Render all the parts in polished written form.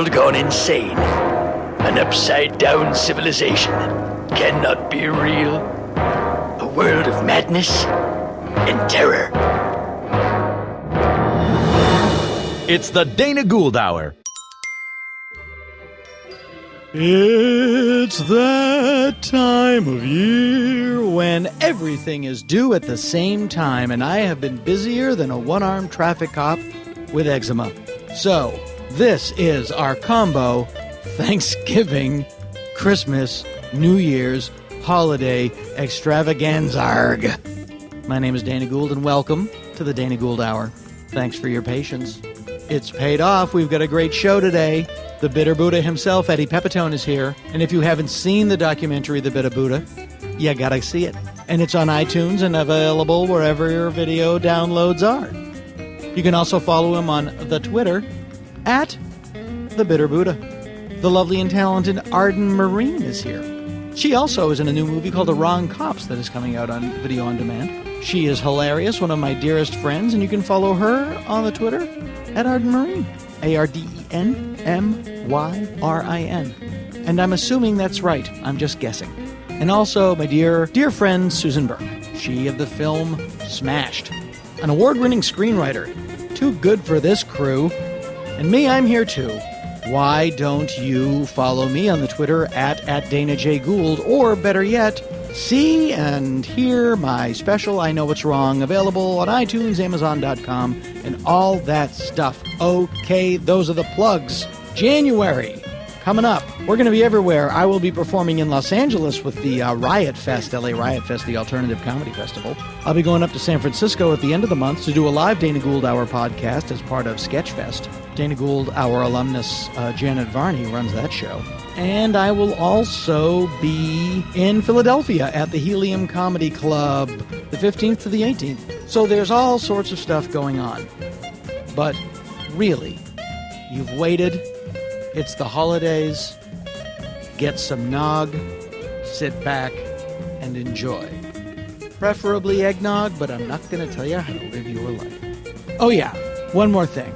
world gone insane. An upside-down civilization cannot be real. A world of madness and terror. It's the Dana Gould Hour. It's that time of year when everything is due at the same time, and I have been busier than a one-armed traffic cop with eczema. So, this is our combo Thanksgiving, Christmas, New Year's, holiday extravaganza. My name is Dana Gould, and welcome to the Dana Gould Hour. Thanks for your patience. It's paid off. We've got a great show today. The Bitter Buddha himself, Eddie Pepitone, is here. And if you haven't seen the documentary, The Bitter Buddha, you gotta see it. And it's on iTunes and available wherever your video downloads are. You can also follow him on the Twitter at The Bitter Buddha. The lovely and talented Arden Myrin is here. She also is in a new movie called The Wrong Cops that is coming out on video on demand. She is hilarious, one of my dearest friends, and you can follow her on the Twitter at Arden Myrin. ARDENMYRIN. And I'm assuming that's right. I'm just guessing. And also my dear friend Susan Burke. She of the film Smashed. An award-winning screenwriter. Too good for this crew. And me, I'm here too. Why don't you follow me on the Twitter at Dana J. Gould, or better yet, see and hear my special I Know What's Wrong, available on iTunes, Amazon.com, and all that stuff. Okay, those are the plugs. January, coming up. We're going to be everywhere. I will be performing in Los Angeles with the Riot Fest, LA Riot Fest, the Alternative Comedy Festival. I'll be going up to San Francisco at the end of the month to do a live Dana Gould Hour podcast as part of Sketchfest. Dana Gould Hour alumnus Janet Varney runs that show. And I will also be in Philadelphia at the Helium Comedy Club, the 15th to the 18th. So there's all sorts of stuff going on. But really, you've waited. It's the holidays. Get some nog, sit back, and enjoy. Preferably eggnog, but I'm not going to tell you how to live your life. Oh yeah, one more thing.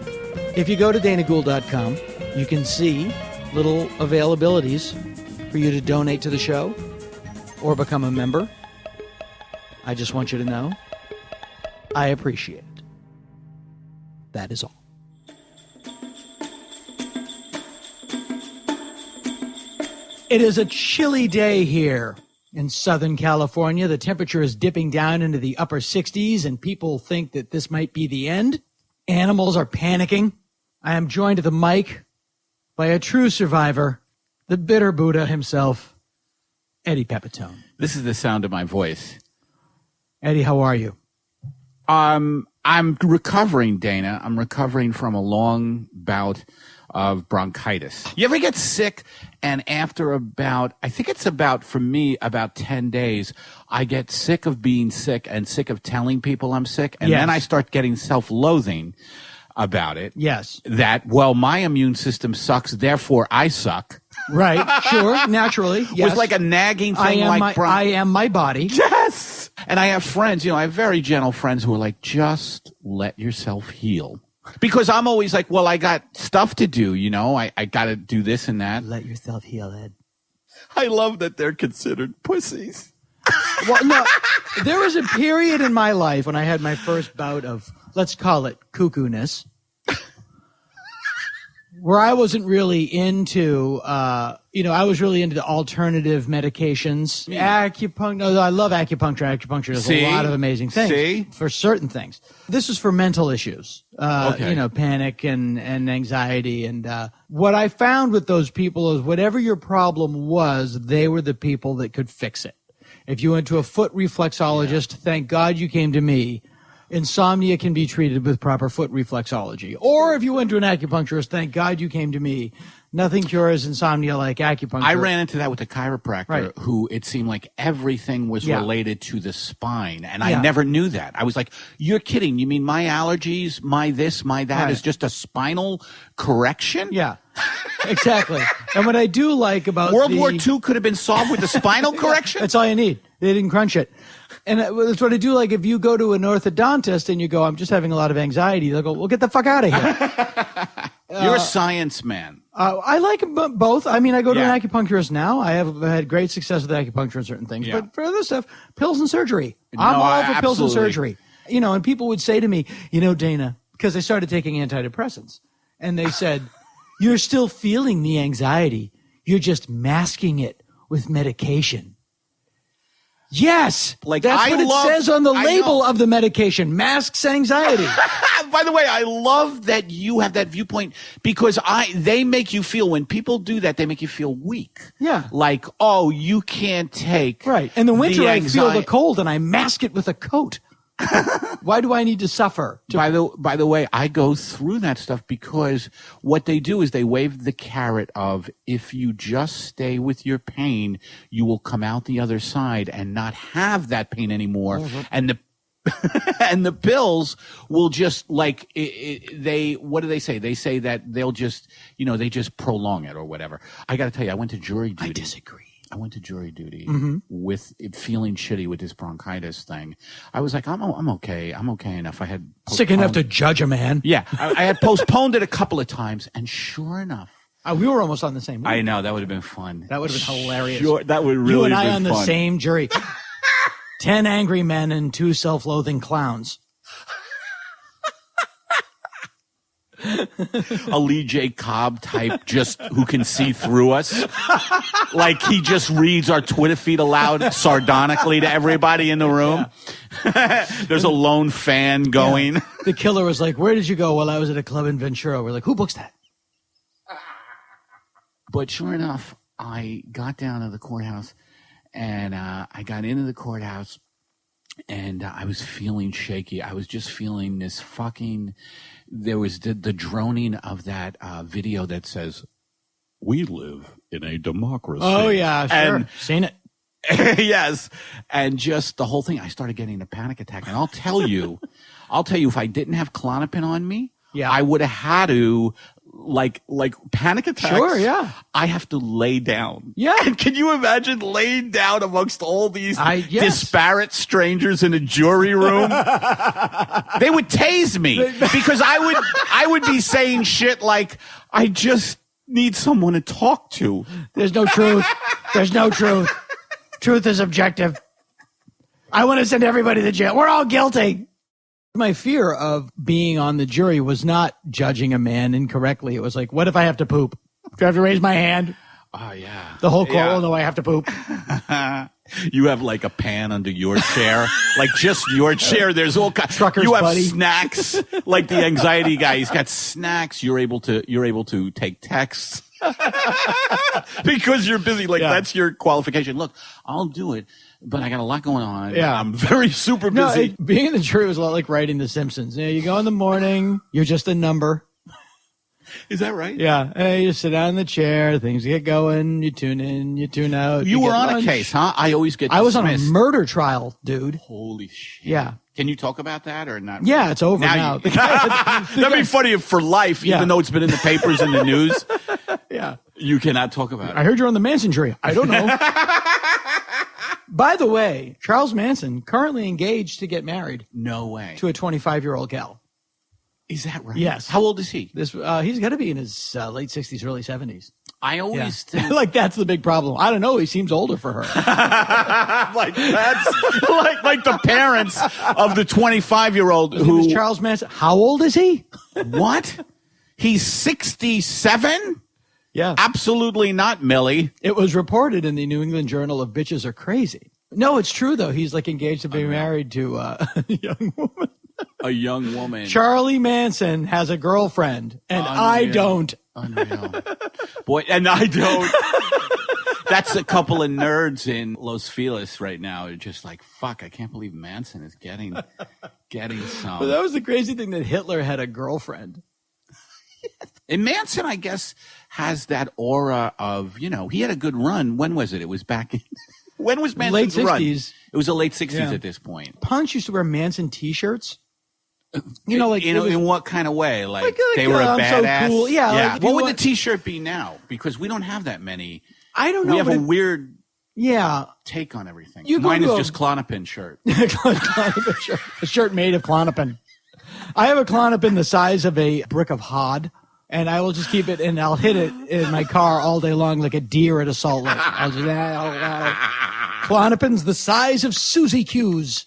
If you go to danagould.com, you can see little availabilities for you to donate to the show or become a member. I just want you to know I appreciate it. That is all. It is a chilly day here in Southern California. The temperature is dipping down into the upper 60s, and people think that this might be the end. Animals are panicking. I am joined at the mic by a true survivor, the Bitter Buddha himself, Eddie Pepitone. This is the sound of my voice. Eddie, how are you? I'm recovering, Dana. I'm recovering from a long bout of bronchitis. You ever get sick and after for me, about 10 days, I get sick of being sick and sick of telling people I'm sick. And Yes. then I start getting self-loathing about it. Yes. That, well, my immune system sucks, therefore I suck. Right. Sure. Naturally. Yes. It was like a nagging thing. I am my body. Yes. And I have friends, I have very gentle friends who are like, just let yourself heal. Because I'm always like, well, I got stuff to do, I got to do this and that. Let yourself heal, Ed. I love that they're considered pussies. Well, no, there was a period in my life when I had my first bout of, let's call it cuckoo-ness, where I wasn't really into, I was really into alternative medications. Acupuncture. No, I love acupuncture. Acupuncture does a lot of amazing things for certain things. This is for mental issues, panic and anxiety. And what I found with those people is whatever your problem was, they were the people that could fix it. If you went to a foot reflexologist, thank God you came to me. Insomnia can be treated with proper foot reflexology. Or if you went to an acupuncturist, thank God you came to me. Nothing cures insomnia like acupuncture. I ran into that with a chiropractor who it seemed like everything was related to the spine. And I never knew that. I was like, you're kidding. You mean my allergies, my this, my that is just a spinal correction? Yeah, exactly. And what I do like about World War II could have been solved with the spinal correction? That's all you need. They didn't crunch it. And that's what I do. Like, if you go to an orthodontist and you go, I'm just having a lot of anxiety, they'll go, well, get the fuck out of here. You're a science man. I like both. I mean, I go to Yeah. an acupuncturist now. I have had great success with acupuncture and certain things. Yeah. But for other stuff, pills and surgery. No, I'm all for pills and absolutely. surgery. You know, and people would say to me, you know, Dana, because I started taking antidepressants, and they said, you're still feeling the anxiety. You're just masking it with medication. Yes, Like, that's I what love- it says on the I label know. of the medication. Masks anxiety. By the way, I love that you have that viewpoint because they make you feel, when people do that, they make you feel weak. Yeah. Like, oh, you can't take. Right. In the winter, I feel the anxiety. cold and I mask it with a coat. Why do I need to suffer? By the way, I go through that stuff because what they do is they wave the carrot of, if you just stay with your pain, you will come out the other side and not have that pain anymore. Mm-hmm. And the pills will just like what do they say? They say that they'll just, they just prolong it or whatever. I got to tell you, I went to jury duty. I disagree. I went to jury duty Mm-hmm. with it feeling shitty with this bronchitis thing. I was like, I'm okay. I'm okay enough. I had Sick enough to judge a man. yeah, I had postponed it a couple of times, and sure enough, We were almost on the same. I know that would have been fun. That would have been hilarious. Sure, that would really You and have I been on the fun. same jury. 10 angry men and 2 self-loathing clowns. A Lee J. Cobb type, just who can see through us. Like he just reads our Twitter feed aloud sardonically to everybody in the room. There's a lone fan going. Yeah. The killer was like, where did you go? Well, I was at a club in Ventura. We're like, who books that? But sure enough, I got down to the courthouse, and I got into the courthouse, and I was feeling shaky. I was just feeling this fucking. There was the droning of that video that says, "We live in a democracy." Oh, yeah, sure. And Seen it. yes, and just the whole thing. I started getting a panic attack, and I'll tell you, if I didn't have Klonopin on me, Yeah. I would have had to. Like panic attacks. Sure, yeah. I have to lay down. Yeah. Can you imagine laying down amongst all these yes. disparate strangers in a jury room? They would tase me because I would be saying shit like, I just need someone to talk to. There's no truth. There's no truth. Truth is objective. I want to send everybody to jail. We're all guilty. My fear of being on the jury was not judging a man incorrectly. It was like, what if I have to poop? Do I have to raise my hand? Oh, yeah. The whole court Yeah. will know I have to poop. You have like a pan under your chair, like just your chair. There's all kinds. Trucker's You have buddy. snacks, like the anxiety guy. He's got snacks. You're able to take texts because you're busy. Like Yeah. that's your qualification. Look, I'll do it, but I got a lot going on. Yeah. I'm very super No, busy. being in the jury was a lot like writing The Simpsons. You know, you go in the morning, you're just a number. Is that right? Yeah. And you just sit down in the chair, things get going, you tune in, you tune out. You were get on lunch. a case, huh? I always get. I was on a dismissed. murder trial, dude. Holy shit. Yeah. Can you talk about that or not? Yeah, it's over now. You, that'd be funny if for life, Yeah. even though it's been in the papers and the news, Yeah. you cannot talk about it. I heard you're on the Manson jury. I don't know. By the way, Charles Manson currently engaged to get married No way. to a 25-year-old gal. Is that right? Yes. How old is he? He's got to be in his late 60s, early 70s. I always Yeah. think Like that's the big problem. I don't know. He seems older for her. like that's like the parents of the 25-year-old His name is who Charles Manson. How old is he? what? He's 67? Yeah. Absolutely not, Millie. It was reported in the New England Journal of Bitches Are Crazy. No, it's true though. He's like engaged to be married to a young woman. A young woman. Charlie Manson has a girlfriend, and I Unreal. don't. Unreal. Boy, and I don't. That's a couple of nerds in Los Feliz right now. They're just like, fuck, I can't believe Manson is getting some. But that was the crazy thing that Hitler had a girlfriend. And Manson, I guess, has that aura of, he had a good run. When was it? It was back in, when was Manson's Late run? 60s. It was the late 60s Yeah. at this point. Punch used to wear Manson T-shirts. Like in it was- what kind of way? Like they like, were a I'm so badass? cool. Yeah, like, if what you would want- the T-shirt be now? Because we don't have that many. I don't know. We have but a weird yeah. take on everything. You go Mine to is a- just Klonopin shirt. Klonopin shirt. A shirt made of Klonopin. I have a Klonopin the size of a brick of Hod. And I will just keep it, and I'll hit it in my car all day long like a deer at a salt lick. I'll just, Klonopin's the size of Susie Q's.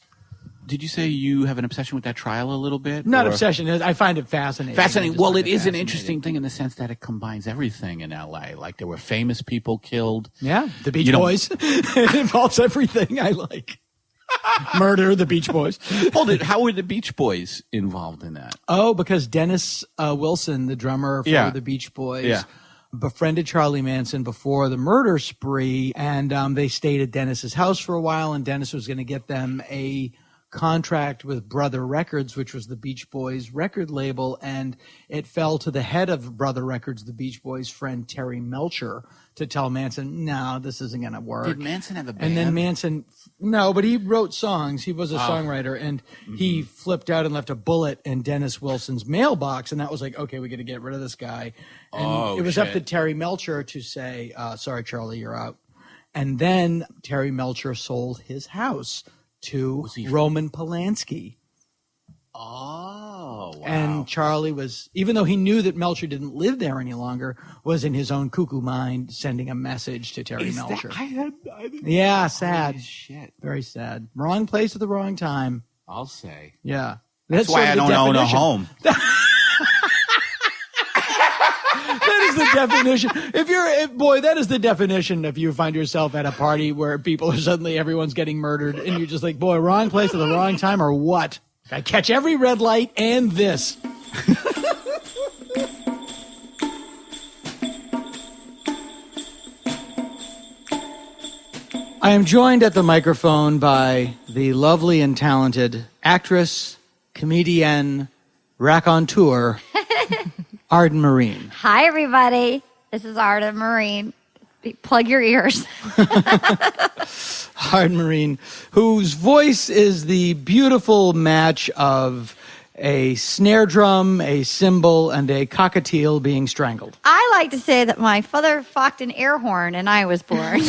Did you say you have an obsession with that trial a little bit? Not obsession. I find it fascinating. Fascinating. Well, it is an interesting thing in the sense that it combines everything in L.A. Like there were famous people killed. Yeah, the Beach Boys. It involves everything I like. Murder, the Beach Boys. Hold it. How were the Beach Boys involved in that? Oh, because Dennis Wilson, the drummer for the Beach Boys, befriended Charlie Manson before the murder spree, and they stayed at Dennis's house for a while, and Dennis was going to get them a contract with Brother Records, which was the Beach Boys record label, and it fell to the head of Brother Records, the Beach Boys' friend Terry Melcher, to tell Manson, no, this isn't going to work. Did Manson have a band? And then Manson, no, but he wrote songs. He was a songwriter, and he flipped out and left a bullet in Dennis Wilson's mailbox, and that was like, okay, we got to get rid of this guy. And it was up to Terry Melcher to say, sorry, Charlie, you're out. And then Terry Melcher sold his house to Roman Polanski. Oh, wow. And Charlie was, even though he knew that Melcher didn't live there any longer, was in his own cuckoo mind sending a message to Terry Melcher. Yeah, sad. Shit. Very sad. Wrong place at the wrong time. I'll say. Yeah. That's why I don't own a home. That is the definition. That is the definition if you find yourself at a party where people are suddenly, everyone's getting murdered, and you're just like, boy, wrong place at the wrong time or what? I catch every red light and this. I am joined at the microphone by the lovely and talented actress, comedian, raconteur, Arden Myrin. Hi, everybody. This is Arden Myrin. Plug your ears. Arden Myrin, whose voice is the beautiful match of a snare drum, a cymbal, and a cockatiel being strangled. I like to say that my father fucked an air horn and I was born.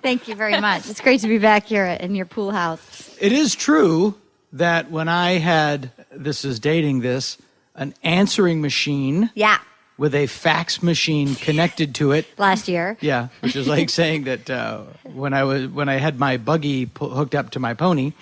Thank you very much. It's great to be back here in your pool house. It is true that when I had, this is dating this, an answering machine. Yeah. With a fax machine connected to it. Last year. Yeah, which is like saying that when I had my buggy hooked up to my pony,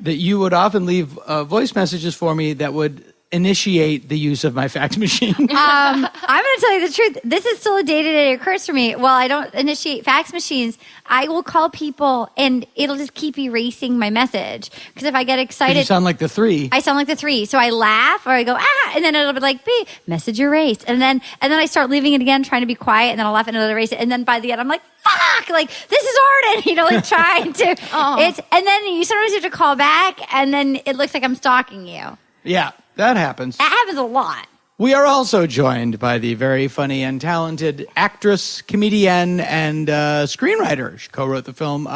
that you would often leave voice messages for me that would initiate the use of my fax machine. I'm going to tell you the truth. This is still a day-to-day occurs for me. Well, I don't initiate fax machines. I will call people, and it'll just keep erasing my message. Because if I get excited... You sound like the three. I sound like the three. So I laugh, or I go, and then it'll be like, beep, message erased. And then I start leaving it again, trying to be quiet, and then I'll laugh, and it'll erase it. And then by the end, I'm like, fuck! Like, this is Arden! Like trying to... And then you sometimes have to call back, and then it looks like I'm stalking you. Yeah. That happens. That happens a lot. We are also joined by the very funny and talented actress, comedian, and screenwriter. She co-wrote the film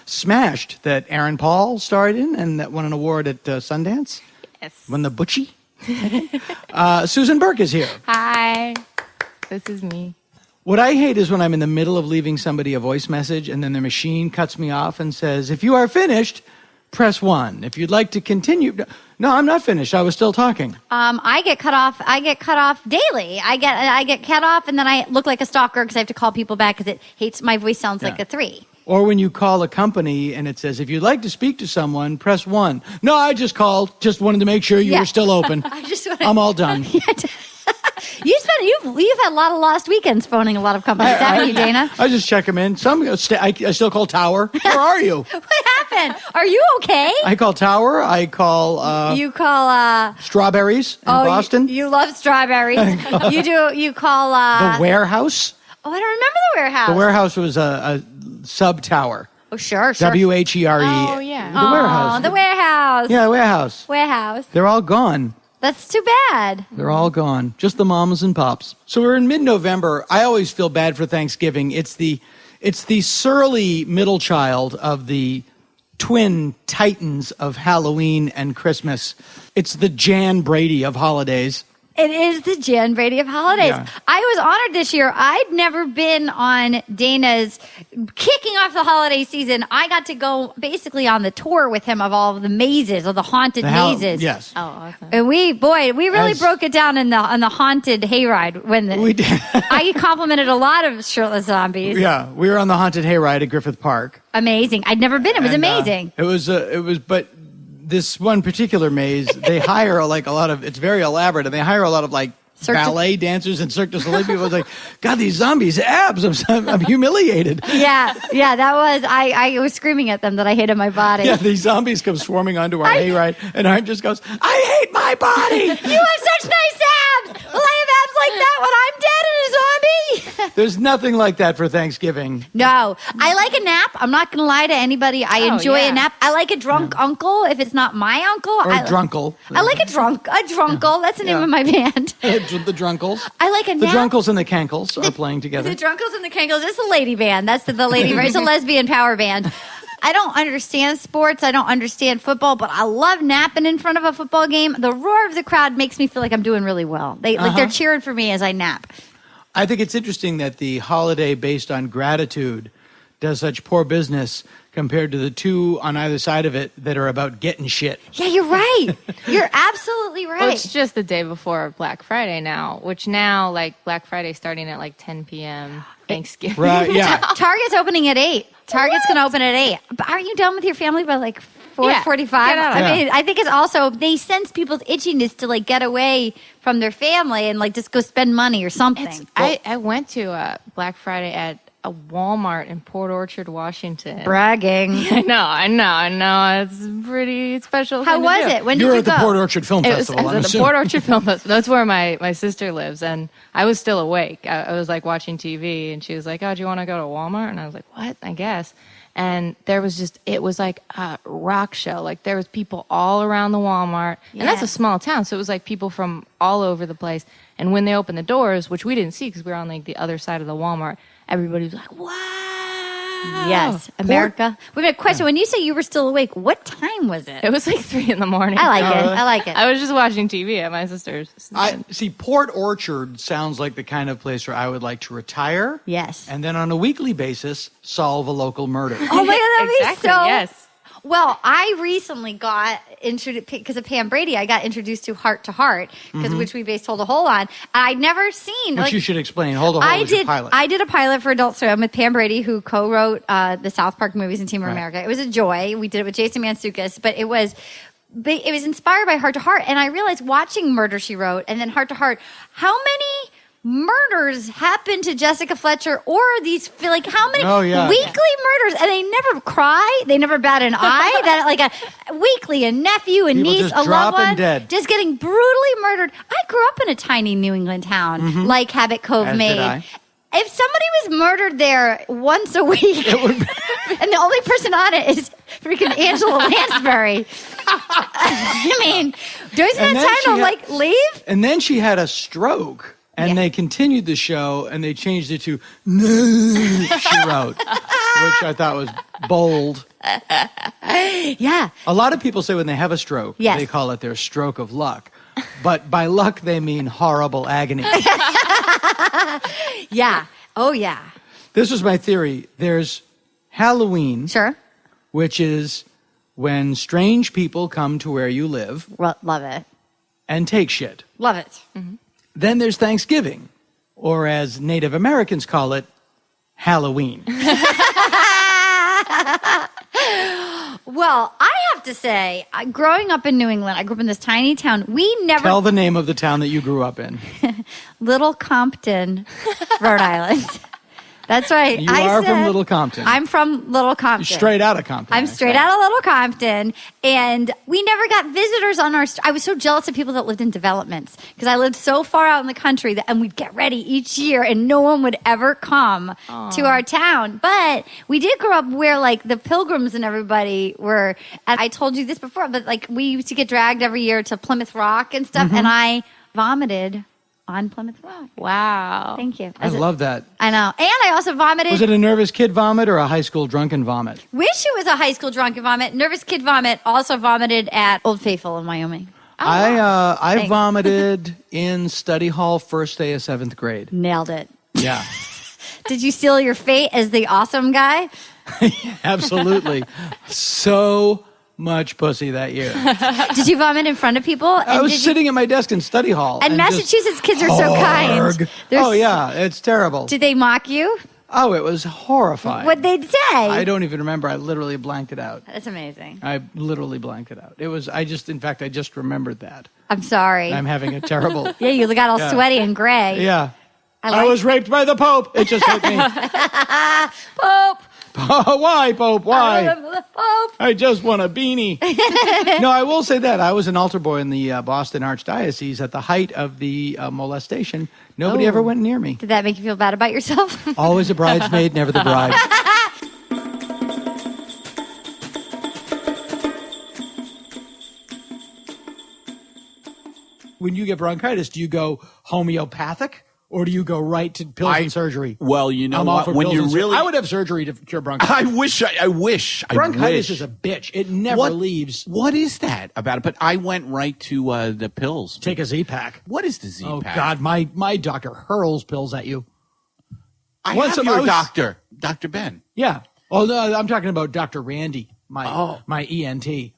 Smashed that Aaron Paul starred in and that won an award at Sundance. Yes. Won the Butchie. Susan Burke is here. Hi. This is me. What I hate is when I'm in the middle of leaving somebody a voice message and then the machine cuts me off and says, if you are finished, press 1. If you'd like to continue... No, I'm not finished. I was still talking. I get cut off. I get cut off daily. I get cut off, and then I look like a stalker because I have to call people back because it hates my voice sounds like a 3. Or when you call a company and it says, if you'd like to speak to someone, press 1. No, I just called. Just wanted to make sure you were still open. I'm all done. You've had a lot of lost weekends phoning a lot of companies, haven't you, Dana? I just check them in. I still call Tower. Where are you? What happened? Are you okay? I call Tower. I call... you call... Strawberries in Boston. You love strawberries. You call... The Warehouse. Oh, I don't remember the Warehouse. The Warehouse was a sub-tower. Oh, sure. W-H-E-R-E. Oh, yeah. The Warehouse. The Warehouse. Yeah, the Warehouse. Warehouse. They're all gone. That's too bad. They're all gone. Just the mamas and pops. So we're in mid-November. I always feel bad for Thanksgiving. It's the surly middle child of the twin titans of Halloween and Christmas. It's the Jan Brady of holidays. It is the Jan Brady of holidays. Yeah. I was honored this year. I'd never been on Dana's kicking off the holiday season. I got to go basically on the tour with him of all of the mazes, of the haunted mazes. Yes. Oh, awesome. And we really As- broke it down on the haunted hayride We did. I complimented a lot of shirtless zombies. Yeah, we were on the haunted hayride at Griffith Park. Amazing. I'd never been. It was And, amazing. But this one particular maze, they hire it's very elaborate, and they hire a lot of ballet dancers and Cirque du Soleil people. It's like, God, these zombies' abs, I'm humiliated. Yeah, that was, I was screaming at them that I hated my body. Yeah, these zombies come swarming onto our hayride, and Arden just goes, I hate my body. You have such nice abs. Well, I have abs like that when I'm dead and a zombie. There's nothing like that for Thanksgiving. No, I like a nap. I'm not going to lie to anybody. I enjoy a nap. I like a drunk uncle if it's not my uncle. Or a drunkle. I like a drunkle. That's the name Yeah. of my band. The drunkles. I like a The nap. drunkles and the cankles are playing together. The Drunkles and the Cankles. It's a lady band. That's the lady. It's a lesbian power band. I don't understand sports. I don't understand football, but I love napping in front of a football game. The roar of the crowd makes me feel like I'm doing really well. They're cheering for me as I nap. I think it's interesting that the holiday based on gratitude does such poor business compared to the two on either side of it that are about getting shit. Yeah, you're right. You're absolutely right. Well, it's just the day before Black Friday now, which now, Black Friday starting at 10 p.m. Thanksgiving. Right, yeah. Target's opening at 8. Target's going to open at 8. But aren't you done with your family by 4:45? Get out of I it. mean, I think it's also, they sense people's itchiness to get away from their family and just go spend money or something. I went to Black Friday at a Walmart in Port Orchard, Washington. Bragging. I know. It's a pretty special. How thing to was do. it? When did You were you at the go? Port Orchard Film It was, Festival. I was at the Port Orchard Film Festival. That's where my sister lives, and I was still awake. I was watching TV, and she was like, "Oh, do you want to go to Walmart?" And I was like, "What? I guess." And there was it was like a rock show. There was people all around the Walmart, and that's Yeah. a small town, so it was people from all over the place. And when they opened the doors, which we didn't see because we were on the other side of the Walmart, everybody was like, "Wow!" Yes, America. Wait a minute, question. When you say you were still awake, what time was it? It was 3 in the morning. I like it. I like it. I was just watching TV at my sister's. I see. Port Orchard sounds like the kind of place where I would like to retire. Yes. And then on a weekly basis, solve a local murder. Oh my God, that'd Exactly, be so. yes. Well, I recently got introduced because of Pam Brady. I got introduced to Heart, which we based Hold a Hole on. I'd never seen. Which you should explain. Hold a Hole was your pilot. I did a pilot for Adult Swim with Pam Brady, who co-wrote the South Park movies and Team Right. America. It was a joy. We did it with Jason Mantzoukas, but it was inspired by Heart, and I realized watching Murder, She Wrote, and then Heart, how many murders happened to Jessica Fletcher, or these how many weekly murders, and they never cry, they never bat an eye. That a weekly, a nephew, a People niece, just a loved dropping one, dead. just getting brutally murdered. I grew up in a tiny New England town like Habit Cove As made. did I. If somebody was murdered there once a week, and the only person on it is freaking Angela Lansbury, I mean, doesn't And then that she time had- to leave? And then she had a stroke, and Yeah. they continued the show, and they changed it to No, She Wrote, which I thought was bold. Yeah. A lot of people say when they have a stroke, Yes. they call it their stroke of luck. But by luck, they mean horrible agony. Yeah. Oh, yeah. This was my theory. There's Halloween, Sure. which is when strange people come to where you live Love it. and take shit. Love it. Then there's Thanksgiving, or as Native Americans call it, Halloween. Well, I have to say, growing up in New England, I grew up in this tiny town. We never Tell the name of the town that you grew up in. Little Compton, Rhode Island. That's right. You are from Little Compton. I'm from Little Compton. Straight out of Compton. I'm straight out of Little Compton, and we never got visitors on our. I was so jealous of people that lived in developments because I lived so far out in the country and we'd get ready each year, and no one would ever come to our town. But we did grow up where the Pilgrims and everybody were. And I told you this before, but we used to get dragged every year to Plymouth Rock and stuff, and I vomited on Plymouth Rock. Wow. Thank you. I love that. I know, and I also vomited. Was it a nervous kid vomit or a high school drunken vomit? Wish it was a high school drunken vomit. Nervous kid vomit. Also vomited at Old Faithful in Wyoming. I Thanks. vomited in study hall first day of 7th grade. Nailed it. Yeah, Did you seal your fate as the awesome guy? absolutely. So much pussy that year. Did you vomit in front of people? I was sitting at my desk in study hall. And just, Massachusetts kids are so kind. "Arg." Oh, yeah, it's terrible. Did they mock you? Oh, it was horrifying. What'd they say? I don't even remember. I literally blanked it out. That's amazing. I literally blanked it out. It was, I just remembered that. I'm sorry. I'm having a terrible. Yeah, you got all Yeah. sweaty and gray. Yeah. I I was raped by the Pope. It just hit me. Pope. Why, Pope? Why? Pope. I just want a beanie. No, I will say that. I was an altar boy in the Boston Archdiocese at the height of the molestation. Nobody ever went near me. Did that make you feel bad about yourself? Always a bridesmaid, never the bride. When you get bronchitis, do you go homeopathic or do you go right to pills and surgery? Well, you know I'm all what? for When pills you and really, I would have surgery to cure bronchitis. I wish. Bronchitis is a bitch. It never leaves. What is that about it? But I went right to the pills. Take a Z-Pack. What is the Z-Pack? Oh, God, my doctor hurls pills at you. I Once have I your was- doctor, Dr. Ben. Yeah. Oh, no, I'm talking about Dr. Randy, my ENT.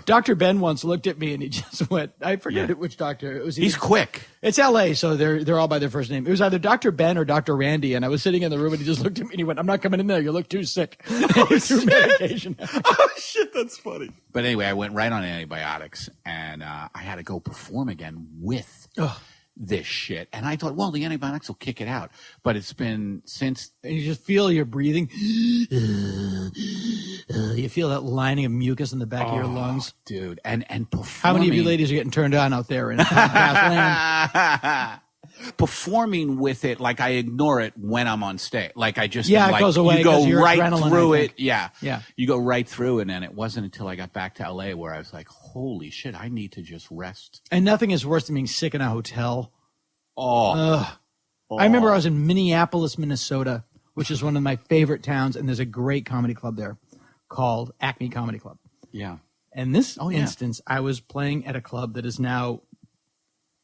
Dr. Ben once looked at me and he just went, I forget which doctor. It was. He's quick. It's LA, so they're all by their first name. It was either Dr. Ben or Dr. Randy, and I was sitting in the room and he just looked at me and he went, I'm not coming in there. You look too sick. He threw medication. Oh, shit, that's funny. But anyway, I went right on antibiotics, and I had to go perform again with this shit. And I thought, well, the antibiotics will kick it out. But it's been since. And you just feel your breathing. You feel that lining of mucus in the back of your lungs. Dude, and performing. How many of you ladies are getting turned on out there in podcast land? Performing with it, like I ignore it when I'm on stage. Like I just Yeah, it like, goes away you go 'cause your right adrenaline, through I it. think. Yeah, Yeah. You go right through, and then it wasn't until I got back to LA where I was like, "Holy shit, I need to just rest." And nothing is worse than being sick in a hotel. Oh, I remember I was in Minneapolis, Minnesota, which is one of my favorite towns, and there's a great comedy club there called Acme Comedy Club. yeah. In this yeah. instance, I was playing at a club that has now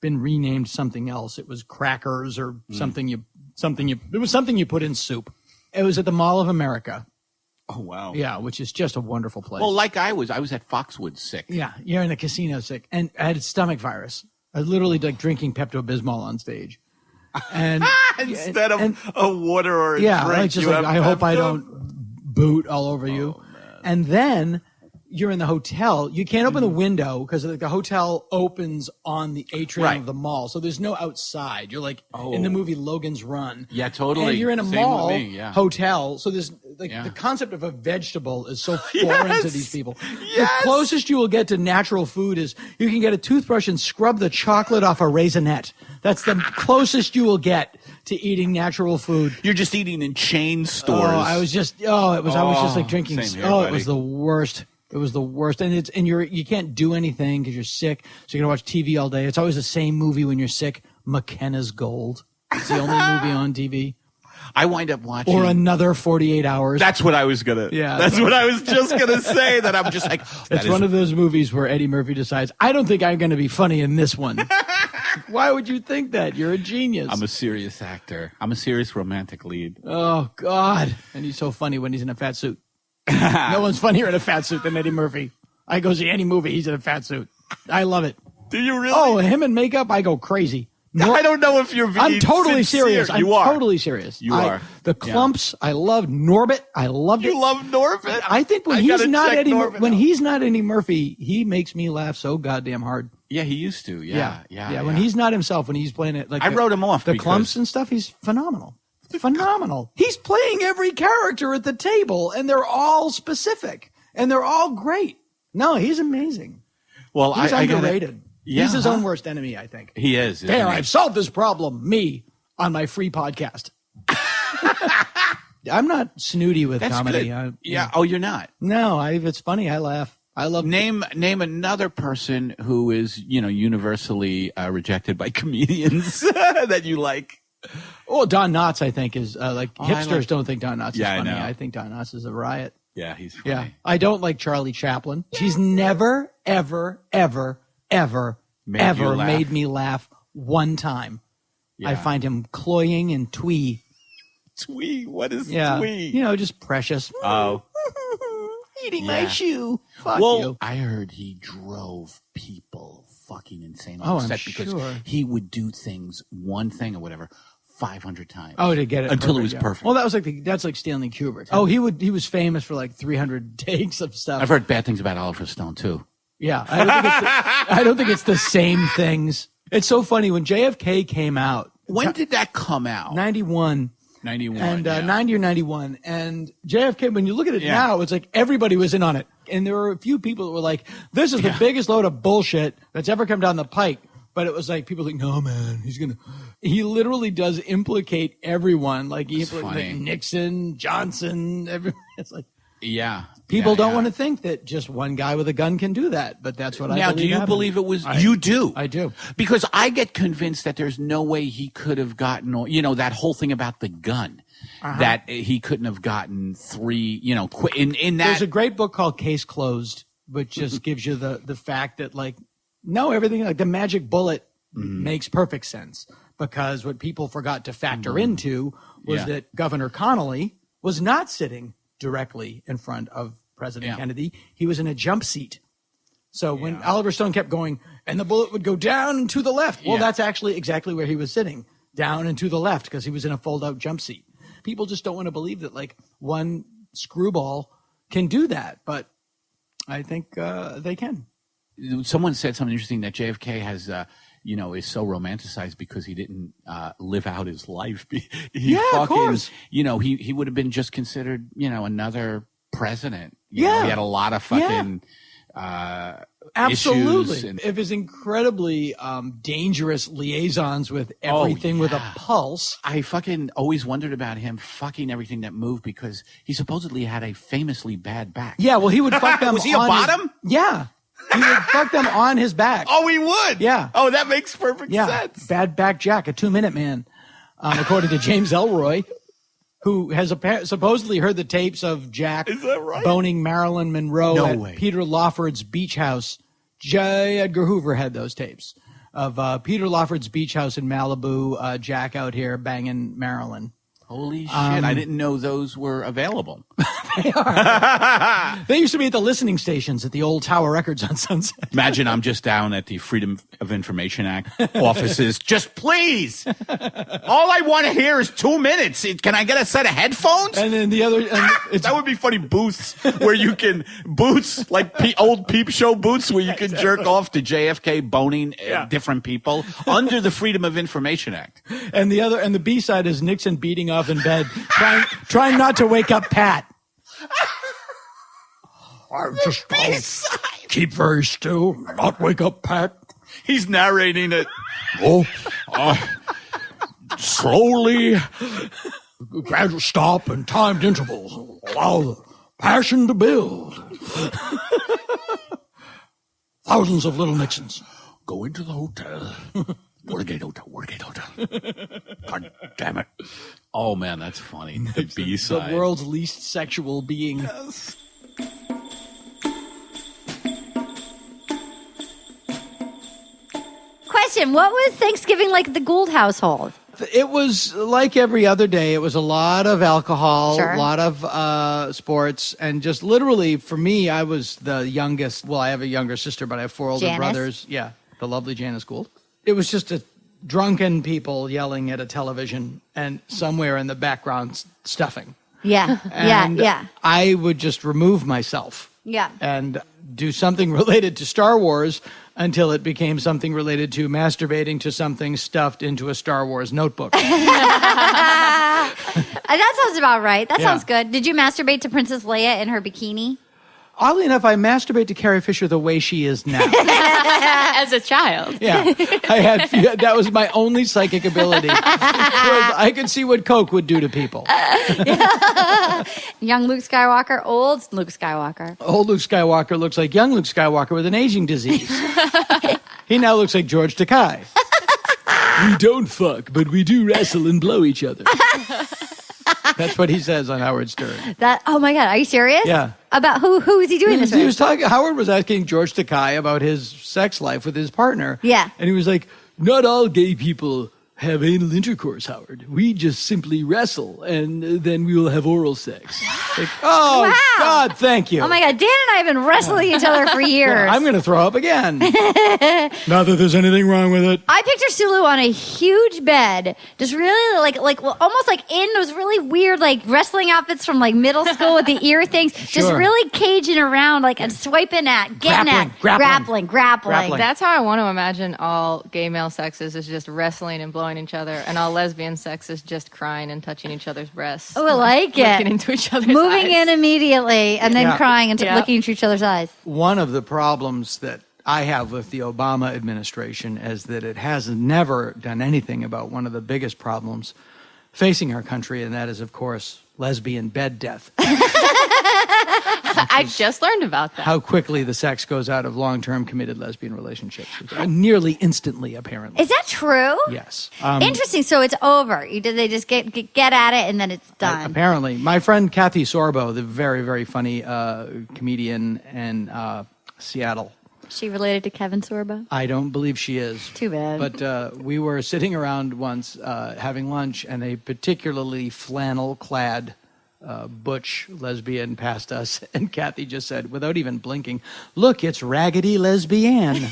been renamed something else. It was Crackers or something you put in soup. It was at the Mall of America. Oh wow. Yeah, which is just a wonderful place. Well, like I was at Foxwoods sick. Yeah, you're in a casino sick, and I had stomach virus. I was literally like drinking Pepto-Bismol on stage, and Instead of and- a water or a yeah, drink, I just you like have I hope I Pepto? don't boot all over you. And then you're in the hotel. You can't open the window because the hotel opens on the atrium Right. of the mall, so there's no outside. You're like in the movie Logan's Run. Yeah, totally. And you're in a Same with mall me, yeah. hotel, so there's like Yeah. the concept of a vegetable is so foreign to these people. Yes. The closest you will get to natural food is you can get a toothbrush and scrub the chocolate off a raisinette. That's the closest you will get to eating natural food. You're just eating in chain stores. I was just like drinking. Same here, It buddy. was the worst. It was the worst. And you can't do anything because you're sick. So you're going to watch TV all day. It's always the same movie when you're sick. McKenna's Gold. It's the only movie on TV. I wind up watching. Or Another 48 Hours. That's what I was gonna. Yeah. That's what I was just gonna say. That I'm just like. It's one of those movies where Eddie Murphy decides, I don't think I'm going to be funny in this one. Why would you think that? You're a genius. I'm a serious actor. I'm a serious romantic lead. Oh, God. And he's so funny when he's in a fat suit. No one's funnier in a fat suit than Eddie Murphy. I go see any movie, he's in a fat suit. I love it. Do you really? Oh, him in makeup, I go crazy. I don't know if you're. I'm being totally sincere. serious. You I'm are. totally serious. You are. The Yeah. Clumps, I loved Norbit. I loved it. You love Norvin. I think when I he's gotta not check Eddie, Norvin when out. he's not Eddie Murphy, he makes me laugh so goddamn hard. Yeah, he used to. Yeah. When he's not himself, when he's playing it, like I wrote him off The because- Clumps and stuff. He's phenomenal. Phenomenal. He's playing every character at the table, and they're all specific, and they're all great. No, he's amazing. Well, He's I gotta- underrated. Yeah, He's his huh? own worst enemy, I think. He is. isn't There, he? I've solved this problem. Me on my free podcast. I'm not snooty with That's comedy. good. Yeah. Oh, you're not. No, it's funny. I laugh. I love Name another person who is universally rejected by comedians that you like. Oh, Don Knotts, I think, is I hipsters like- don't think Don Knotts Yeah, I is funny. know. I think Don Knotts is a riot. Yeah, he's funny. Yeah. I don't like Charlie Chaplin. She's never, ever, ever ever Made you laugh? made me laugh one time. I Yeah. find him cloying and twee. Twee? What is Yeah. twee? You know, just precious. Oh. Eating my Yeah. shoe. Fuck Well, you. I heard he drove people fucking insane Oh, on I'm set because sure. he would do one thing or whatever, 500 times. Oh, to get it until it was yeah. perfect. Well, that was that's like Stanley Kubrick. Oh, he was famous for like 300 takes of stuff. I've heard bad things about Oliver Stone too. Yeah, I don't think it's the same things. It's so funny when JFK came out. When did that come out? 91. 91. And yeah. 90 or 91. And JFK, when you look at it Yeah. now, it's like everybody was in on it. And there were a few people that were like, this is the biggest load of bullshit that's ever come down the pike. But it was like, people like, no, man, he literally does implicate everyone. Like, he funny. like Nixon, Johnson, everyone. It's like, Yeah. people Yeah, don't yeah. want to think that just one guy with a gun can do that. But that's what I Now, believe do you happened. believe it was? You do. I do. Because I get convinced that there's no way he could have gotten, that whole thing about the gun, that he couldn't have gotten three, in that. There's a great book called Case Closed, which just gives you the fact that, like, no, everything, like the magic bullet makes perfect sense, because what people forgot to factor into was Yeah. that Governor Connolly was not sitting directly in front of President Kennedy. He was in a jump seat. So when Oliver Stone kept going, and the bullet would go down and to the left, well, that's actually exactly where he was sitting, down and to the left, because he was in a fold-out jump seat. People just don't want to believe that, like, one screwball can do that, but I think they can. Someone said something interesting that JFK has, is so romanticized because he didn't live out his life. Of course. He would have been just considered, another president. He Yeah. had a lot of fucking Absolutely. issues. And, If his incredibly dangerous liaisons with everything with a pulse. I fucking always wondered about him fucking everything that moved because he supposedly had a famously bad back. Yeah, well, he would fuck them Was he a on bottom? Yeah. He would fuck them on his back. Oh, he would? Yeah. Oh, that makes perfect Yeah, sense. Bad Back Jack, a 2-minute man, according to James Elroy, who has supposedly heard the tapes of Jack boning Marilyn Monroe No at way. Peter Lawford's beach house. J. Edgar Hoover had those tapes of Peter Lawford's beach house in Malibu, Jack out here banging Marilyn. Holy shit, I didn't know those were available. They used to be at the listening stations at the old Tower Records on Sunset. Imagine I'm just down at the Freedom of Information Act offices. Just please. All I want to hear is 2 minutes. Can I get a set of headphones? And then the other, That would be funny. Booths where you can, like old peep show booths where you can jerk off to JFK boning different people under the Freedom of Information Act. and the B side is Nixon beating off in bed, trying not to wake up Pat. I just keep very still, not wake up Pat. He's narrating it. Slowly, gradual stop and timed intervals allow the passion to build. Thousands of little Nixons go into the hotel. Watergate Hotel. God damn it. Oh, man, that's funny. The B-side. The world's least sexual being. Question: what was Thanksgiving like at the Gould household? It was like every other day. It was a lot of alcohol, Sure. a lot of sports, and just literally for me, I was the youngest. Well, I have a younger sister, but I have 4 older Janice? brothers. Yeah, the lovely Janice Gould. It was just a drunken people yelling at a television and somewhere in the background stuffing. Yeah, And yeah. I would just remove myself Yeah. and do something related to Star Wars until it became something related to masturbating to something stuffed into a Star Wars notebook. That sounds about right. That Yeah. sounds good. Did you masturbate to Princess Leia in her bikini? Oddly enough, I masturbate to Carrie Fisher the way she is now. As a child. Yeah, that was my only psychic ability. Was I could see what Coke would do to people. Young Luke Skywalker, old Luke Skywalker. Old Luke Skywalker looks like young Luke Skywalker with an aging disease. He now looks like George Takei. We don't fuck, but we do wrestle and blow each other. That's what he says on Howard Stern. Oh my God, are you serious? Yeah. About who is he doing this He with? was talking. Howard was asking George Takei about his sex life with his partner. Yeah. And he was like, "Not all gay people have anal intercourse, Howard. We just simply wrestle, and then we will have oral sex." Like, oh, Wow. God, thank you. Oh my God, Dan and I have been wrestling each other for years. I'm going to throw up again. Not that there's anything wrong with it. I picture Sulu on a huge bed, just really almost like in those really weird like wrestling outfits from like middle school with the ear things, just Sure. really caging around like and swiping at, getting Grappling. grappling. That's how I want to imagine all gay male sexes is just wrestling and blowing each other, and all lesbian sex is just crying and touching each other's breasts. Oh, I like it. Looking into each other's Moving eyes. in immediately and then Yeah. crying and Yeah. looking into each other's eyes. One of the problems that I have with the Obama administration is that it has never done anything about one of the biggest problems facing our country, and that is, of course, lesbian bed death. I just learned about that. How quickly the sex goes out of long-term committed lesbian relationships. Nearly instantly, apparently. Is that true? Yes. Interesting. So it's over. They just get at it and then it's done. Apparently. My friend Kathy Sorbo, the very, very funny comedian in Seattle. She related to Kevin Sorbo? I don't believe she is. Too bad. But we were sitting around once having lunch, and a particularly flannel-clad butch lesbian passed us, and Kathy just said, without even blinking, "Look, it's Raggedy Lesbian."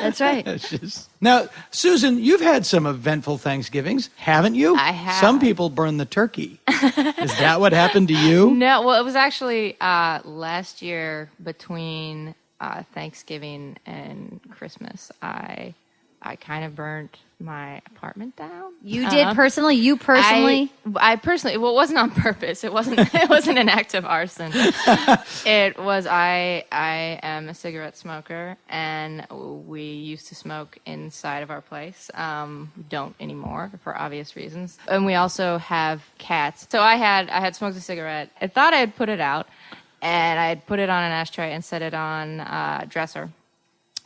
That's right. It's just... Now, Susan, you've had some eventful Thanksgivings, haven't you? I have. Some people burn the turkey. Is that what happened to you? No, well, it was actually last year between Thanksgiving and Christmas. I kind of burnt my apartment down. You did personally? You personally? I personally. Well, it wasn't on purpose. It wasn't. It wasn't an act of arson. It was. I am a cigarette smoker, and we used to smoke inside of our place. Don't anymore for obvious reasons. And we also have cats. So I had smoked a cigarette. I thought I had put it out, and I had put it on an ashtray and set it on a dresser,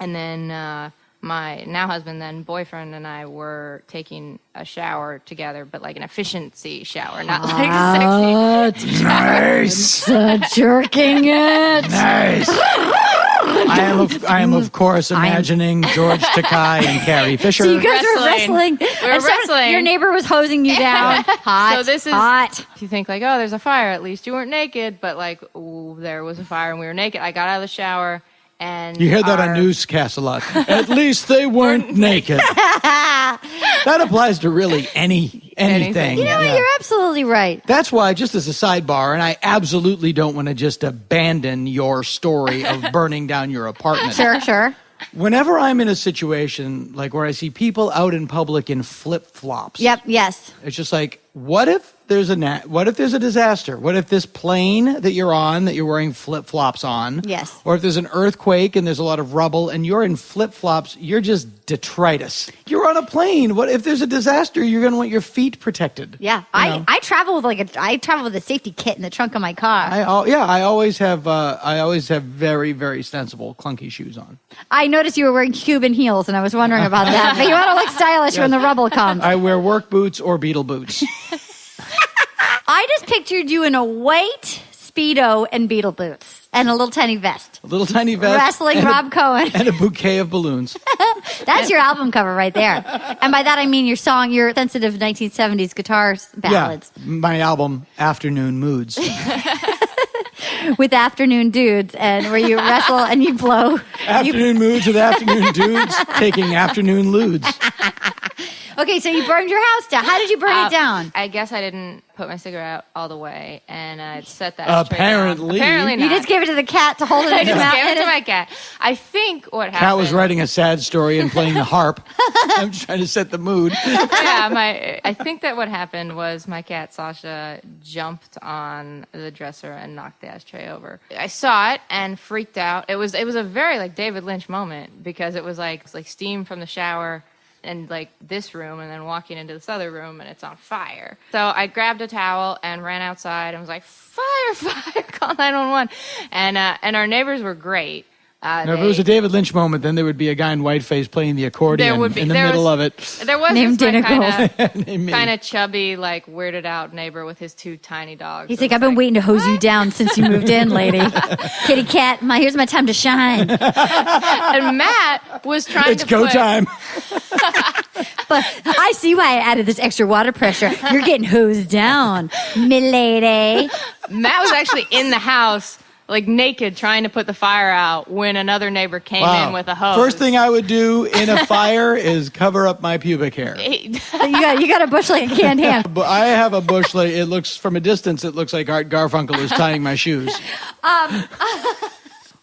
and then. My now husband, then boyfriend, and I were taking a shower together, but like an efficiency shower, not like sexy. Nice. Jerking it. Nice. I am of course imagining George Takei and Carrie Fisher. So you guys were Wrestling. wrestling. We were And wrestling. Your neighbor was hosing you down. Hot. So this is hot. If you think like, oh, there's a fire, at least you weren't naked, but like, ooh, there was a fire and we were naked. I got out of the shower. And You hear that on newscasts a lot. At least they weren't naked. That applies to really anything. You know what? Yeah. You're absolutely right. That's why, just as a sidebar, and I absolutely don't want to just abandon your story of burning down your apartment. Sure. Whenever I'm in a situation like where I see people out in public in flip-flops, Yep. Yes. it's just like, what if there's a disaster? What if this plane that you're on, that you're wearing flip-flops on, Yes. or if there's an earthquake and there's a lot of rubble and you're in flip-flops, you're just detritus. You're on a plane. What if there's a disaster? You're going to want your feet protected. Yeah. You know? I travel with I travel with a safety kit in the trunk of my car. I always have very, very sensible clunky shoes on. I noticed you were wearing Cuban heels, and I was wondering about that. But you want to look stylish when the rubble comes. I wear work boots or beetle boots. I just pictured you in a white Speedo and beetle boots and a little tiny vest. A little tiny vest. Wrestling and Rob Cohen. and a bouquet of balloons. That's your album cover right there. And by that I mean your sensitive 1970s guitar ballads. Yeah, my album, Afternoon Moods. With afternoon dudes, and where you wrestle and you blow. Afternoon moods with afternoon dudes taking afternoon lewds. Okay, so you burned your house down. How did you burn it down? I guess I didn't put my cigarette out all the way, and I'd set that ashtray down. Apparently. Apparently not. You just gave it to the cat to hold it I in his just mouth. gave it to my cat. I think what happened. Cat was writing a sad story and playing the harp. I'm just trying to set the mood. I think that what happened was my cat Sasha jumped on the dresser and knocked the ashtray over. I saw it and freaked out. It was a very like David Lynch moment because it was like steam from the shower and like this room and then walking into this other room and it's on fire. So I grabbed a towel and ran outside and was like, fire, call 911. And our neighbors were great. Now, if it was a David Lynch moment, then there would be a guy in whiteface playing the accordion in the middle of it. There was Named this Dana kind of chubby, like weirded out neighbor with his 2 tiny dogs. He's like, I've been waiting to hose you down since you moved in, lady. Kitty cat, here's my time to shine. And Matt was trying It's to go put, time. But I see why I added this extra water pressure. You're getting hosed down, milady. Matt was actually in the house, like naked, trying to put the fire out when another neighbor came in with a hose. First thing I would do in a fire is cover up my pubic hair. You got a bush like a canned ham. But I have a bush like it looks from a distance. It looks like Art Garfunkel is tying my shoes.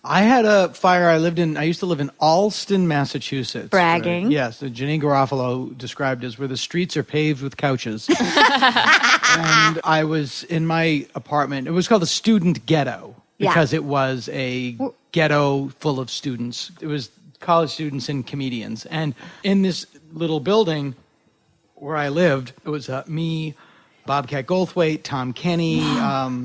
I had a fire. I used to live in Allston, Massachusetts. Bragging. Yes, Janine Garofalo described as where the streets are paved with couches. And I was in my apartment. It was called the student ghetto because it was a ghetto full of students. It was college students and comedians. And in this little building where I lived, it was me, Bobcat Goldthwait, Tom Kenny,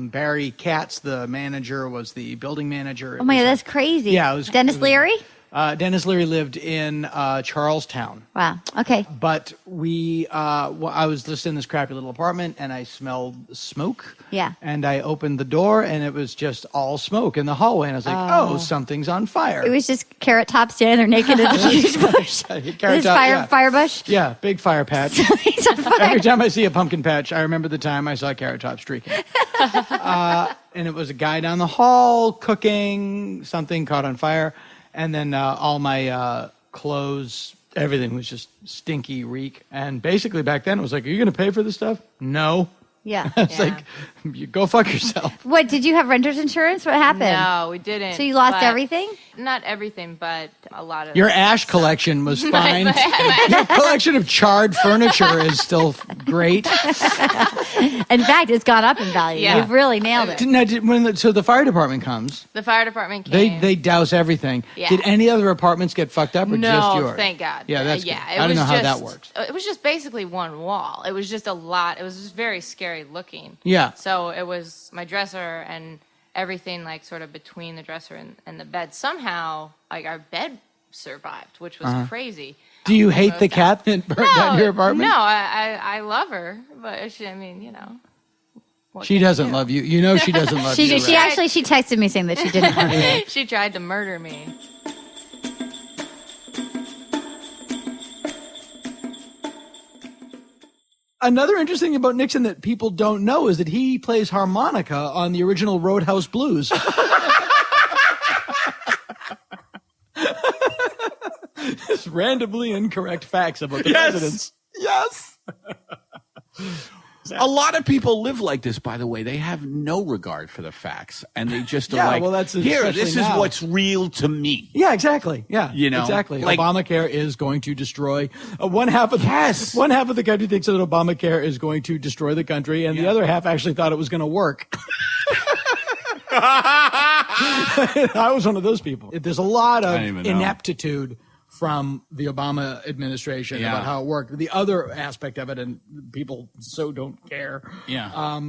Barry Katz, the manager, was the building manager. Oh my God, that's crazy. Yeah, it was Dennis Leary? Dennis Leary lived in Charlestown. Wow. Okay. But I was just in this crappy little apartment, and I smelled smoke. Yeah. And I opened the door, and it was just all smoke in the hallway. And I was like, oh something's on fire. It was just Carrot Top standing there naked in a huge bush. Carrot Top, fire bush? Yeah, big fire patch. He's on fire. Every time I see a pumpkin patch, I remember the time I saw Carrot Top streaking. And it was a guy down the hall cooking, something caught on fire. And then all my clothes, everything was just stinky reek. And basically back then it was like, are you going to pay for this stuff? No. Yeah. It's like, you go fuck yourself. What, did you have renter's insurance? What happened? No, we didn't. So you lost everything? Not everything, but a lot of Your ash collection was fine. Your collection of charred furniture is still great. In fact, it's gone up in value. Yeah. You've really nailed it. Now, so the fire department comes. The fire department came. They douse everything. Yeah. Did any other apartments get fucked up or no, just yours? Thank God. Yeah, that's good. It I don't was know how just, that works. It was just basically one wall. It was just a lot. It was just very scary looking. Yeah. So it was my dresser and everything like sort of between the dresser and the bed. Somehow, like our bed survived, which was crazy. Do you hate the cat that burned down your apartment? No, I love her, but she She doesn't love you. You know she doesn't love you. She actually texted me saying that she didn't want me. She tried to murder me. Another interesting thing about Nixon that people don't know is that he plays harmonica on the original Roadhouse Blues. Just randomly incorrect facts about the presidents. Yes. A lot of people live like this, by the way. They have no regard for the facts, and they just are Yeah, like, well, that's here, especially this now. is what's real to me. Yeah, exactly. Yeah, You know, exactly. like- Obamacare is going to destroy one half of the country thinks that Obamacare is going to destroy the country, and the other half actually thought it was going to work. I was one of those people. There's a lot of I don't even know. ineptitude from the Obama administration Yeah. about how it worked. The other aspect of it, and people so don't care. Yeah.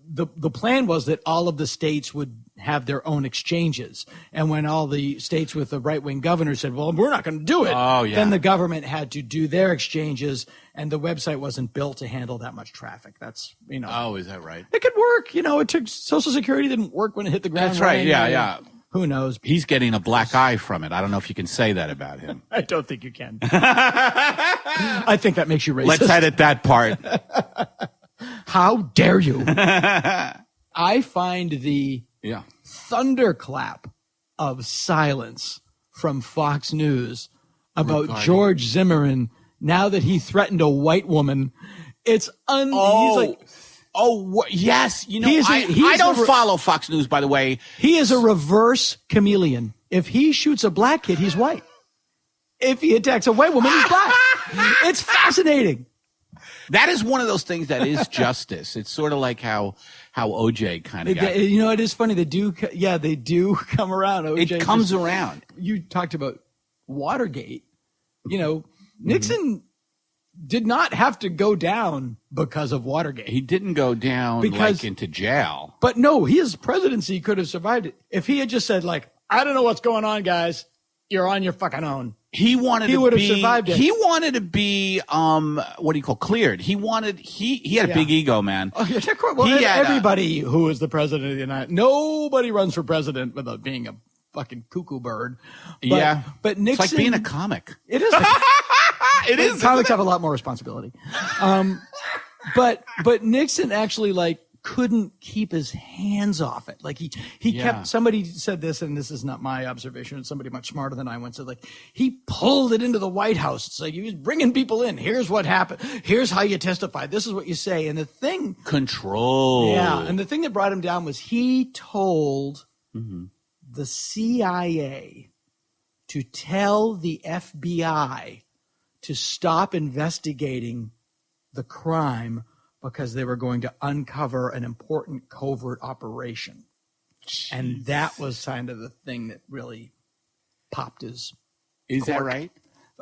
The plan was that all of the states would have their own exchanges. And when all the states with the right-wing governors said, well, we're not going to do it, then the government had to do their exchanges, and the website wasn't built to handle that much traffic. That's, Oh, is that right? it could work. It took Social Security didn't work when it hit the ground. That's right. running. Yeah. Who knows? He's getting a black eye from it. I don't know if you can say that about him. I don't think you can. I think that makes you racist. Let's edit that part. How dare you? I find the Yeah. thunderclap of silence from Fox News about Regarding- George Zimmerman now that he threatened a white woman. It's he's like, yes. He is I don't follow Fox News, by the way. he is a reverse chameleon. If he shoots a black kid, he's white. If he attacks a white woman, he's black. It's fascinating. That is one of those things that is justice. It's sort of like how OJ kind of got. It is funny. They do come around. OJ It comes around. You talked about Watergate. Nixon did not have to go down because of Watergate. He didn't go down Because- into jail. But no, his presidency could have survived it. If he had just said, like, I don't know what's going on, guys. You're on your fucking own. He wanted. He would have survived it. He wanted to be what do you call cleared? He wanted. He had a big ego, man. Oh, yeah, well, everybody who is the president of the United, nobody runs for president without being a fucking cuckoo bird. But Nixon, it's like being a comic. It is. It is. Comics have a lot more responsibility. But Nixon actually couldn't keep his hands off it. Like he kept, somebody said this, and this is not my observation, it's somebody much smarter than I once said, he pulled it into the White House. It's like he was bringing people in. Here's what happened. Here's how you testify. This is what you say. And the thing. Control. Yeah. And the thing that brought him down was he told the CIA to tell the FBI to stop investigating the crime because they were going to uncover an important covert operation. Jeez. And that was kind of the thing that really popped his Is cork. that right?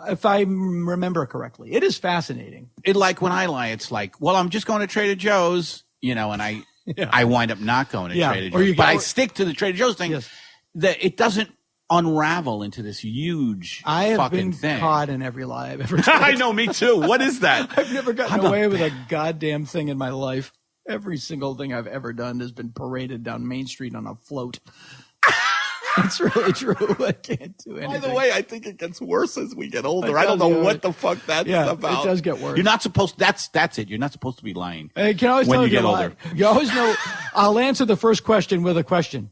If I remember correctly. It is fascinating. When I lie, it's like, well, I'm just going to Trader Joe's, and I wind up not going to Trader Joe's. But I stick to the Trader Joe's thing. Yes. That it doesn't unravel into this huge I have fucking been thing. caught in every lie I've ever told. I know, me too. What is that? I've never gotten away with a goddamn thing in my life. Every single thing I've ever done has been paraded down Main Street on a float. It's really true. I can't do anything. By the way, I think it gets worse as we get older. I don't know what the fuck that's about. It does get worse. You're not supposed. That's it. You're not supposed to be lying. You can always when tell you get older. You always know. I'll answer the first question with a question.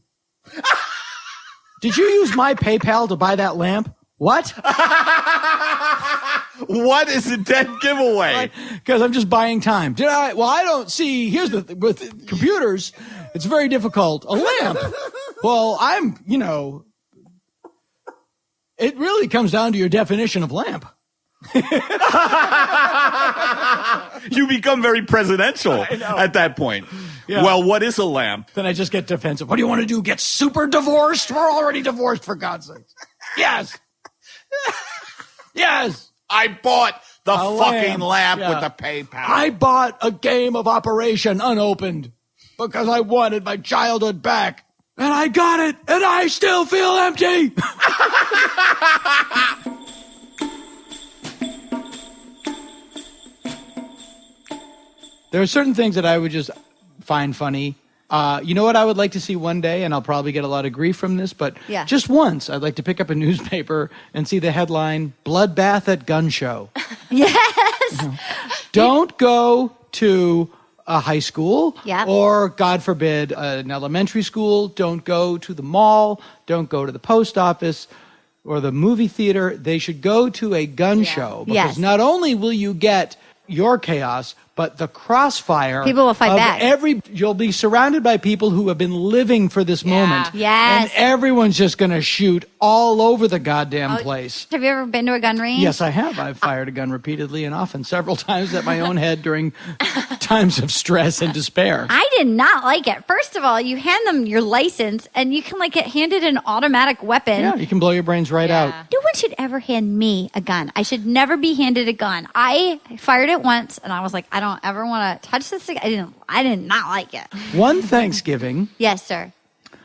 Did you use my PayPal to buy that lamp? What? What is a dead giveaway? Because I'm just buying time. Did I? Well, I don't see. Here's the with computers, it's very difficult. A lamp. Well, it really comes down to your definition of lamp. You become very presidential at that point. Yeah. Well, what is a lamp? Then I just get defensive. What do you want to do? Get super divorced? We're already divorced, for God's sake. Yes. Yes. I bought the A fucking lamp Yeah. with the PayPal. I bought a game of Operation unopened because I wanted my childhood back. And I got it, and I still feel empty. There are certain things that I would just find funny. You know what I would like to see one day, and I'll probably get a lot of grief from this, but just once, I'd like to pick up a newspaper and see the headline, Bloodbath at Gun Show. Yes. Don't go to a high school or, God forbid, an elementary school. Don't go to the mall. Don't go to the post office or the movie theater. They should go to a gun show because not only will you get your chaos, but the crossfire. People will fight back. You'll be surrounded by people who have been living for this moment. Yes. And everyone's just going to shoot all over the goddamn place. Have you ever been to a gun range? Yes, I have. I've fired a gun repeatedly and often, several times at my own head during times of stress and despair. I did not like it. First of all, you hand them your license and you can get handed an automatic weapon. Yeah, you can blow your brains right out. No one should ever hand me a gun. I should never be handed a gun. I fired it once and I was like, I don't ever want to touch this thing. I did not like it. One Thanksgiving. Yes, sir.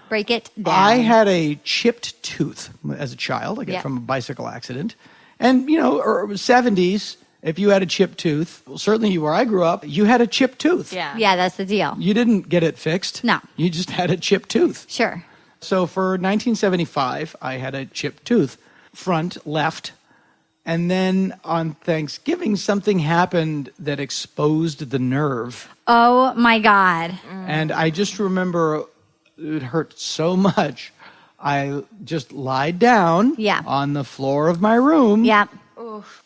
Break it down. I had a chipped tooth as a child. I got from a bicycle accident. And, 70s, if you had a chipped tooth, well, certainly where I grew up, you had a chipped tooth. Yeah, that's the deal. You didn't get it fixed. No. You just had a chipped tooth. Sure. So for 1975, I had a chipped tooth, front left. And then on Thanksgiving, something happened that exposed the nerve. Oh, my God. And I just remember it hurt so much. I just lied down on the floor of my room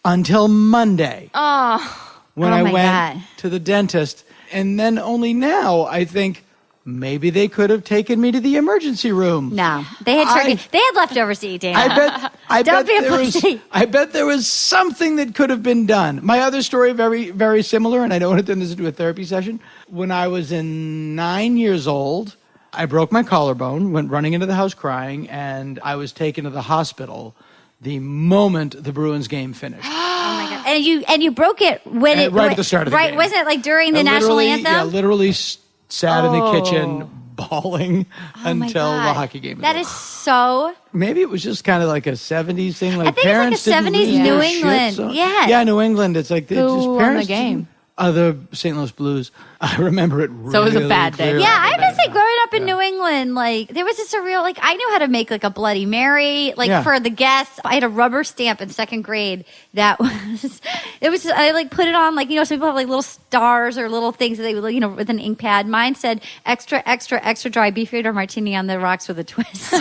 until Monday when I went to the dentist. And then only now I think, maybe they could have taken me to the emergency room. No, they had turkey. They had leftovers to eat, Dan. I bet there was something that could have been done. My other story, very, very similar, and I don't want to turn this into a therapy session. When I was 9 years old, I broke my collarbone, went running into the house crying, and I was taken to the hospital the moment the Bruins game finished. Oh my God! And you broke it right at the start of the game. Wasn't it during the national anthem? Yeah, literally. Sat in the kitchen, bawling Oh my until the God. hockey game. That is so. Maybe it was just kind of like a 70s thing. Like I think it's like parents a didn't 70s lose their New shit, England. so- Yeah. Yeah, New England. It's like they Who just won parents the game? didn't- the St. Louis Blues. I remember it really So it was a bad day. clearly. Yeah, I was like growing up in New England, like there was just a real like I knew how to make like a Bloody Mary, like Yeah. for the guests. I had a rubber stamp in second grade that was I like put it on like some people have like little stars or little things that they would with an ink pad. Mine said extra dry beefeater martini on the rocks with a twist.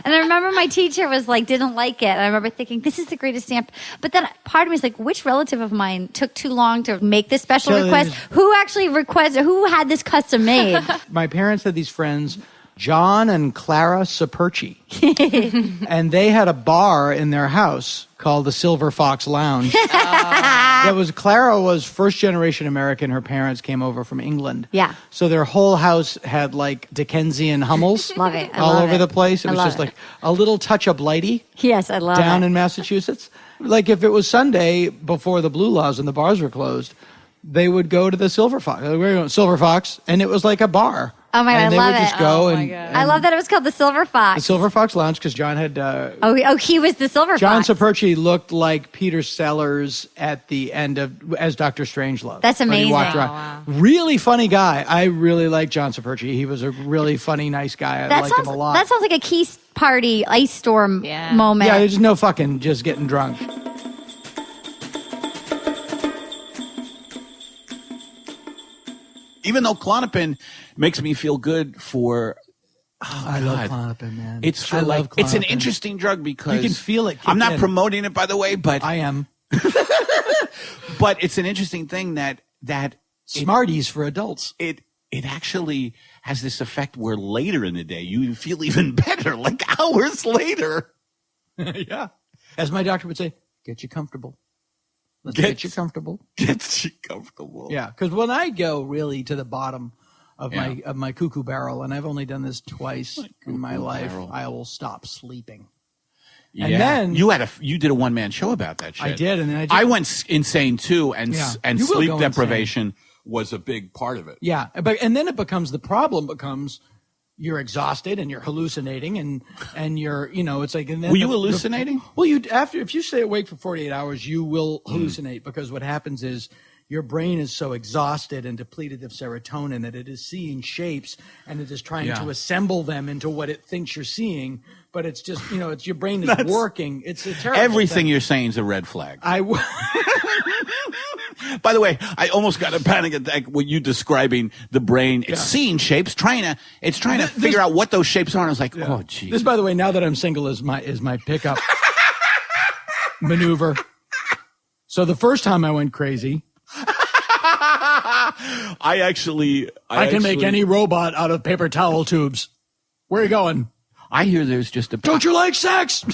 And I remember my teacher was like didn't like it. And I remember thinking this is the greatest stamp. But then part of me was like, which relative of mine took too long to make this special So request? Who actually requested? Who had this custom made? My parents had these friends, John and Clara Saperchi, and they had a bar in their house called the Silver Fox Lounge. Clara was first generation American. Her parents came over from England. Yeah. So their whole house had like Dickensian Hummels Love it. I all love over it. the place. It I was love just it. like a little touch of blighty Yes, I love down it. in Massachusetts. Like if it was Sunday before the Blue Laws and the bars were closed, they would go to the Silver Fox. We're going Silver Fox, and it was like a bar. Oh my God, and I they love would just it. go Oh my and, God. and I love that it was called the Silver Fox. the Silver Fox Lounge because John had Oh, he was the Silver John Fox. Saperchi looked like Peter Sellers at the end of as Dr. Strangelove. That's When he amazing. walked Oh, around. wow. Really funny guy. I really like John Saperchi. He was a really funny, nice guy. I liked him a lot. That sounds like a Key Party ice storm Yeah. moment. Yeah, there's no fucking just getting drunk. Even though Klonopin makes me feel good for. Oh, I love God. Klonopin, man. It's for I love it's an Klonopin. interesting drug because You can feel it kick I'm not in. promoting it, by the way, but I am. but it's an interesting thing that Smarties for adults. it actually has this effect where later in the day you feel even better, like hours later. Yeah. As my doctor would say, get you comfortable. Let's get you comfortable. Gets you comfortable. Yeah, because when I go really to the bottom of Yeah. my cuckoo barrel, and I've only done this twice in my cuckoo life, barrel. I will stop sleeping. Yeah. And then- you did a one man show about that shit. I did, and then I just- I went insane too, and Yeah. and You will sleep go deprivation was a big part of it. Yeah, and then the problem becomes you're exhausted and you're hallucinating and you're it's like. And then Were you hallucinating? Well, if you stay awake for 48 hours, you will hallucinate because what happens is your brain is so exhausted and depleted of serotonin that it is seeing shapes and it is trying Yeah. to assemble them into what it thinks you're seeing. But it's just it's your brain is working. It's a terrible Everything thing. you're saying is a red flag. I By the way, I almost got a panic attack when you describing the brain. It's seeing shapes, trying to figure out what those shapes are. And I was like, oh, geez. This, by the way, now that I'm single, is my pickup maneuver. So the first time I went crazy, I can make any robot out of paper towel tubes. Where are you going? I hear there's just a. Don't you like sex?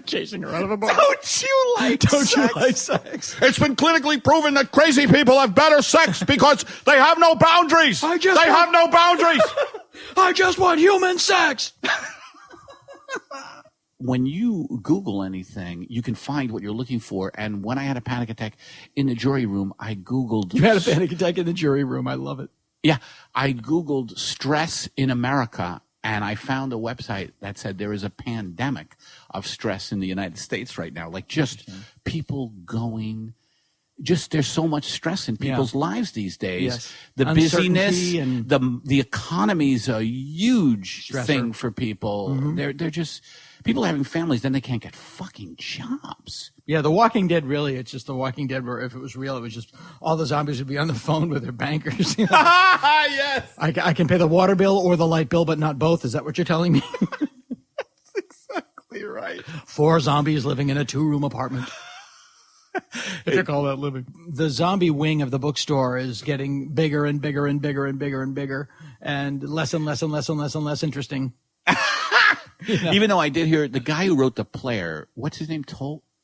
Chasing her out of a bar. Don't you like Don't sex? you like sex? It's been clinically proven that crazy people have better sex because they have no boundaries. I just They have no boundaries. I just want human sex. When you Google anything, you can find what you're looking for. And when I had a panic attack in the jury room, I Googled. You had a panic attack in the jury room. I love it. Yeah, I Googled stress in America, and I found a website that said there is a pandemic of stress in the United States right now. Like just people going, there's so much stress in people's lives these days. Yes. The Uncertainty busyness, and- the economy's a huge Stressor. thing for people. They're just, people are having families, then they can't get fucking jobs. Yeah, The Walking Dead, really, it's just The Walking Dead where if it was real, it was just all the zombies would be on the phone with their bankers. Yes. I can pay the water bill or the light bill, but not both. Is that what you're telling me? Exactly right. 4 zombies living in a 2-room apartment. If you call that living. The zombie wing of the bookstore is getting bigger and bigger and bigger and bigger and bigger and less and less and less and less and less interesting. Even though I did hear the guy who wrote the player, what's his name?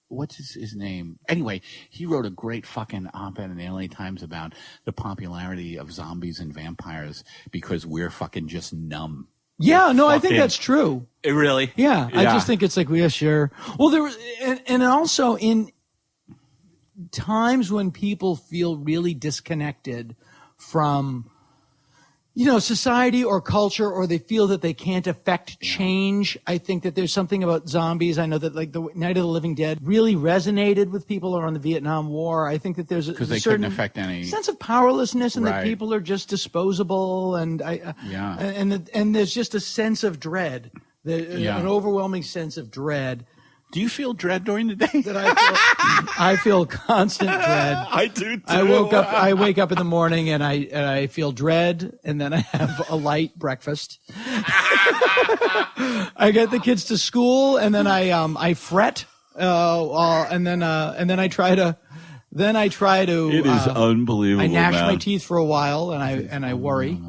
What's his name? Anyway, he wrote a great fucking op-ed in the LA Times about the popularity of zombies and vampires because we're fucking just numb. Yeah, no, I think Fucking- that's true. Really? Yeah, I just think it's like, yeah, sure. Well, there was, and also in times when people feel really disconnected from society or culture, or they feel that they can't affect change. I think that there's something about zombies. I know that like the Night of the Living Dead really resonated with people around the Vietnam War. I think that there's a they certain couldn't affect any sense of powerlessness, and that Right. people are just disposable, and and there's just a sense of dread, an overwhelming sense of dread. Do you feel dread during the day? That I feel constant dread. I do too. I wake up in the morning and I feel dread, and then I have a light breakfast. I get the kids to school, and then I fret, and then I try to. It is unbelievable. I gnash man. my teeth for a while, and I worry,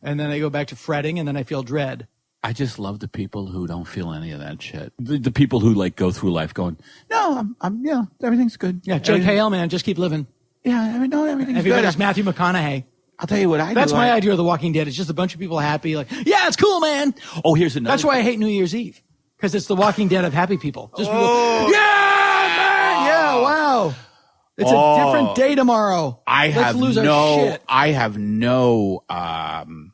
and then I go back to fretting, and then I feel dread. I just love the people who don't feel any of that shit. The people who like go through life going, no, I'm everything's good. Yeah, Jake Hale, man, just keep living. Yeah, everything's Everybody's good. Matthew McConaughey. I'll tell you what I do. That's my idea of The Walking Dead. It's just a bunch of people happy, like, yeah, it's cool, man. Oh, here's another. That's why I hate New Year's Eve, because it's The Walking Dead of happy people. Just people, yeah, man, yeah, wow. It's a different day tomorrow. I lose our shit. have no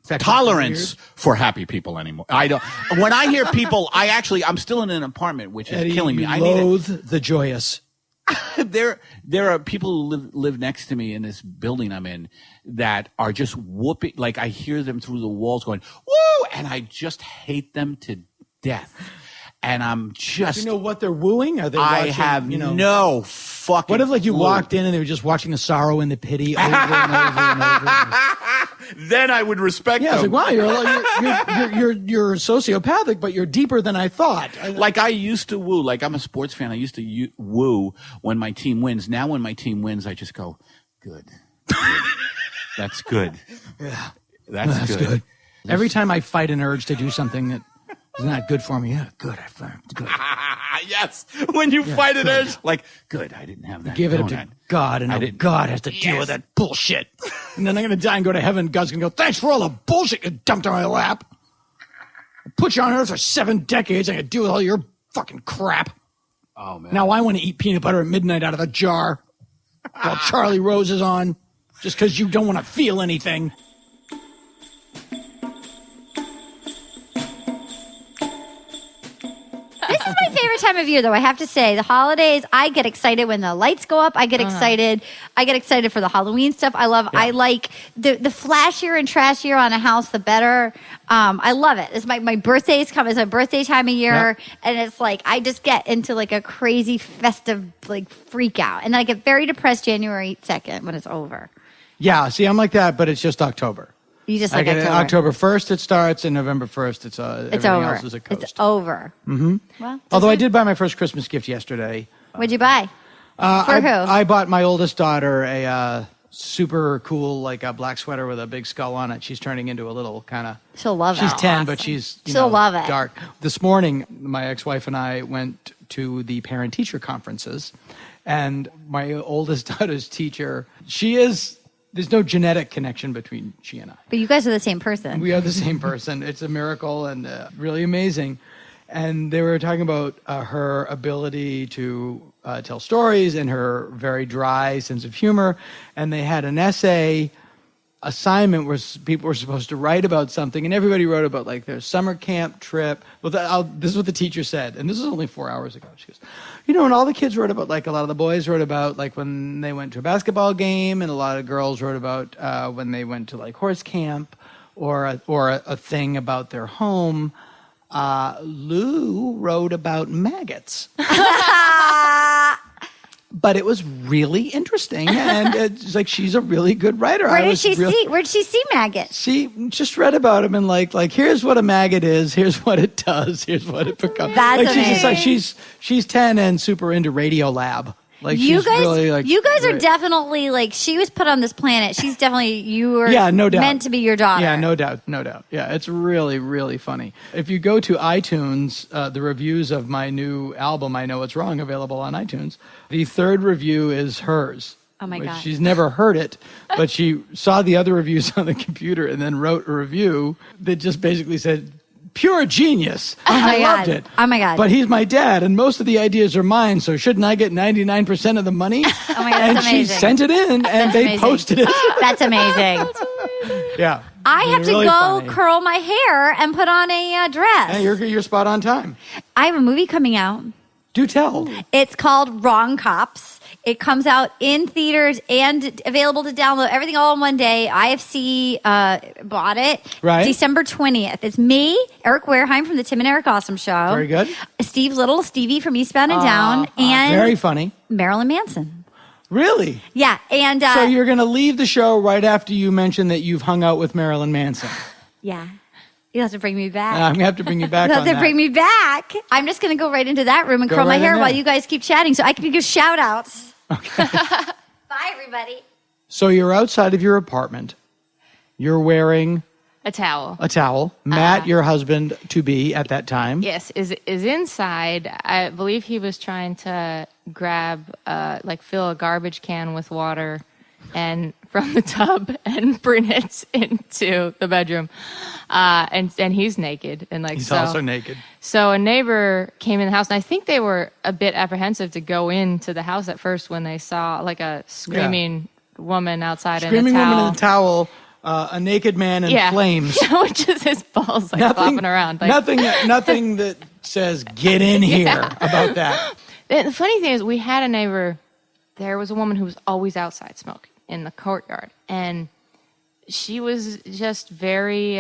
tolerance for happy people anymore. I don't. When I hear people, I'm still in an apartment, which is Eddie, killing me. you I loathe the joyous. There are people who live next to me in this building I'm in that are just whooping. Like I hear them through the walls going, woo! And I just hate them to death. And I'm just. Do you know what they're wooing? Are they I watching, have no fucking. What if like you clue. walked in and they were just watching the sorrow and the pity over and over and over? Then I would respect Yeah, them. it's like, wow, you're sociopathic, but you're deeper than I thought. Like I used to woo. Like I'm a sports fan. I used to woo when my team wins. Now when my team wins, I just go, good. That's good. Yeah, That's good. Every time I fight an urge to do something that is not good for me, yeah, good. I fight good. Yes. When you fight an urge, like, good. I didn't have that. Give it up don't to I? God, and God has to deal with that bullshit. And then I'm going to die and go to heaven. God's going to go, thanks for all the bullshit you dumped on my lap. I put you on earth for 7 decades. I got to deal with all your fucking crap. Oh, man. Now I want to eat peanut butter at midnight out of a jar while Charlie Rose is on, just because you don't want to feel anything. This is my favorite time of year, though. I have to say, the holidays. I get excited when the lights go up. I get excited. I get excited for the Halloween stuff. I like the flashier and trashier on a house, the better. I love it. It's my birthday's come. It's a birthday time of year, and it's like I just get into like a crazy festive like freak out, and then I get very depressed January 2nd when it's over. Yeah, see, I'm like that, but it's just October. You just I like get it. October. October 1st it starts, and November 1st it's everything over. else is a coast. It's over. Mm-hmm. Well, Although I did buy my first Christmas gift yesterday. What'd you buy? For who? I bought my oldest daughter a super cool like a black sweater with a big skull on it. She's turning into a little kind of. She'll love it. She's 10, but she's She'll love it. dark. This morning, my ex-wife and I went to the parent-teacher conferences, and my oldest daughter's teacher, there's no genetic connection between she and I. But you guys are the same person. We are the same person. It's a miracle and really amazing. And they were talking about her ability to tell stories and her very dry sense of humor. And they had an essay assignment where people were supposed to write about something, and everybody wrote about like their summer camp trip. Well, this is what the teacher said, and this was only 4 hours ago. She goes, and all the kids wrote about, like a lot of the boys wrote about like when they went to a basketball game, and a lot of girls wrote about when they went to like horse camp or a thing about their home. Lou wrote about maggots. But it was really interesting, and it's like she's a really good writer. Where did she see maggots? She just read about him and like here's what a maggot is, here's what it does, here's what it becomes. That's like, she's just like amazing. she's 10 and super into Radiolab. Like you she's guys, really like you guys are great. definitely like she was put on this planet. She's definitely no doubt. meant to be your daughter. Yeah, no doubt. Yeah, it's really, really funny. If you go to iTunes, the reviews of my new album, I Know What's Wrong, available on iTunes, the third review is hers. Oh my God. She's never heard it, but she saw the other reviews on the computer and then wrote a review that just basically said, pure genius. I loved it. Oh my God. But he's my dad, and most of the ideas are mine, so shouldn't I get 99% of the money? Oh my God, and that's she amazing. sent it in, and they amazing. posted it. That's amazing. Yeah. I have to Really go funny. curl my hair and put on a dress. Yeah, you're spot on time. I have a movie coming out. Do tell. It's called Wrong Cops. It comes out in theaters and available to download. Everything all in one day. IFC bought it. Right. December 20th. It's me, Eric Wareheim from the Tim and Eric Awesome Show. Very good. Steve Little, Stevie from Eastbound and Down. And Very funny. Marilyn Manson. Really? Yeah. And So you're going to leave the show right after you mention that you've hung out with Marilyn Manson. yeah. You'll have to bring me back. I'm going to have to bring you back You'll on have to that. bring me back. I'm just going to go right into that room and Go curl my right in hair there. while you guys keep chatting so I can give shout outs. Okay. Bye, everybody. So you're outside of your apartment. You're wearing A towel. a towel. Matt, your husband to be at that time. Yes, is inside. I believe he was trying to grab, fill a garbage can with water, and from the tub and bring it into the bedroom. And he's naked and He's also naked. So a neighbor came in the house, and I think they were a bit apprehensive to go into the house at first when they saw like a screaming woman outside Screaming in a towel. woman in a towel, a naked man in flames. Which is his balls flopping around. Nothing that says get in here about that. The funny thing is, we had a neighbor. There was a woman who was always outside smoking in the courtyard, and she was just very,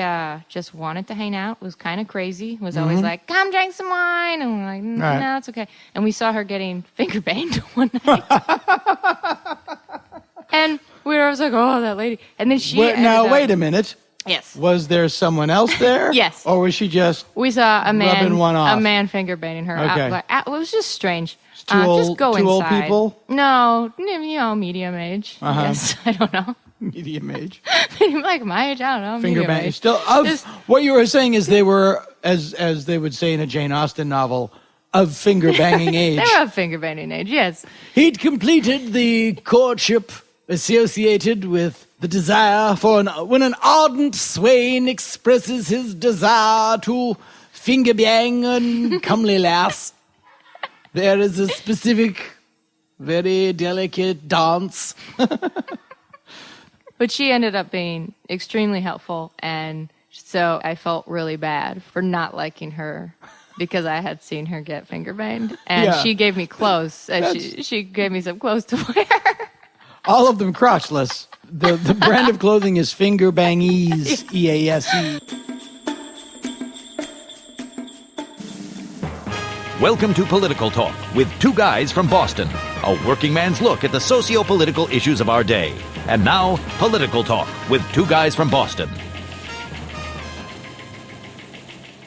just wanted to hang out, was kind of crazy, was always like, come drink some wine. And we're like, no, Right. it's okay. And we saw her getting finger banged one night. And I was like, oh, that lady. And then she Now, wait a minute. Yes. Was there someone else there? Yes. Or was she just We saw rubbing one off? a man finger banging her. Okay. It was just strange. Two old- just go two old inside. people? No, medium age. Uh-huh. Yes, I don't know. medium age? Like my age, I don't know. Finger medium bang. age. Still, what you were saying is they were, as they would say in a Jane Austen novel, of finger banging age. They were of finger banging age, yes. He'd completed the courtship associated with the desire for when an ardent swain expresses his desire to finger bang a comely lass. There is a specific, very delicate dance. But she ended up being extremely helpful, and so I felt really bad for not liking her because I had seen her get finger banged, and Yeah. she gave me clothes. And she gave me some clothes to wear. All of them crotchless. The brand of clothing is Finger Bangease, EASE. Welcome to Political Talk with two guys from Boston. A working man's look at the socio-political issues of our day. And now, Political Talk with two guys from Boston.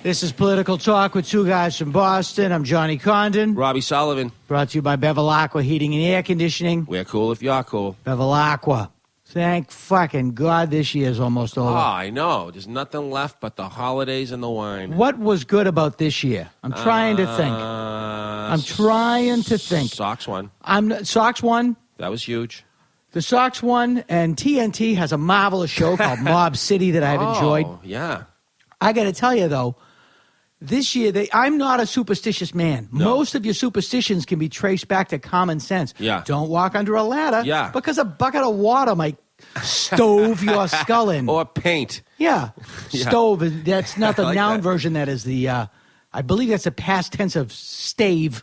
This is Political Talk with two guys from Boston. I'm Johnny Condon. Robbie Sullivan. Brought to you by Bevilacqua Heating and Air Conditioning. We're cool if you're cool. Bevilacqua. Thank fucking God this year's almost over. Oh, I know. There's nothing left but the holidays and the wine. What was good about this year? I'm trying to think. I'm trying to think. Sox won. Sox won. That was huge. The Sox won, and TNT has a marvelous show called Mob City that I've enjoyed. Oh, yeah. I got to tell you, though, this year, I'm not a superstitious man. No. Most of your superstitions can be traced back to common sense. Yeah. Don't walk under a ladder. Yeah. Because a bucket of water might stove your skull in. Or paint. Yeah. Yeah. Stove. That's not the I like noun that. version. That is the, I believe that's the past tense of stave.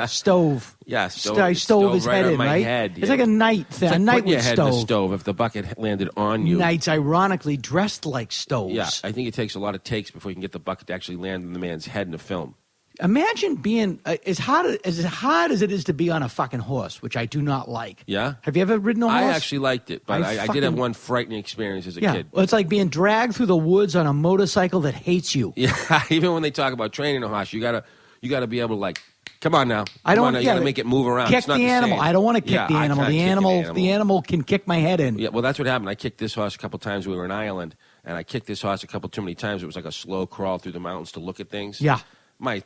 Stove. Yeah, Stove his right head on in, my right? head, It's yeah. like a knight thing. It's like a knight putting your with head stove. in the stove if the bucket landed on you. Knights ironically dressed like stoves. Yeah, I think it takes a lot of takes before you can get the bucket to actually land in the man's head in a film. Imagine being as hard as it is to be on a fucking horse, which I do not like. Yeah? Have you ever ridden a horse? I actually liked it, but I did have fucking- one frightening experience as a Yeah. kid. Well, it's like being dragged through the woods on a motorcycle that hates you. Yeah, even when they talk about training a horse, you gotta be able to like, come on now. I Come don't. on now, you yeah, gotta make it move around. Kick It's not the animal. same. I don't want to kick Yeah, the I animal. can't The kick the animal can kick my head in. Yeah, well, that's what happened. I kicked this horse a couple times. We were in Ireland, and I kicked this horse a couple too many times. It was like a slow crawl through the mountains to look at things. Yeah.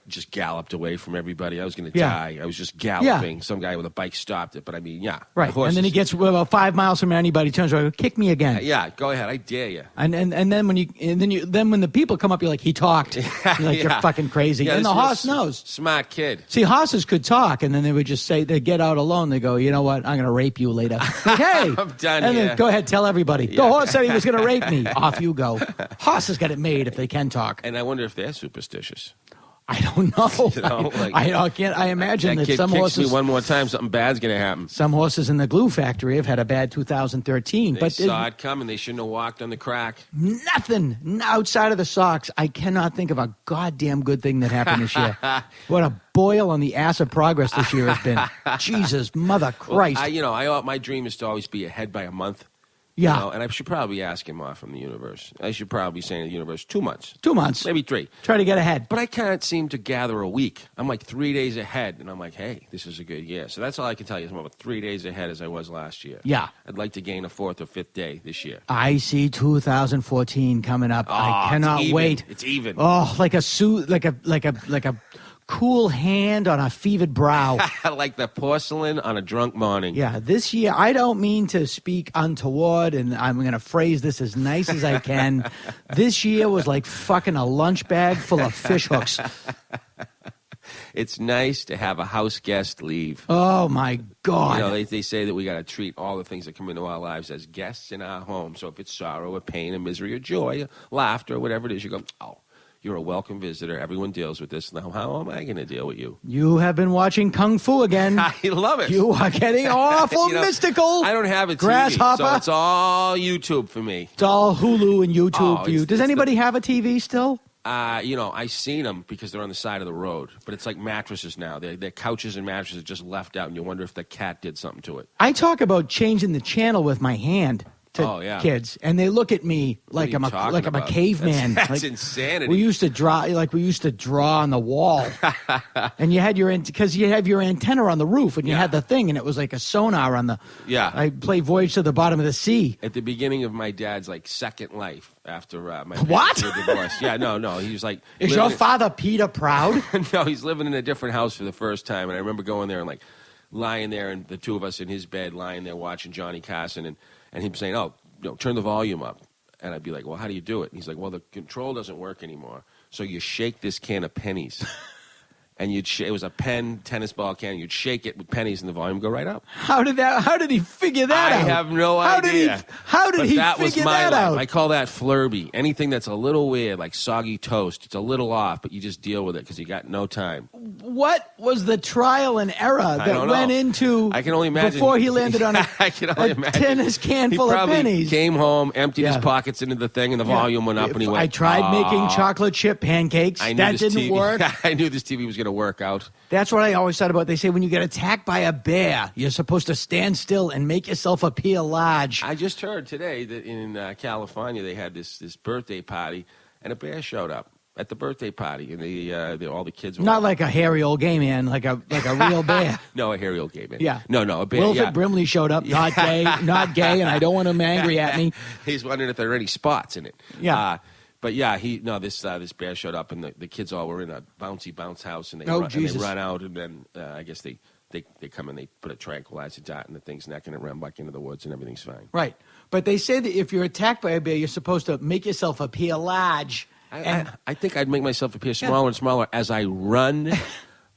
just galloped away from everybody. I was going to die. I was just galloping. Yeah. Some guy with a bike stopped it, but I mean, yeah. Right. And then he gets about 5 miles from anybody, turns around, kick me again. Yeah, go ahead. I dare you. And then when the people come up, you're like, he talked. You're like, you're fucking crazy. Yeah, and the this horse knows. Smart kid. See, horses could talk, and then they would just say, they get out alone. They go, you know what? I'm going to rape you later. Like, hey, I'm done and here. then go ahead, tell everybody. The horse said he was going to rape me. Off you go. Horses got it made if they can talk. And I wonder if they're superstitious. I don't know. You know, like, I imagine that that kid some kicks horses. me one more time, something bad's going to happen. Some horses in the glue factory have had a bad 2013. They but saw it coming. They shouldn't have walked on the crack. nothing outside of the socks. I cannot think of a goddamn good thing that happened this year. What a boil on the ass of progress this year has been. Jesus, mother Christ. Well, my dream is to always be ahead by a month. Yeah. You know, and I should probably ask him off from the universe. I should probably be saying to the universe 2 months. 2 months. Maybe 3. Try to get ahead. But I can't seem to gather a week. I'm like 3 days ahead, and I'm like, hey, this is a good year. So that's all I can tell you. I'm about 3 days ahead as I was last year. Yeah. I'd like to gain a 4th or 5th day this year. I see 2014 coming up. I cannot wait. It's even. Oh, like a cool hand on a fevered brow. Like the porcelain on a drunk morning. Yeah, this year, I don't mean to speak untoward, and I'm going to phrase this as nice as I can. This year was like fucking a lunch bag full of fish hooks. It's nice to have a house guest leave. Oh, my God. You know, they say that we got to treat all the things that come into our lives as guests in our home. So if it's sorrow or pain or misery or joy or laughter or whatever it is, you go, oh, you're a welcome visitor. Everyone deals with this. Now, how am I going to deal with you? You have been watching Kung Fu again. I love it. You are getting awful mystical. I don't have a TV, Grasshopper. so it's all YouTube for me. It's all Hulu and YouTube for you. Does anybody have a TV still? I've seen them because they're on the side of the road. But it's like mattresses now. They're couches and mattresses just left out, and you wonder if the cat did something to it. I talk about changing the channel with my hand to kids, and they look at me like I'm a caveman. That's insanity. We used to draw on the wall, and you had because you have your antenna on the roof, and you had the thing, and it was like a sonar on the. Yeah. I played Voyage to the Bottom of the Sea. At the beginning of my dad's second life after my What? parents were divorced. Yeah, no. He was like, is your father Peter Proud? No, he's living in a different house for the first time, and I remember going there and lying there, and the two of us in his bed, lying there watching Johnny Carson, and him saying, "Oh, turn the volume up." And I'd be like, "Well, how do you do it?" And he's like, "Well, the control doesn't work anymore. So you shake this can of pennies." And it was a tennis ball can. You'd shake it with pennies, and the volume would go right up. How did he figure that out? I have no idea. How did he figure that out? I call that flirby. Anything that's a little weird, like soggy toast, it's a little off, but you just deal with it because you got no time. What was the trial and error that went into? I can only imagine before he landed on a tennis can full of pennies. He came home, emptied his pockets into the thing, and the volume went up, and he went. I tried making chocolate chip pancakes. That didn't work. I knew this TV was going to work out. That's what I always thought about. They say when you get attacked by a bear, you're supposed to stand still and make yourself appear large. I just heard today that in California they had this birthday party, and a bear showed up at the birthday party, and all the kids were not like a hairy old gay man, like a real bear. No, a hairy old gay man. Yeah, no, a bear. Wilford Brimley showed up, not gay, and I don't want him angry at me. He's wondering if there are any spots in it. Yeah. But yeah, this bear showed up, and the kids all were in a bouncy bounce house, and they run out, and then I guess they come and they put a tranquilizer dot in the thing's neck, and it ran back into the woods, and everything's fine. Right, but they say that if you're attacked by a bear, you're supposed to make yourself appear large. I think I'd make myself appear smaller and smaller as I run.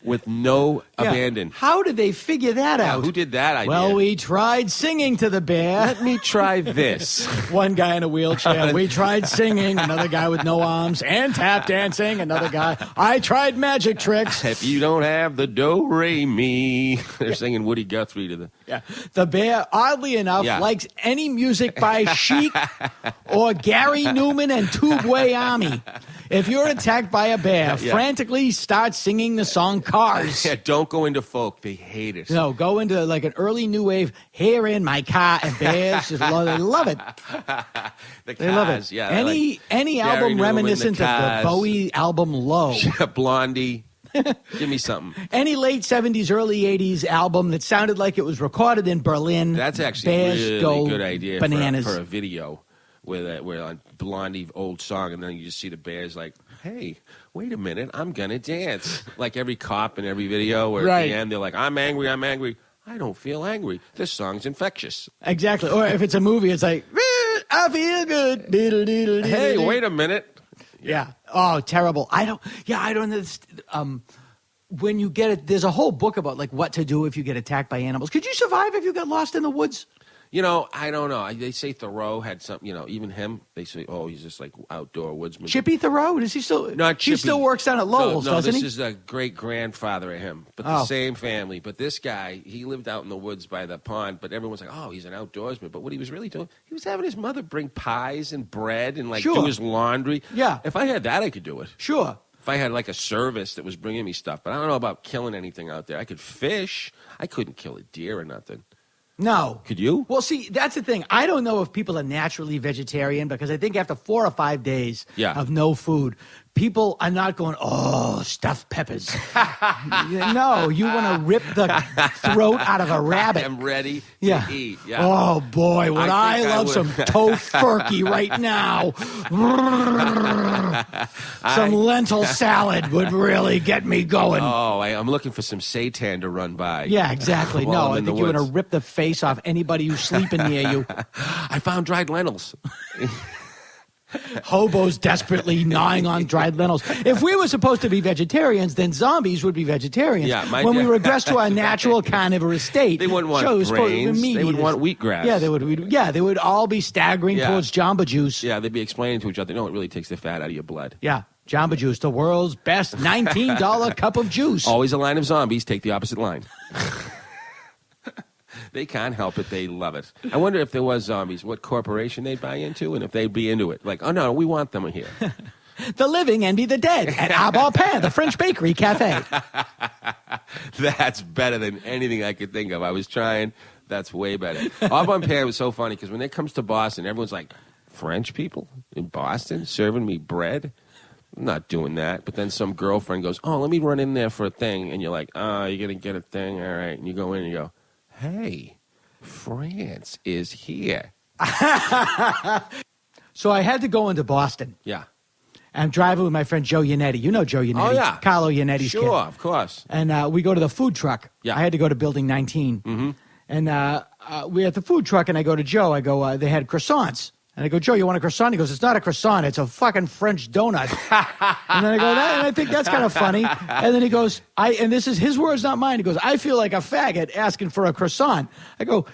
With no abandon. How did they figure that out? Who did that idea? Well, we tried singing to the bear. Let me try this. One guy in a wheelchair. We tried singing. Another guy with no arms. And tap dancing. Another guy. I tried magic tricks. If you don't have the do-re-mi. They're singing Woody Guthrie to the... Yeah. The bear, oddly enough, likes any music by Chic or Gary Newman and Tubeway Army. If you're attacked by a bear, frantically start singing the song Cars. Yeah, don't go into folk. They hate it. No, go into like an early new wave, Here in My Car, and bears just love it. They love it. Yeah. Any album Newman, reminiscent of the Bowie album Low. Blondie. Give me something. Any late 70s, early 80s album that sounded like it was recorded in Berlin. That's actually bears a really go good idea bananas. for a video. Where on Blondie old song, and then you just see the bears like, hey, wait a minute, I'm going to dance. Like every cop in every video where Right. at the end they're like, I'm angry, I'm angry. I don't feel angry. This song's infectious. Exactly. Or if it's a movie, it's like, I feel good. Diddle, diddle, Hey, diddle. wait a minute. Yeah. Oh, terrible. I don't understand. When you get it, there's a whole book about like what to do if you get attacked by animals. Could you survive if you got lost in the woods? You know, I don't know. They say Thoreau had some, you know, even him, they say, oh, he's just like outdoor woodsman. Chippy Thoreau? Does he still? Not Chippy. He still works down at Lowell's, no, doesn't this he? is a great-grandfather of him, but Oh. the same family. But this guy, he lived out in the woods by the pond, but everyone's like, oh, he's an outdoorsman. But what he was really doing, he was having his mother bring pies and bread and, like, Sure. do his laundry. Yeah. If I had that, I could do it. Sure. If I had, like, a service that was bringing me stuff. But I don't know about killing anything out there. I could fish. I couldn't kill a deer or nothing. No. Could you? Well, see, that's the thing. I don't know if people are naturally vegetarian because I think after 4 or 5 days Yeah. of no food, people are not going, oh, stuffed peppers. No, you want to rip the throat out of a rabbit. I'm ready to Yeah. eat. Yeah. Oh, boy, would I I, think I love would. some tofurkey right now. Some lentil salad would really get me going. Oh, I'm looking for some seitan to run by. Yeah, exactly. While No, I'm I in think the you're going to woods. rip the face off anybody who's sleeping near you. I found dried lentils. Hobos desperately gnawing on dried lentils. If we were supposed to be vegetarians, then zombies would be vegetarians. Yeah, when we regress to our natural carnivorous state, They wouldn't want so we're supposed to be brains. meat They would eaters. want wheatgrass. Yeah, they would. Yeah, they would all be staggering Yeah. towards Jamba Juice. Yeah, they'd be explaining to each other, no, it really takes the fat out of your blood. Yeah, Jamba Juice, the world's best $19 cup of juice. Always a line of zombies, take the opposite line. They can't help it. They love it. I wonder if there was zombies, what corporation they'd buy into and if they'd be into it. Like, oh, no, we want them here. The living envy the dead at Arbor Pain, the French Bakery Cafe. That's better than anything I could think of. I was trying. That's way better. Aubon Pear was so funny because when it comes to Boston, everyone's like, French people in Boston serving me bread? I'm not doing that. But then some girlfriend goes, oh, let me run in there for a thing. And you're like, oh, you're going to get a thing? All right. And you go in and you go, hey, France is here. So I had to go into Boston. Yeah. I'm driving with my friend Joe Yannetti. You know Joe Yannetti. Oh, yeah. Carlo Yannetti's Sure, kid. of course. And we go to the food truck. Yeah. I had to go to Building 19. Mm-hmm. And we're at the food truck, and I go to Joe. I go, they had croissants. And I go, Joe, you want a croissant? He goes, it's not a croissant. It's a fucking French donut. And then I go, and I think that's kind of funny. And then he goes, and this is his words, not mine. He goes, I feel like a faggot asking for a croissant. I go,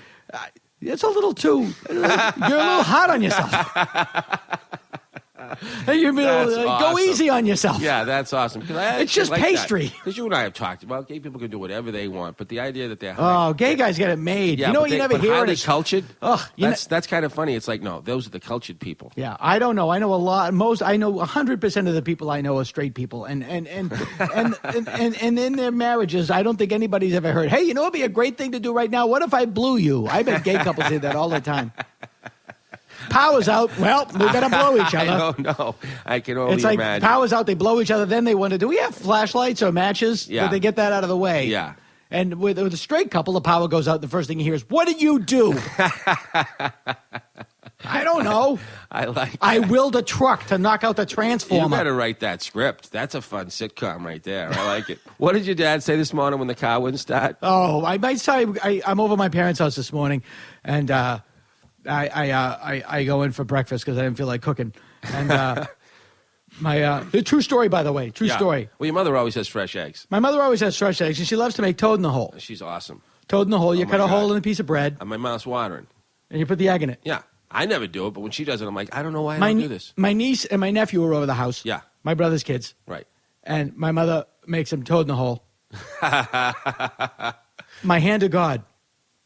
it's a little too, you're a little hard on yourself. And you're That's go awesome. easy on yourself. Yeah, that's awesome. It's just pastry. Because you and I have talked about gay people can do whatever they want, but the idea that they're Oh, gay guys get it made. yeah, You know but what you they- never but hear highly is cultured. Ugh, That's kind of funny. It's like no, those are the cultured people. Yeah, I don't know. I know a lot. I know 100% of the people I know are straight people, and in their marriages, I don't think anybody's ever heard. Hey, you know, it'd be a great thing to do right now. What if I blew you? I bet gay couples say that all the time. Power's out. Well, we better blow each other. I don't know. I can only It's like imagine. power's out. They blow each other. Then they wonder, do we have flashlights or matches? Yeah. Did they get that out of the way? Yeah. And with a straight couple, the power goes out. The first thing you hear is, "What did you do?" I don't know. I willed a truck to knock out the You transformer. better write that script. That's a fun sitcom right there. I like it. What did your dad say this morning when the car wouldn't start? Oh, I might say I'm over at my parents' house this morning, and I go in for breakfast because I didn't feel like cooking. And the true story, by the way, true Yeah. story. Well, your mother always has fresh eggs. My mother always has fresh eggs, and she loves to make toad in the hole. She's awesome. Toad in the hole. You Oh, cut my a hole God. in a piece of bread, And my mouth's watering. and you put the egg in it. Yeah. I never do it, but when she does it, I'm like, I don't know why I don't do this. My niece and my nephew were over the house. Yeah. My brother's kids. Right. And my mother makes them toad in the hole. My hand to God.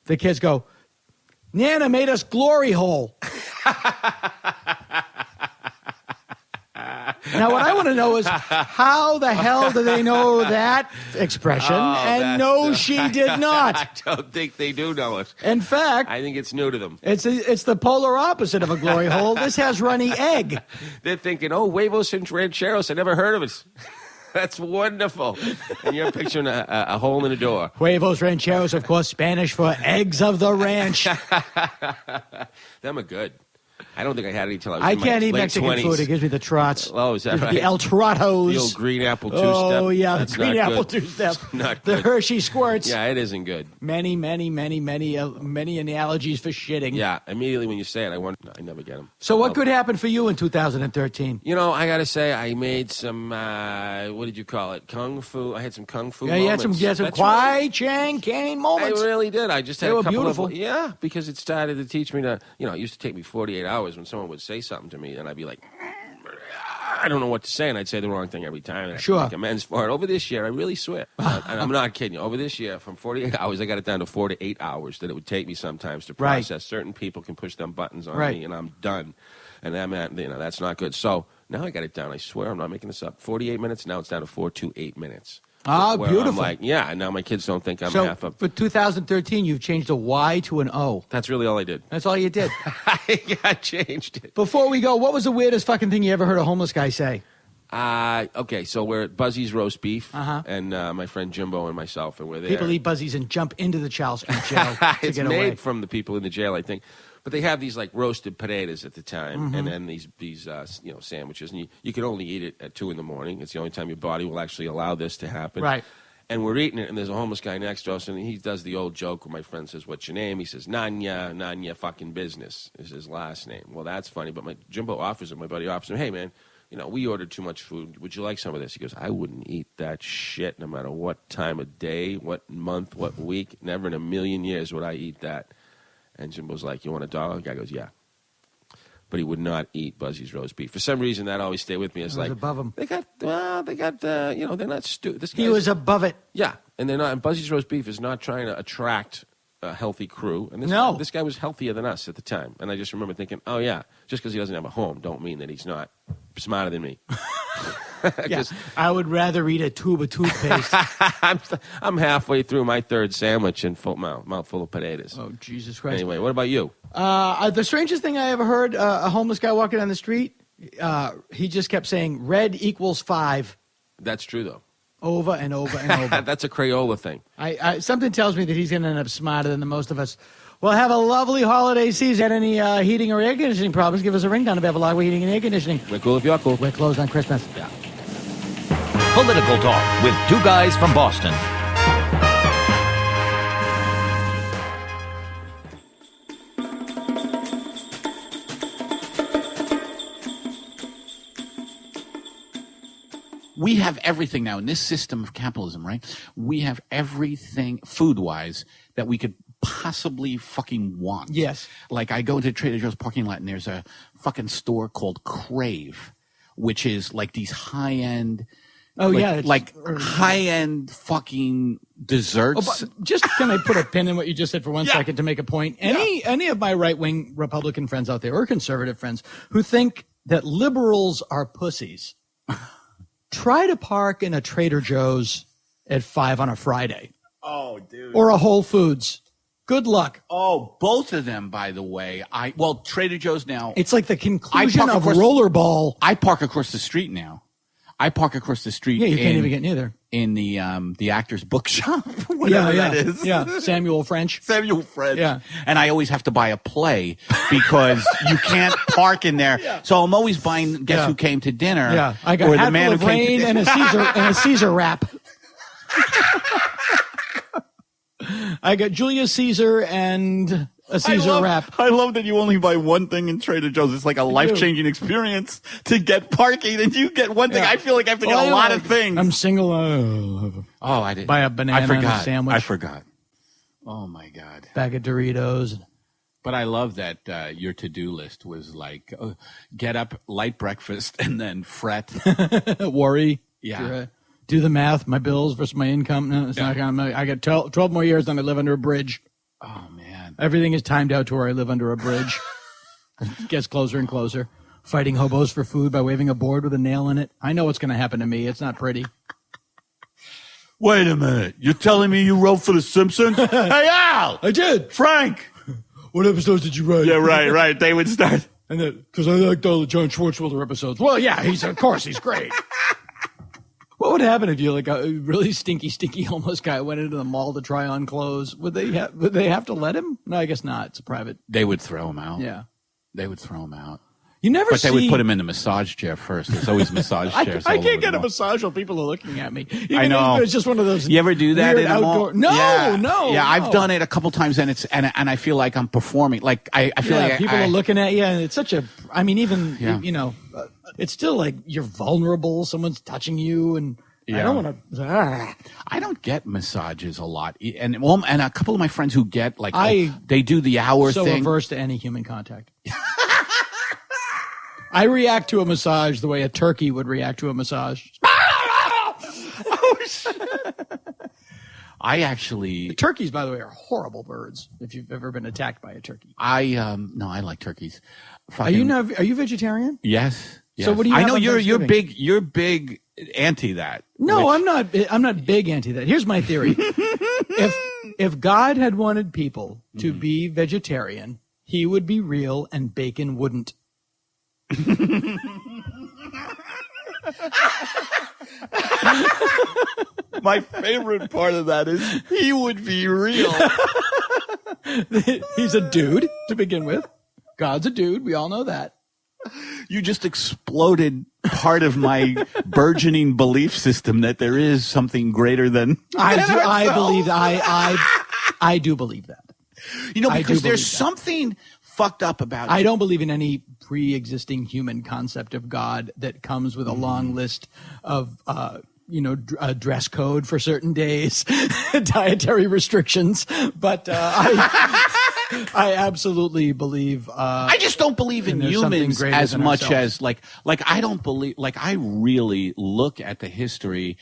The kids go, Nana made us glory hole. Now, what I want to know is how the hell do they know that expression? And no, she did not. I don't think they do know it. In fact, I think it's new to them. it's the polar opposite of a glory hole. This has runny egg. They're thinking, oh, huevos and rancheros. I never heard of it. That's wonderful. And you're picturing a hole in a door. Huevos rancheros, of course, Spanish for eggs of the ranch. Them are good. I don't think I had any until I was I in my can't eat late Mexican 20s. food. It gives me the trots. Oh, is that right? The El Trotos. The old green apple two-step. Oh, yeah, That's the green not apple good. two-step. Not The good. Hershey squirts. Yeah, it isn't good. Many analogies for shitting. Yeah, immediately when you say it, I never get them. So what could happen for you in 2013? You know, I got to say, I made some, what did you call it? Kung Fu. I had some Kung Fu Yeah, moments. you had some That's Kwai Chang Caine I moments. really did. I just had They a were couple beautiful. of... Yeah, because it started to teach me to... You know, it used to take me 48 hours when someone would say something to me, and I'd be like... I don't know what to say, and I'd say the wrong thing every time. And I'd Sure. make amends for it. Over this year, I really swear, and I'm not kidding you, over this year, from 48 hours, I got it down to 4 to 8 hours that it would take me sometimes to Right. process. Certain people can push them buttons on Right. me, and I'm done. And that meant, you know, that's not good. So now I got it down. I swear I'm not making this up. 48 minutes, now it's down to 4 to 8 minutes. Ah, Where beautiful. I'm like, yeah, and now my kids don't think I'm So half up. for 2013, you've changed a Y to an O. That's really all I did. That's all you did. I changed it. Before we go, what was the weirdest fucking thing you ever heard a homeless guy say? Okay, so we're at Buzzy's Roast Beef, Uh-huh. and my friend Jimbo and myself, and we're there. People eat Buzzies and jump into the jail to It's get made away. from the people in the jail, I think. But they have these like roasted potatoes at the time, Mm-hmm. and then these you know, sandwiches, and you can only eat it at 2 a.m. It's the only time your body will actually allow this to happen. Right. And we're eating it, and there's a homeless guy next to us, and he does the old joke where my friend says, "What's your name?" He says, Nanya fucking business is his last name. Well, that's funny, but my Jimbo offers him, my buddy offers him, "Hey, man, you know, we ordered too much food. Would you like some of this?" He goes, "I wouldn't eat that shit no matter what time of day, what month, what week. Never in a million years would I eat that." And Jimbo's like, "You want $1?" The guy goes, "Yeah." But he would not eat Buzzy's roast beef. For some reason, that always stayed with me. It's It was like, above him. They got, you know, they're not stupid. He was above it. Yeah, and they're not. And Buzzy's roast beef is not trying to attract a healthy crew. And No. this guy was healthier than us at the time. And I just remember thinking, oh yeah, just because he doesn't have a home, don't mean that he's not smarter than me. Yeah. 'Cause I would rather eat a tube of toothpaste. I'm halfway through my third sandwich and mouthful of potatoes. Oh, Jesus Christ. Anyway, what about you? The strangest thing I ever heard, a homeless guy walking down the street, he just kept saying, red equals 5, That's true though. over and over and over. That's a Crayola thing. Something tells me that he's going to end up smarter than the most of us. Well, have a lovely holiday season. Got any heating or air conditioning problems, give us a ring down to Bevilacqua Heating and Air Conditioning. We're cool if you're cool. We're closed on Christmas. Yeah. Political Talk with two guys from Boston. We have everything now in this system of capitalism, right? We have everything food-wise that we could possibly fucking want. Yes. Like I go into Trader Joe's parking lot and there's a fucking store called Crave, which is like these high-end, like high-end fucking desserts. Oh, but just can I put a pin in what you just said for 1 second to make a point? Any of my right-wing Republican friends out there or conservative friends who think that liberals are pussies, try to park in a Trader Joe's at 5 on a Friday. Oh, dude. Or a Whole Foods. Good luck. Oh, both of them, by the way. Trader Joe's now. It's like the conclusion park of across- rollerball. I park across the street now. I park across the street. Yeah, you can't even get near there. In the Actors Bookshop, whatever that is. Yeah, Samuel French. Samuel French. Yeah. And I always have to buy a play because you can't park in there. Yeah. So I'm always buying Guess Who Came to Dinner. Yeah, I got or a the hatful man of who came to rain and a Caesar wrap. I got Julius Caesar and a Caesar wrap. I love that you only buy one thing in Trader Joe's. It's like a life-changing experience to get parking, and you get one thing. Yeah. I feel like I have to get a lot of things. I'm single. I didn't. Buy a banana I forgot. and a sandwich. I forgot. Oh, my God. Bag of Doritos. But I love that your to-do list was like, get up, light breakfast, and then fret. Worry. Yeah. Do the math, my bills versus my income. No, it's not going to. I got 12 more years and I live under a bridge. Oh, man. Everything is timed out to where I live under a bridge. It gets closer and closer. Fighting hobos for food by waving a board with a nail in it. I know what's going to happen to me. It's not pretty. Wait a minute. You're telling me you wrote for The Simpsons? Hey, Al! I did. Frank! What episodes did you write? Yeah, right. They would start. And because I liked all the John Schwartzwelder episodes. Well, yeah, he's great. What would happen if you like a really stinky homeless guy went into the mall to try on clothes? Would they have to let him? No, I guess not. It's a private. They would throw him out. Yeah. They would throw him out. You never But see... they would put him in the massage chair first. There's always massage chairs. I all over can't the get a mall. massage while people are looking at me. Even I know. if it's just one of those. You ever do that weird in a mall? outdoor... No, Yeah. no. Yeah, no. I've done it a couple times, and I feel like I'm performing. Like I feel like people I, are looking at you, and it's such a. I mean, even Yeah. you know, it's still like you're vulnerable. Someone's touching you, and I Yeah. don't want to. I don't get massages a lot, and a couple of my friends who get like I- they do the hour So thing. averse to any human contact. I react to a massage the way a turkey would react to a massage. Oh shit! I actually, Turkeys, by the way, are horrible birds. If you've ever been attacked by a turkey, no, I like turkeys. are you vegetarian? Yes. So what do you I have know on you're Thanksgiving? you're big anti that. No, which- I'm not big anti that. Here's my theory: if God had wanted people to be vegetarian, He would be real and bacon wouldn't. My favorite part of that is he would be real. He's a dude to begin with. God's a dude. We all know that. You just exploded part of my burgeoning belief system that there is something greater than I believe that. I do believe that. You know, I do because there's believe that. something fucked up about I it. don't believe in any pre-existing human concept of God that comes with a long list of, dress code for certain days, dietary restrictions. But I absolutely believe. I just don't believe in and there's something humans greater as than much ourselves. as like I don't believe, like I really look at the history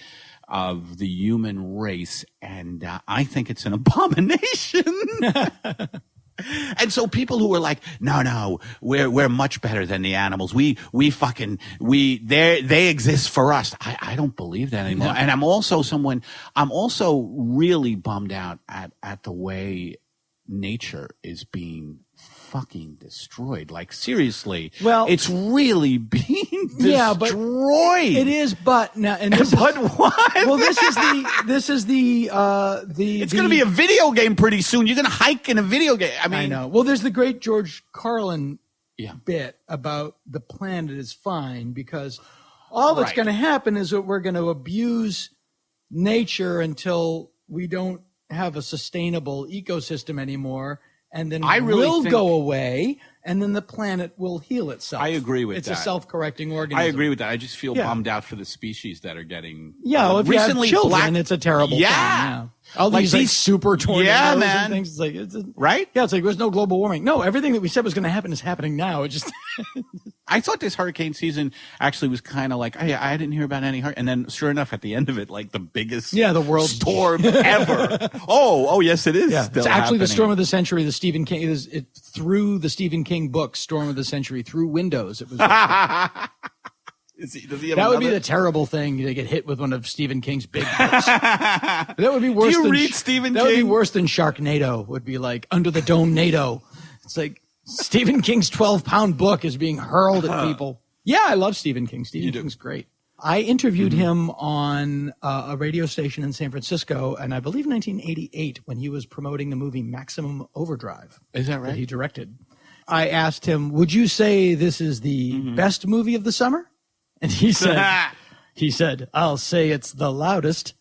of the human race and I think it's an abomination. And so people who are like, no, we're much better than the animals. They exist for us. I don't believe that anymore. No. And I'm also really bummed out at the way nature is being fucking destroyed. Like seriously. Well, it's really being destroyed. Yeah, but it is. But now, and this But what? Well, this is the. It's going to be a video game pretty soon. You're going to hike in a video game. I mean, I know. Well, there's the great George Carlin Yeah. bit about the planet is fine because all that's Right. going to happen is that we're going to abuse nature until we don't have a sustainable ecosystem anymore, and then I really we'll think- go away, and then the planet will heal itself. I agree with it's that. a self-correcting organism. I agree with that. I just feel Yeah. bummed out for the species that are getting. Yeah, well, if you have recently children, black. it's a terrible Yeah. thing. Yeah. All Like these like these- super tornadoes Yeah, and man. things. It's like Right? Yeah, it's like there's no global warming. No, everything that we said was going to happen is happening now. It just I thought this hurricane season actually was kind of like, hey, I didn't hear about any hurricane. And then sure enough, at the end of it, like the biggest the world's storm ever. Oh, yes, it is. Yeah, still it's actually the happening. storm of the century. The Stephen King it through the Stephen King book, Storm of the Century, through windows. It was that Does he have would be another- the terrible thing to get hit with one of Stephen King's big books. That would be worse. you than read Stephen That would be King? worse than Sharknado. Would be like Under the Dome NATO. It's like Stephen King's 12-pound book is being hurled at people. Yeah, I love Stephen King. Stephen King's great. I interviewed him on a radio station in San Francisco, and I believe 1988 when he was promoting the movie Maximum Overdrive. Is that That he right? directed. I asked him, "Would you say this is the best movie of the summer?" And he said, "I'll say it's the loudest."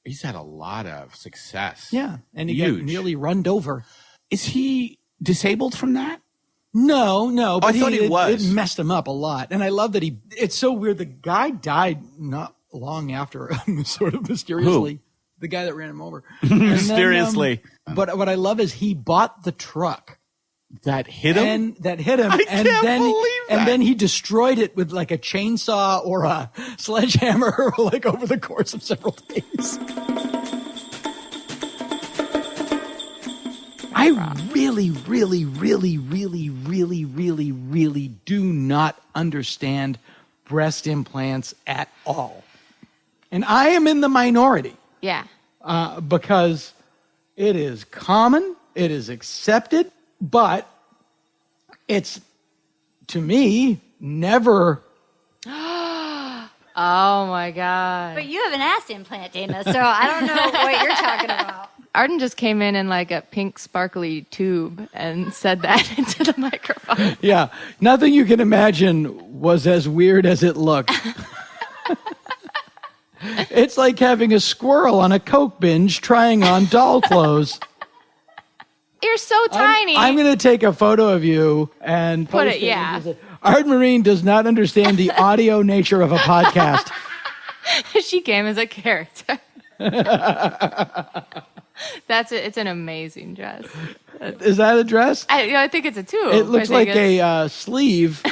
He's had a lot of success. Yeah, and he got Huge. nearly runned over. Is he disabled from that? No, but I thought he was. It messed him up a lot, and I love that he. It's so weird. The guy died not long after, sort of mysteriously. The guy that ran him over, And then, Mysteriously. but what I love is he bought the truck. That hit him? And that hit him, I and can't then believe that. and then he destroyed it with like a chainsaw or a sledgehammer, like over the course of several days. I really, really, really, really, really, really, really do not understand breast implants at all, and I am in the minority Yeah. because it is common, it is accepted. But it's, to me, never. Oh my God. But you have an ass implant, Dana, so I don't know what you're talking about. Arden just came in like a pink sparkly tube and said that into the microphone. Yeah, nothing you can imagine was as weird as it looked. It's like having a squirrel on a Coke binge trying on doll clothes. You're so tiny. I'm going to take a photo of you and Put post it, yeah. Arden Myrin does not understand the audio nature of a podcast. She came as a character. That's it. It's an amazing dress. Is that a dress? I think it's a tube. It looks like a sleeve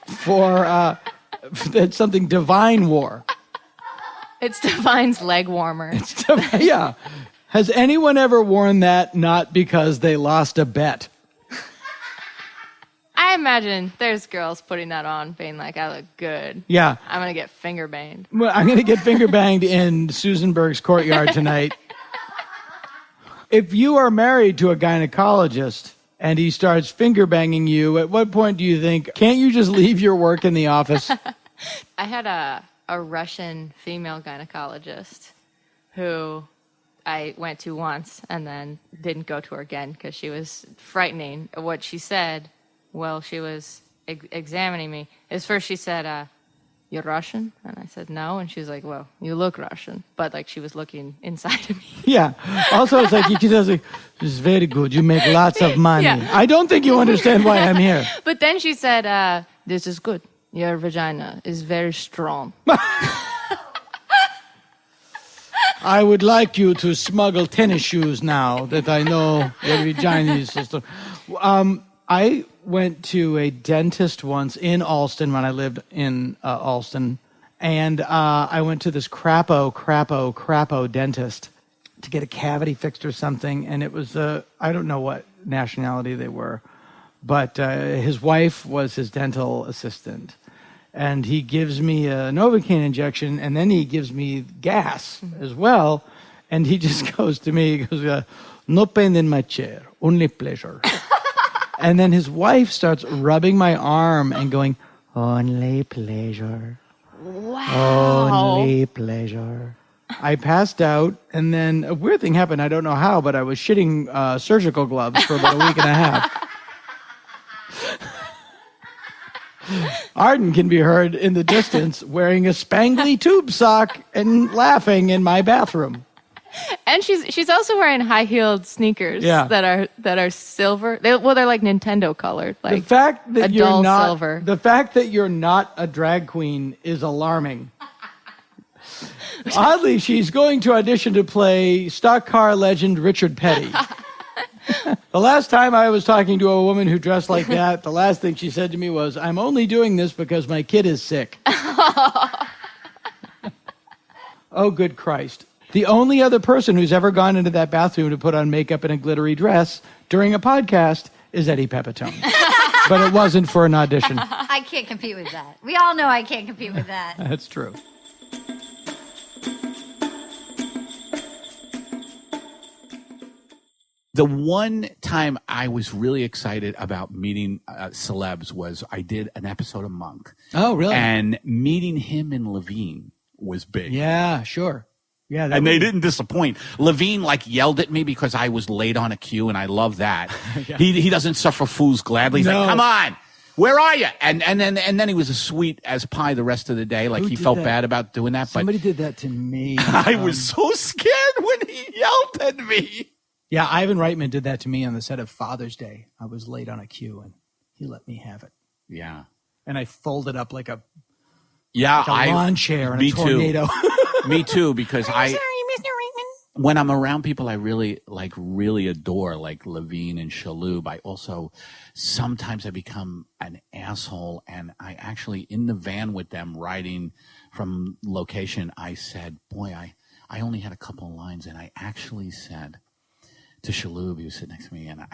for that's something Divine wore. It's Divine's leg warmer. Yeah. Has anyone ever worn that not because they lost a bet? I imagine there's girls putting that on, being like, I look good. Yeah. I'm going to get finger banged. Well, I'm going to get finger banged in Susan Burke's courtyard tonight. If you are married to a gynecologist and he starts finger banging you, at what point do you think, can't you just leave your work in the office? I had a Russian female gynecologist who I went to once and then didn't go to her again because she was frightening. What she said while she was examining me is first she said, you're Russian? And I said, no. And she was like, well, you look Russian. But like she was looking inside of me. Yeah. Also, it's like, she says, this is very good. You make lots of money. Yeah. I don't think you understand why I'm here. But then she said, this is good. Your vagina is very strong. I would like you to smuggle tennis shoes now that I know your vagina is so strong. I went to a dentist once in Alston when I lived in Alston, and I went to this crapo dentist to get a cavity fixed or something, and it was, I don't know what nationality they were, but his wife was his dental assistant, and he gives me a Novocaine injection, and then he gives me gas as well, and he just goes to me, he goes, no pain in my chair, only pleasure. And then his wife starts rubbing my arm and going, only pleasure. Wow. Only pleasure. I passed out, and then a weird thing happened. I don't know how, but I was shitting surgical gloves for about a week and a half. Arden can be heard in the distance wearing a spangly tube sock and laughing in my bathroom. And she's also wearing high-heeled sneakers that are silver. They're like Nintendo colored, like the fact that a you're dull not, silver. The fact that you're not a drag queen is alarming. Oddly, she's going to audition to play stock car legend Richard Petty. The last time I was talking to a woman who dressed like that, the last thing she said to me was, I'm only doing this because my kid is sick. Oh, good Christ. The only other person who's ever gone into that bathroom to put on makeup and a glittery dress during a podcast is Eddie Pepitone. But it wasn't for an audition. I can't compete with that. We all know I can't compete with that. That's true. The one time I was really excited about meeting celebs was I did an episode of Monk. Oh, really? And meeting him and Levine was big. Yeah, sure. Yeah, And they didn't disappoint. Levine yelled at me because I was late on a cue, and I love that. Yeah. He doesn't suffer fools gladly. He's like, come on, where are you? And then he was as sweet as pie the rest of the day. Like, Who he did felt that? bad about doing that. Somebody did that to me. But I was so scared when he yelled at me. Yeah, Ivan Reitman did that to me on the set of Father's Day. I was late on a cue, and he let me have it. Yeah. And I folded up like a Yeah, lawn chair in a tornado. Me too, because when I'm around people I really adore, like Levine and Shaloub, I also sometimes I become an asshole, and I actually in the van with them riding from location, I said, boy, I only had a couple of lines, and I actually said to Shaloub, he was sitting next to me, and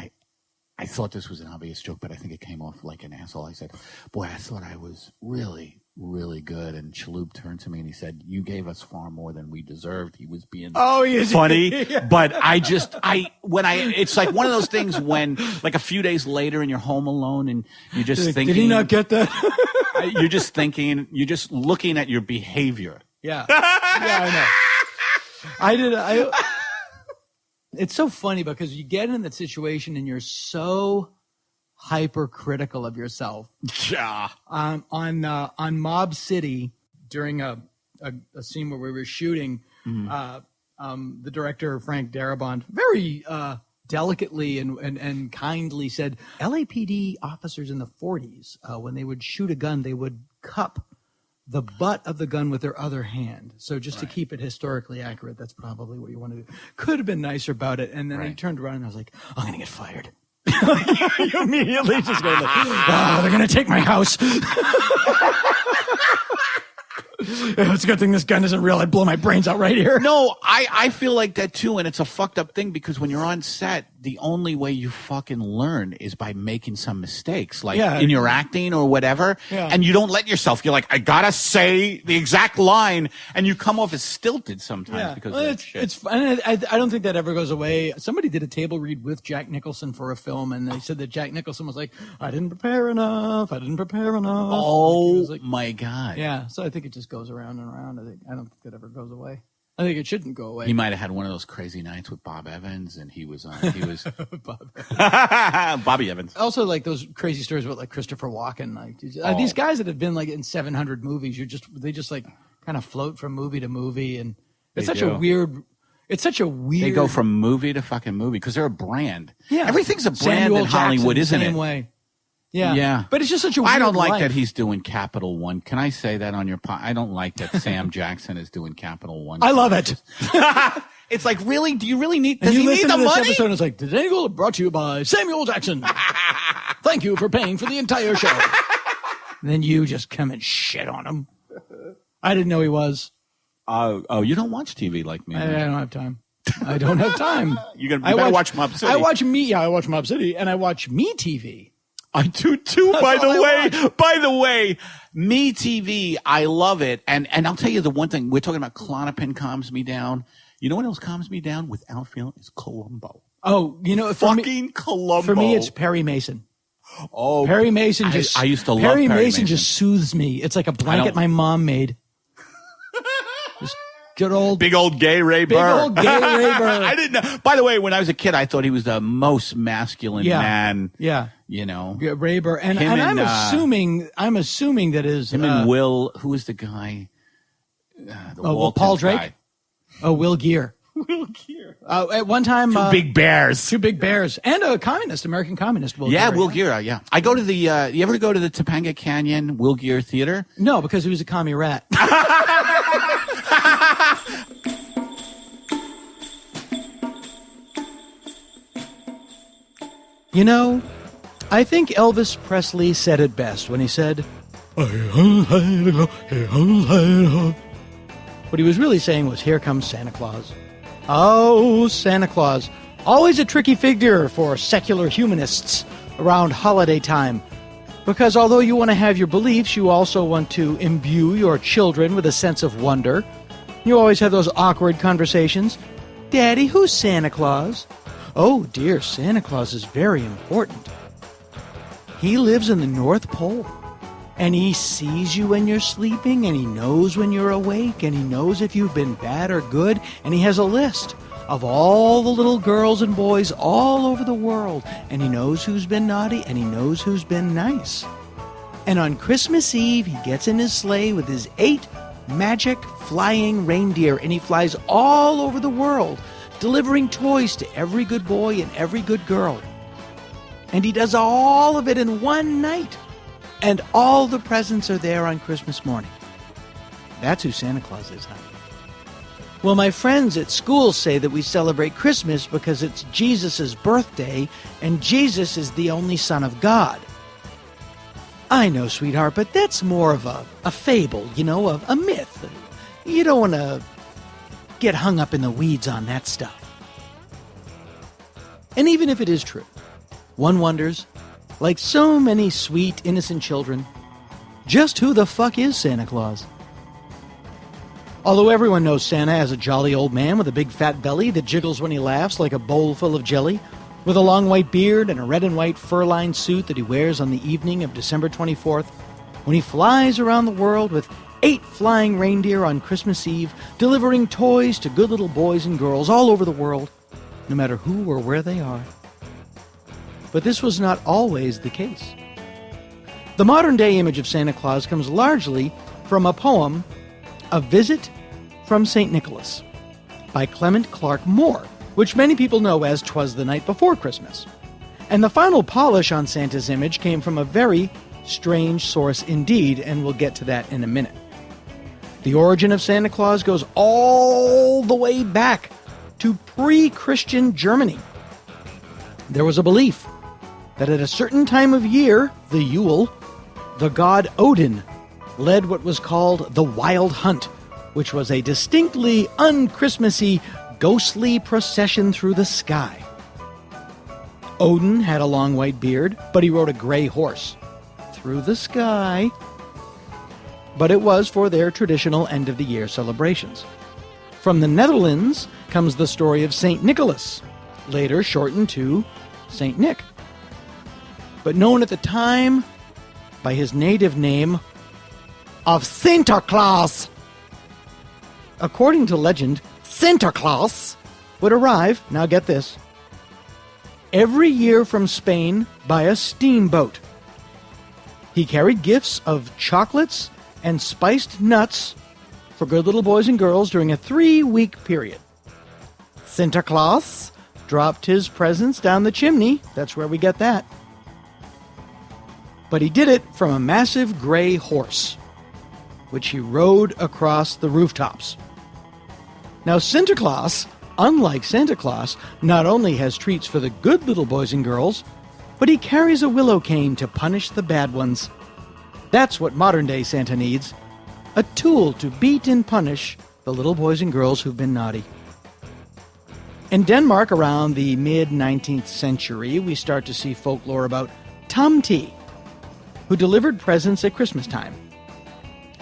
I thought this was an obvious joke, but I think it came off like an asshole. I said, boy, I thought I was really, really good. And Shaloub turned to me and he said, you gave us far more than we deserved. He was being funny. Yeah. But it's like one of those things when like a few days later and you're home alone and you're just thinking. Did he not get that? You're just thinking, you're just looking at your behavior. Yeah. Yeah, I know. It's so funny because you get in that situation and you're so hypercritical of yourself. Yeah. On Mob City, during a scene where we were shooting, the director, Frank Darabont, very delicately and kindly said, LAPD officers in the 40s, when they would shoot a gun, they would cup the butt of the gun with their other hand. So just to keep it historically accurate, that's probably what you want to do. Could have been nicer about it. And then I turned around and I was like, I'm going to get fired. You immediately just go like, they're going to take my house. It's a good thing this gun isn't real. I'd blow my brains out right here. No, I feel like that too, and it's a fucked up thing because when you're on set, the only way you fucking learn is by making some mistakes, like in your acting or whatever, and you don't let yourself. You're like, I gotta say the exact line, and you come off as stilted sometimes because of that shit. It's and I don't think that ever goes away. Somebody did a table read with Jack Nicholson for a film, and they said that Jack Nicholson was like, I didn't prepare enough. Oh, like, my God. Yeah, so I think it just goes around and around. I don't think that ever goes away. I think it shouldn't go away. He might have had one of those crazy nights with Bob Evans, and he was Bobby Evans. Also, like those crazy stories about like Christopher Walken, like these guys that have been like in 700 movies. They just like kind of float from movie to movie, and it's such a weird. They go from movie to fucking movie because they're a brand. Yeah, everything's a brand in Hollywood, isn't it? Same way. Yeah. Yeah. But it's just such a weird I don't like life. that he's doing Capital One. Can I say that on your I don't like that Sam Jackson is doing Capital One. I love it. It's like, really? Do you really need, does and he you need listen the to this money? episode and it's like, today brought to you by Samuel Jackson. Thank you for paying for the entire show. And then you just come and shit on him. I didn't know he was. Oh, you don't watch TV like me. I don't have time. I don't have time. You better watch Mob City. I watch Mob City, and I watch Me TV. I do too, by the way. Me TV, I love it. And I'll tell you the one thing, we're talking about Klonopin calms me down. You know what else calms me down without feeling is Columbo. Oh, fucking Columbo. For me, it's Perry Mason. Oh, Perry Mason I used to love Perry Mason. Mason just soothes me. It's like a blanket my mom made. Good old big old gay Ray Burr. Big old gay Ray Burr. I didn't know. By the way, when I was a kid, I thought he was the most masculine man. Yeah. You know, Ray Burr, and I'm assuming that is him and Will. Who is the guy? Paul Drake. Guy. Oh, Will Geer. Will Geer. At one time, Two big bears, and a communist, American communist. Will Geer. Will Geer. Yeah, I go to the. You ever go to the Topanga Canyon Will Geer Theater? No, because he was a commie rat. You know, I think Elvis Presley said it best when he said, what he was really saying was, here comes Santa Claus. Oh, Santa Claus. Always a tricky figure for secular humanists around holiday time. Because although you want to have your beliefs, you also want to imbue your children with a sense of wonder. You always have those awkward conversations. Daddy, who's Santa Claus? Oh, dear, Santa Claus is very important. He lives in the North Pole, and he sees you when you're sleeping, and he knows when you're awake, and he knows if you've been bad or good, and he has a list of all the little girls and boys all over the world, and he knows who's been naughty, and he knows who's been nice. And on Christmas Eve, he gets in his sleigh with his 8 magic flying reindeer, and he flies all over the world, delivering toys to every good boy and every good girl. And he does all of it in one night. And all the presents are there on Christmas morning. That's who Santa Claus is, honey. Well, my friends at school say that we celebrate Christmas because it's Jesus' birthday, and Jesus is the only Son of God. I know, sweetheart, but that's more of a fable, a myth. You don't want to get hung up in the weeds on that stuff. And even if it is true, one wonders, like so many sweet, innocent children, just who the fuck is Santa Claus? Although everyone knows Santa as a jolly old man with a big fat belly that jiggles when he laughs like a bowl full of jelly, with a long white beard and a red and white fur-lined suit that he wears on the evening of December 24th, when he flies around the world with 8 flying reindeer on Christmas Eve, delivering toys to good little boys and girls all over the world. no matter who or where they are. But this was not always the case. The modern-day image of Santa Claus comes largely from a poem, A Visit from St. Nicholas, by Clement Clark Moore, which many people know as 'Twas the Night Before Christmas. And the final polish on Santa's image came from a very strange source indeed, and we'll get to that in a minute. The origin of Santa Claus goes all the way back to pre-Christian Germany. There was a belief that at a certain time of year, the Yule, the god Odin led what was called the Wild Hunt, which was a distinctly un-Christmassy, ghostly procession through the sky. Odin had a long white beard, but he rode a gray horse through the sky. But it was for their traditional end-of-the-year celebrations. From the Netherlands comes the story of St. Nicholas, later shortened to St. Nick, but known at the time by his native name of Santa Claus. According to legend, Santa Claus would arrive, now get this, every year from Spain by a steamboat. He carried gifts of chocolates and spiced nuts for good little boys and girls during a 3-week period. Santa Claus dropped his presents down the chimney. That's where we get that. But he did it from a massive gray horse, which he rode across the rooftops. Now, Santa Claus, unlike Santa Claus, not only has treats for the good little boys and girls, but he carries a willow cane to punish the bad ones. That's what modern-day Santa needs, a tool to beat and punish the little boys and girls who've been naughty. In Denmark, around the mid-19th century, we start to see folklore about Tomte, who delivered presents at Christmas time.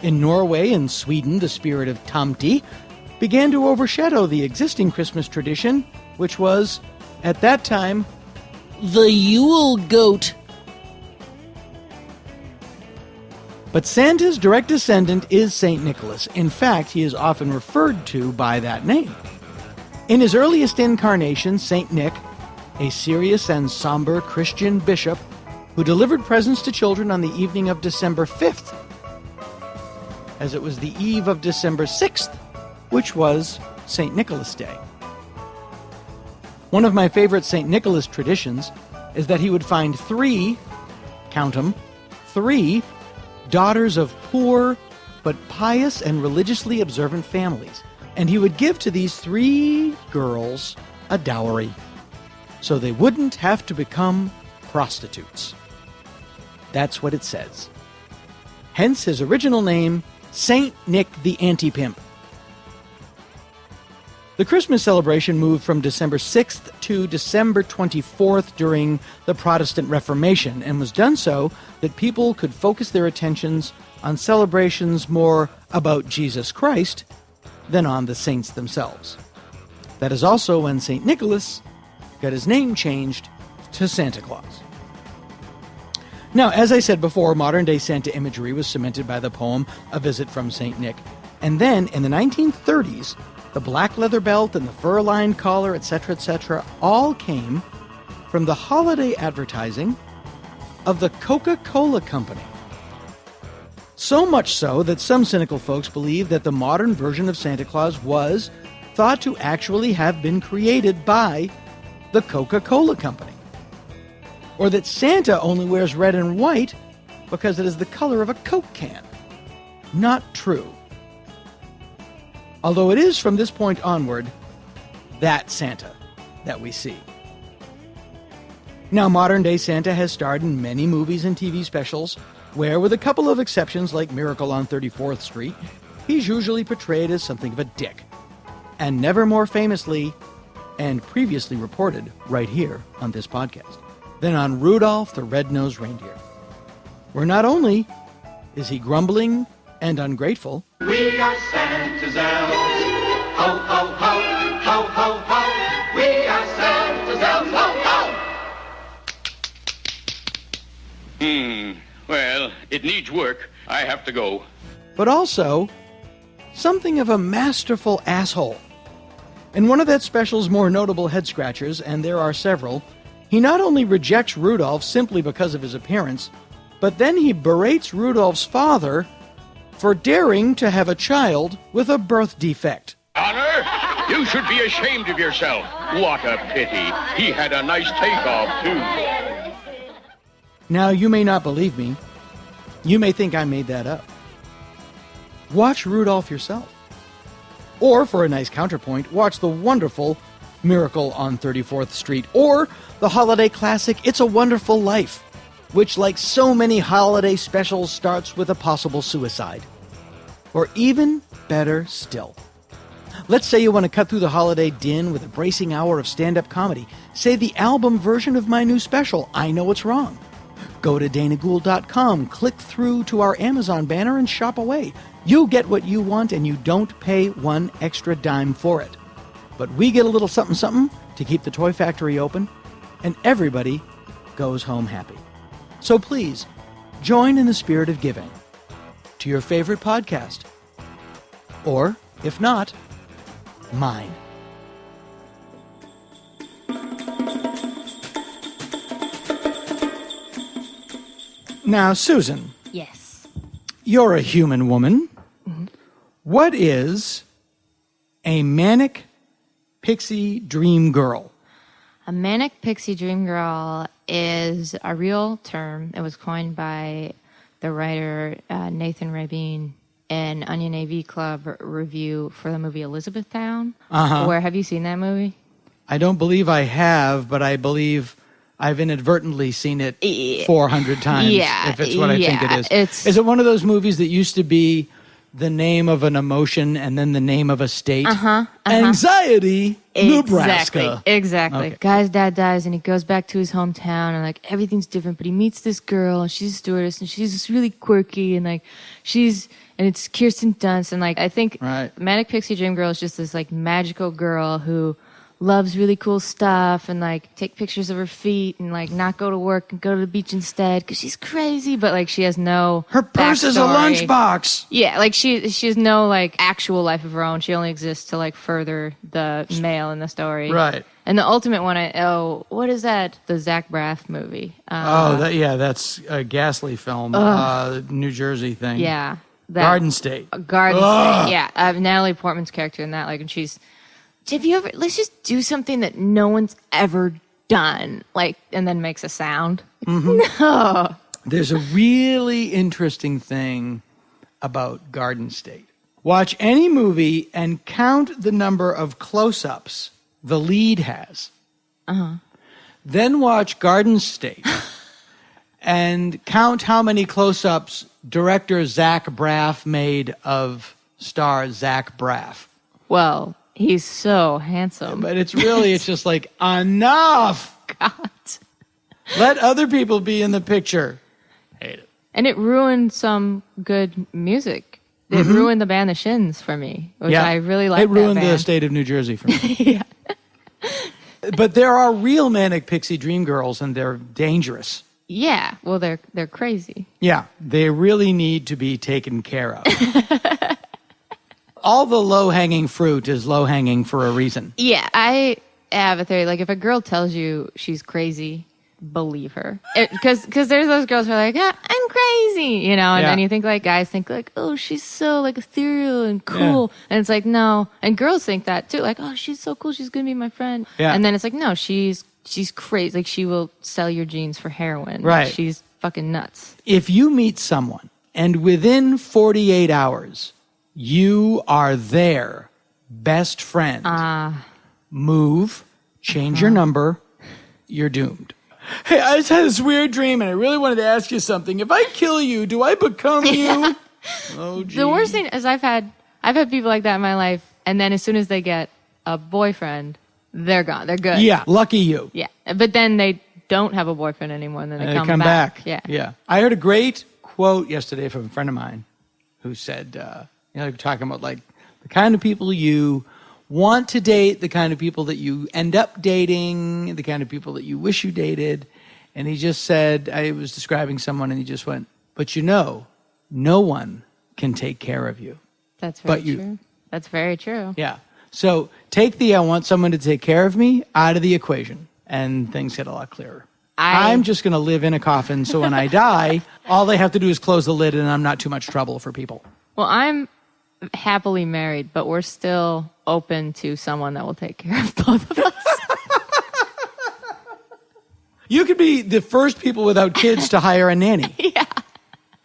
In Norway and Sweden, the spirit of Tomte began to overshadow the existing Christmas tradition, which was, at that time, the Yule goat. But Santa's direct descendant is St. Nicholas. In fact, he is often referred to by that name. In his earliest incarnation, St. Nick, a serious and somber Christian bishop who delivered presents to children on the evening of December 5th, as it was the eve of December 6th, which was St. Nicholas Day. One of my favorite St. Nicholas traditions is that he would find 3, count them, 3 daughters of poor but pious and religiously observant families, and he would give to these 3 girls a dowry, so they wouldn't have to become prostitutes. That's what it says. Hence his original name, Saint Nick the Anti-Pimp. The Christmas celebration moved from December 6th to December 24th during the Protestant Reformation, and was done so that people could focus their attentions on celebrations more about Jesus Christ than on the saints themselves. That is also when St. Nicholas got his name changed to Santa Claus. Now, as I said before, modern-day Santa imagery was cemented by the poem A Visit from St. Nick. And then, in the 1930s, the black leather belt and the fur-lined collar, etc., all came from the holiday advertising of the Coca-Cola Company. So much so that some cynical folks believe that the modern version of Santa Claus was thought to actually have been created by the Coca-Cola Company. Or that Santa only wears red and white because it is the color of a Coke can. Not true. Although it is from this point onward that Santa that we see. Now, modern-day Santa has starred in many movies and TV specials where, with a couple of exceptions like Miracle on 34th Street, he's usually portrayed as something of a dick. And never more famously, and previously reported right here on this podcast, than on Rudolph the Red-Nosed Reindeer, where not only is he grumbling and ungrateful, we are Santa's elves. Ho, ho, ho, ho, ho, ho. We are Santa's elves. Ho, ho. Well, it needs work. I have to go. but also something of a masterful asshole. In one of that special's more notable head-scratchers, and there are several, he not only rejects Rudolph simply because of his appearance, but then he berates Rudolph's father for daring to have a child with a birth defect. Honor, you should be ashamed of yourself. What a pity. He had a nice takeoff, too. Now, you may not believe me. You may think I made that up. Watch Rudolph yourself. Or, for a nice counterpoint, watch the wonderful Miracle on 34th Street, or the holiday classic It's a Wonderful Life, which, like so many holiday specials, starts with a possible suicide. Or even better still, let's say you want to cut through the holiday din with a bracing hour of stand-up comedy. Say the album version of my new special, I Know It's Wrong. Go to danagould.com, click through to our Amazon banner, and shop away. You get what you want, and you don't pay one extra dime for it. But we get a little something-something to keep the toy factory open, and everybody goes home happy. So please, join in the spirit of giving to your favorite podcast. Or, if not, mine. Now, Susan. Yes. You're a human woman. Mm-hmm. What is a manic pixie dream girl? A manic pixie dream girl is a real term. It was coined by the writer Nathan Rabin in Onion AV Club review for the movie Elizabethtown. Where have you seen that movie? I don't believe I have, but I believe I've inadvertently seen it 400 times, if it's what I think it is. Is it one of those movies that used to be the name of an emotion and then the name of a state? Anxiety, Nebraska. Exactly. Okay. Guy's dad dies and he goes back to his hometown and like everything's different, but he meets this girl and she's a stewardess and she's just really quirky and like and it's Kirsten Dunst and like I think Manic Pixie Dream Girl is just this like magical girl who loves really cool stuff and like take pictures of her feet and like not go to work and go to the beach instead because she's crazy, but like she has no her purse is a lunchbox. Yeah, like she has no like actual life of her own. She only exists to like further the male in the story. Right. And the ultimate one, what is that? The Zach Braff movie. That's a ghastly film. New Jersey thing. Yeah. Garden State. Garden State. Yeah. Natalie Portman's character in that, like, and she's. Have you ever? Let's just do something that no one's ever done, like, and then makes a sound. No. There's a really interesting thing about Garden State. Watch any movie and count the number of close-ups the lead has. Then watch Garden State and count how many close-ups director Zach Braff made of star Zach Braff. Well, he's so handsome. But it's just like, enough! God. Let other people be in the picture. Hate it. And it ruined some good music. It ruined the band The Shins for me, which I really like. It ruined the state of New Jersey for me. Yeah. But there are real manic pixie dream girls, and they're dangerous. Yeah. Well, they're crazy. Yeah. They really need to be taken care of. All the low-hanging fruit is low-hanging for a reason. Yeah, I have a theory. Like, if a girl tells you she's crazy, believe her. Because there's those girls who are like, I'm crazy, and then you think, like, guys think, like, oh, she's so, like, ethereal and cool. Yeah. And it's like, no. And girls think that, too. Like, oh, she's so cool. She's going to be my friend. Yeah. And then it's like, no, she's crazy. Like, she will sell your jeans for heroin. Right. Like, she's fucking nuts. If you meet someone, and within 48 hours... you are their best friend. Move, change your number, you're doomed. Hey, I just had this weird dream, and I really wanted to ask you something. If I kill you, do I become you? Oh, geez. The worst thing is I've had people like that in my life, and then as soon as they get a boyfriend, they're gone. They're good. Yeah, lucky you. Yeah, but then they don't have a boyfriend anymore, and then they come back. Yeah. I heard a great quote yesterday from a friend of mine who said... talking about like the kind of people you want to date, the kind of people that you end up dating, the kind of people that you wish you dated. And he just said, I was describing someone and he just went, but no one can take care of you. That's very true. That's very true. Yeah. So take the I want someone to take care of me out of the equation, and things get a lot clearer. I'm just going to live in a coffin, so when I die, all they have to do is close the lid, and I'm not too much trouble for people. Well, I'm happily married, but we're still open to someone that will take care of both of us. You could be the first people without kids to hire a nanny. Yeah.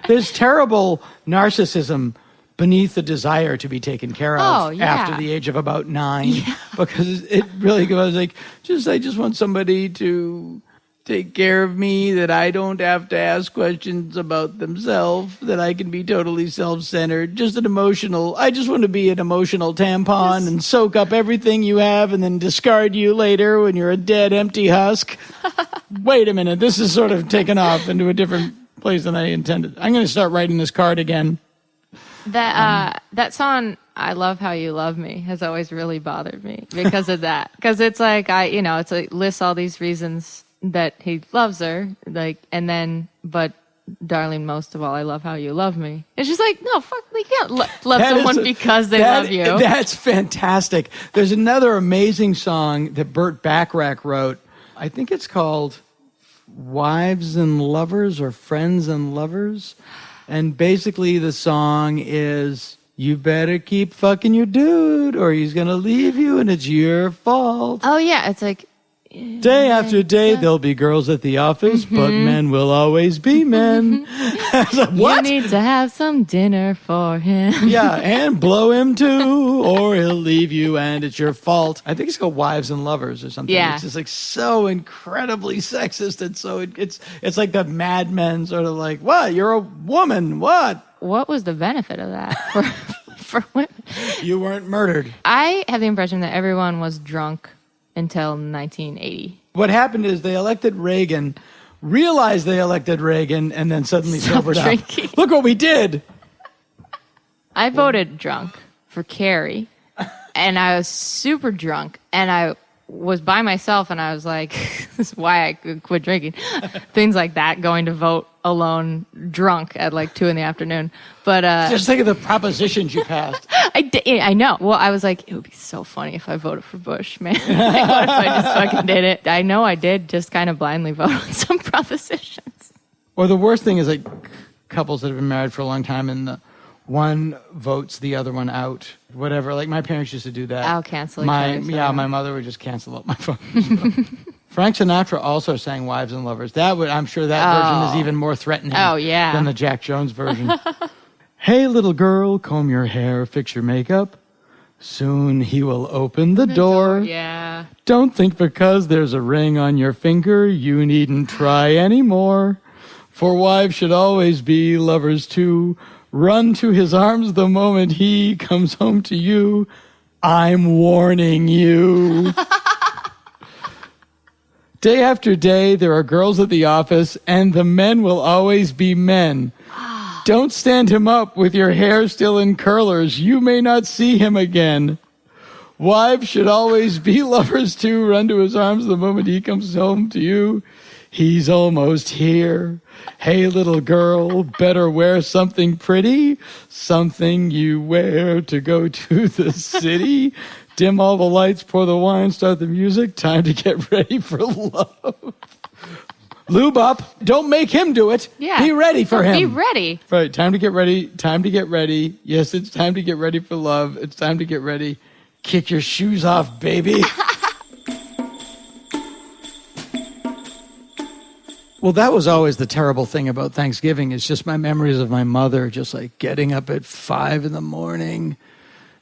There's terrible narcissism beneath the desire to be taken care of after the age of about 9, because it really goes like, I just want somebody to take care of me, that I don't have to ask questions about themselves, that I can be totally self-centered, I just want to be an emotional tampon and soak up everything you have and then discard you later when you're a dead, empty husk. Wait a minute, this is sort of taken off into a different place than I intended. I'm going to start writing this card again. That song, I Love How You Love Me, has always really bothered me because of that. Because it's like, it's like lists all these reasons that he loves her, like, and then, but darling, most of all, I love how you love me. It's just like, no, fuck, you can't love someone because they love you. That's fantastic. There's another amazing song that Burt Bacharach wrote. I think it's called Wives and Lovers or Friends and Lovers. And basically the song is, you better keep fucking your dude or he's going to leave you and it's your fault. Oh, yeah. It's like, day after day, there'll be girls at the office, but men will always be men. Like, what? You need to have some dinner for him. Yeah, and blow him too, or he'll leave you and it's your fault. I think it's called Wives and Lovers or something. Yeah. It's just like so incredibly sexist, and so it's like the Mad Men sort of like, what? You're a woman, what? What was the benefit of that for women? You weren't murdered. I have the impression that everyone was drunk until 1980. What happened is they elected Reagan, realized they elected Reagan, and then suddenly sobered up. Look what we did. I voted drunk for Kerry, and I was super drunk, and I was by myself, and I was like, this is why I quit drinking. Things like that, going to vote alone, drunk at like 2 p.m. But just think of the propositions you passed. I know. Well, I was like, it would be so funny if I voted for Bush, man. Like, what if I just fucking did it? I know I did just kind of blindly vote on some propositions. Or the worst thing is like couples that have been married for a long time and the one votes the other one out. Whatever. Like my parents used to do that. I'll cancel my mother would just cancel up my phone. Frank Sinatra also sang Wives and Lovers. I'm sure that version is even more threatening than the Jack Jones version. Hey, little girl, comb your hair, fix your makeup. Soon he will open the door. Yeah. Don't think because there's a ring on your finger, you needn't try anymore. For wives should always be lovers too. Run to his arms the moment he comes home to you. I'm warning you. Day after day, there are girls at the office, and the men will always be men. Don't stand him up with your hair still in curlers. You may not see him again. Wives should always be lovers too. Run to his arms the moment he comes home to you. He's almost here. Hey, little girl, better wear something pretty. Something you wear to go to the city. Dim all the lights, pour the wine, start the music. Time to get ready for love. Lube up. Don't make him do it. Yeah. Be ready for him. Be ready. Right. Time to get ready. Time to get ready. Yes, it's time to get ready for love. It's time to get ready. Kick your shoes off, baby. Well, that was always the terrible thing about Thanksgiving. It's just my memories of my mother just like getting up at 5 a.m.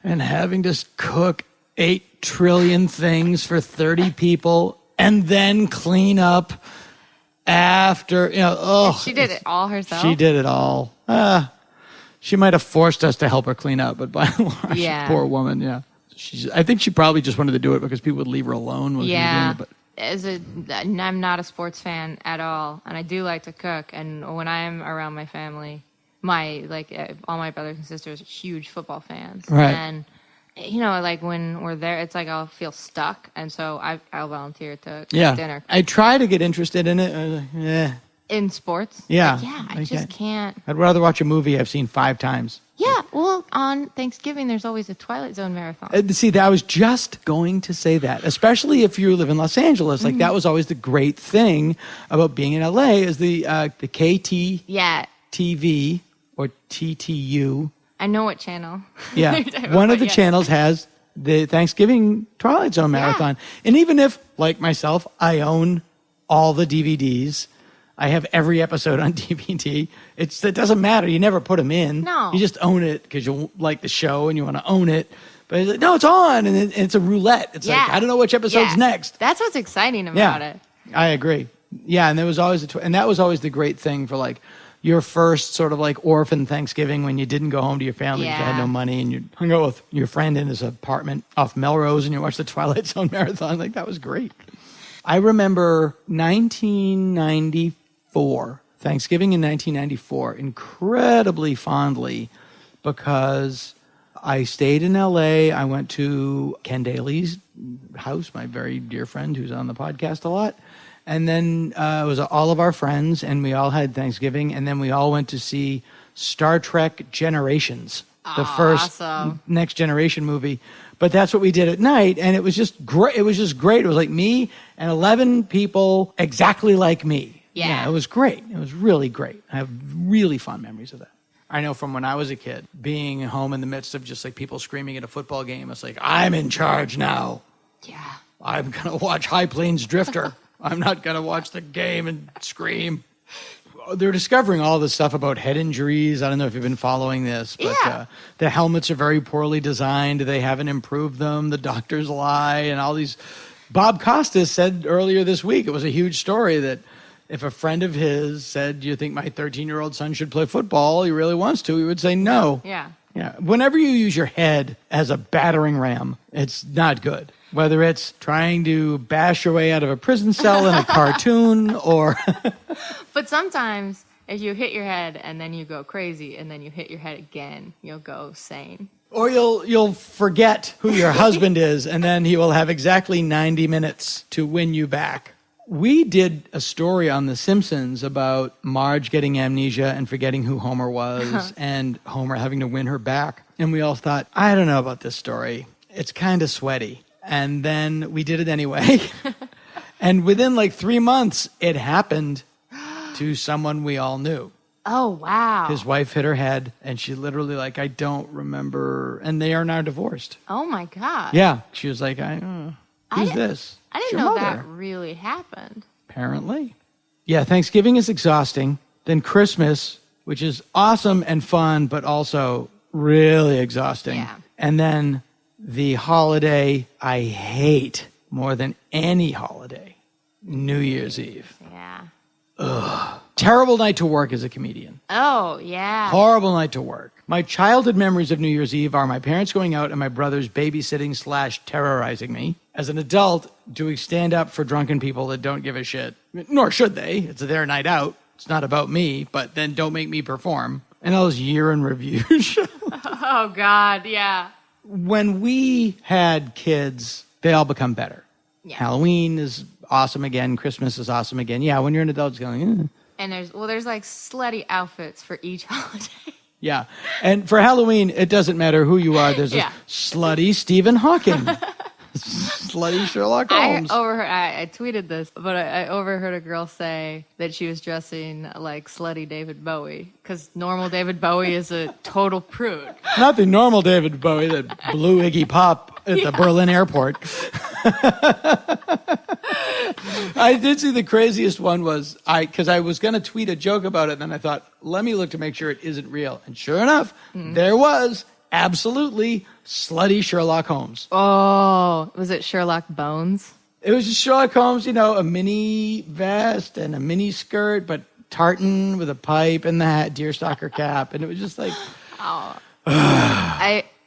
and having to cook 8 trillion things for 30 people and then clean up after, She did it all herself? She did it all. She might have forced us to help her clean up, but by and large, poor woman, yeah. I think she probably just wanted to do it because people would leave her alone when she was doing it. I'm not a sports fan at all, and I do like to cook. And when I'm around my family, all my brothers and sisters are huge football fans, right? And like when we're there, it's like I'll feel stuck, and so I'll volunteer to cook dinner. I try to get interested in it. In sports, yeah, I just can't. I'd rather watch a movie I've seen 5 times. Yeah, well, on Thanksgiving, there's always a Twilight Zone marathon. See, I was just going to say that, especially if you live in Los Angeles. Like, that was always the great thing about being in LA is the KT TV or TTU. I know what channel. Yeah, one of the channels has the Thanksgiving Twilight Zone marathon. And even if, like myself, I own all the DVDs, I have every episode on DVD. It doesn't matter. You never put them in. No. You just own it because you like the show and you want to own it. But it's like, no, it's on. And it's a roulette. It's like, I don't know which episode's next. That's what's exciting about it. I agree. Yeah, and there was always and that was always the great thing for like your first sort of like orphan Thanksgiving when you didn't go home to your family because you had no money and you hung out with your friend in his apartment off Melrose and you watched the Twilight Zone marathon. Like, that was great. I remember 1994, Thanksgiving in 1994, incredibly fondly because I stayed in LA. I went to Ken Daly's house, my very dear friend who's on the podcast a lot. And then it was all of our friends, and we all had Thanksgiving, and then we all went to see Star Trek Generations, the first Next Generation movie. But that's what we did at night, and it was just great. It was like me and 11 people exactly like me. Yeah, it was great. It was really great. I have really fond memories of that. I know from when I was a kid, being home in the midst of just like people screaming at a football game, it's like, I'm in charge now. Yeah. I'm going to watch High Plains Drifter. I'm not going to watch the game and scream. They're discovering all this stuff about head injuries. I don't know if you've been following this, but the helmets are very poorly designed. They haven't improved them. The doctors lie and all these. Bob Costas said earlier this week, it was a huge story, that if a friend of his said, do you think my 13-year-old son should play football? He really wants to. He would say no. Yeah. Whenever you use your head as a battering ram, it's not good. Whether it's trying to bash your way out of a prison cell in a cartoon or... But sometimes if you hit your head and then you go crazy and then you hit your head again, you'll go sane. Or you'll forget who your husband is, and then he will have exactly 90 minutes to win you back. We did a story on The Simpsons about Marge getting amnesia and forgetting who Homer was and Homer having to win her back. And we all thought, I don't know about this story. It's kind of sweaty. And then we did it anyway. And within like 3 months, it happened to someone we all knew. Oh, wow. His wife hit her head, and she literally like, I don't remember. And they are now divorced. Oh, my God. Yeah. She was like, who's this? I didn't know that really happened. Apparently. Yeah, Thanksgiving is exhausting. Then Christmas, which is awesome and fun, but also really exhausting. Yeah. And then the holiday I hate more than any holiday, New Year's Eve. Yeah. Ugh. Terrible night to work as a comedian. Oh, yeah. Horrible night to work. My childhood memories of New Year's Eve are my parents going out and my brothers babysitting / terrorizing me. As an adult, doing stand-up for drunken people that don't give a shit. Nor should they. It's their night out. It's not about me, but then don't make me perform. And all those year in review shows. Oh, God, yeah. When we had kids, they all become better. Yeah. Halloween is awesome again. Christmas is awesome again. Yeah, when you're an adult, it's going, And there's like slutty outfits for each holiday. Yeah. And for Halloween, it doesn't matter who you are. There's a slutty Stephen Hawking. Slutty Sherlock Holmes. I tweeted this, but I overheard a girl say that she was dressing like slutty David Bowie because normal David Bowie is a total prude. Not the normal David Bowie that blew Iggy Pop at the Berlin airport. I did see the craziest one was because I was going to tweet a joke about it, and then I thought, let me look to make sure it isn't real. And sure enough, there was absolutely slutty Sherlock Holmes. Oh, was it Sherlock Bones? It was just Sherlock Holmes, a mini vest and a mini skirt, but tartan with a pipe and the deerstalker cap. And it was just like,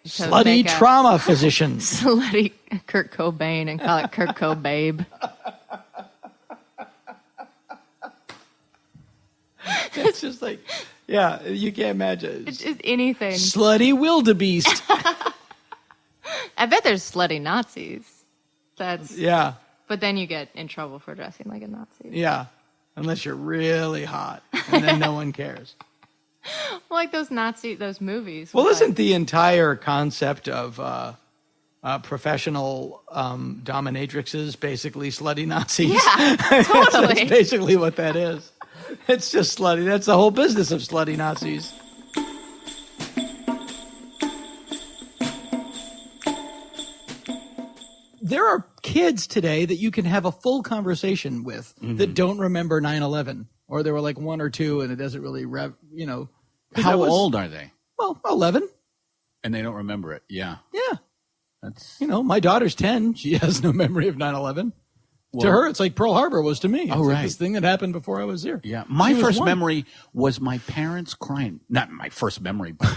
slutty trauma physician. Slutty Kurt Cobain and call it Kurt Cobabe. It's just like, yeah, you can't imagine. It's just anything. Slutty wildebeest. I bet there's slutty Nazis. Yeah. But then you get in trouble for dressing like a Nazi. Yeah. Unless you're really hot. And then no one cares. Like those movies. Well, with, isn't the entire concept of professional dominatrixes basically slutty Nazis? Yeah, totally. That's basically what that is. It's just slutty. That's the whole business of slutty Nazis. There are kids today that you can have a full conversation with that don't remember 9/11, or there were like one or two, and it doesn't really, How old are they? Well, 11. And they don't remember it. Yeah. Yeah. That's My daughter's 10. She has no memory of 9/11. To her, it's like Pearl Harbor was to me. It's like right. this thing that happened before I was here. Yeah. My first memory was my parents crying. Not my first memory, but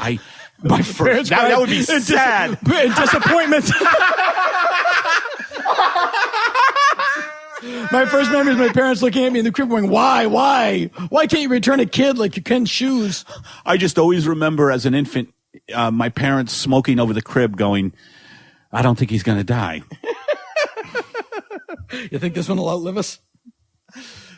my first. That would be sad. And disappointment. My first memory is my parents looking at me in the crib going, why can't you return a kid like you can shoes? I just always remember as an infant, my parents smoking over the crib going, I don't think he's going to die. You think this one will outlive us?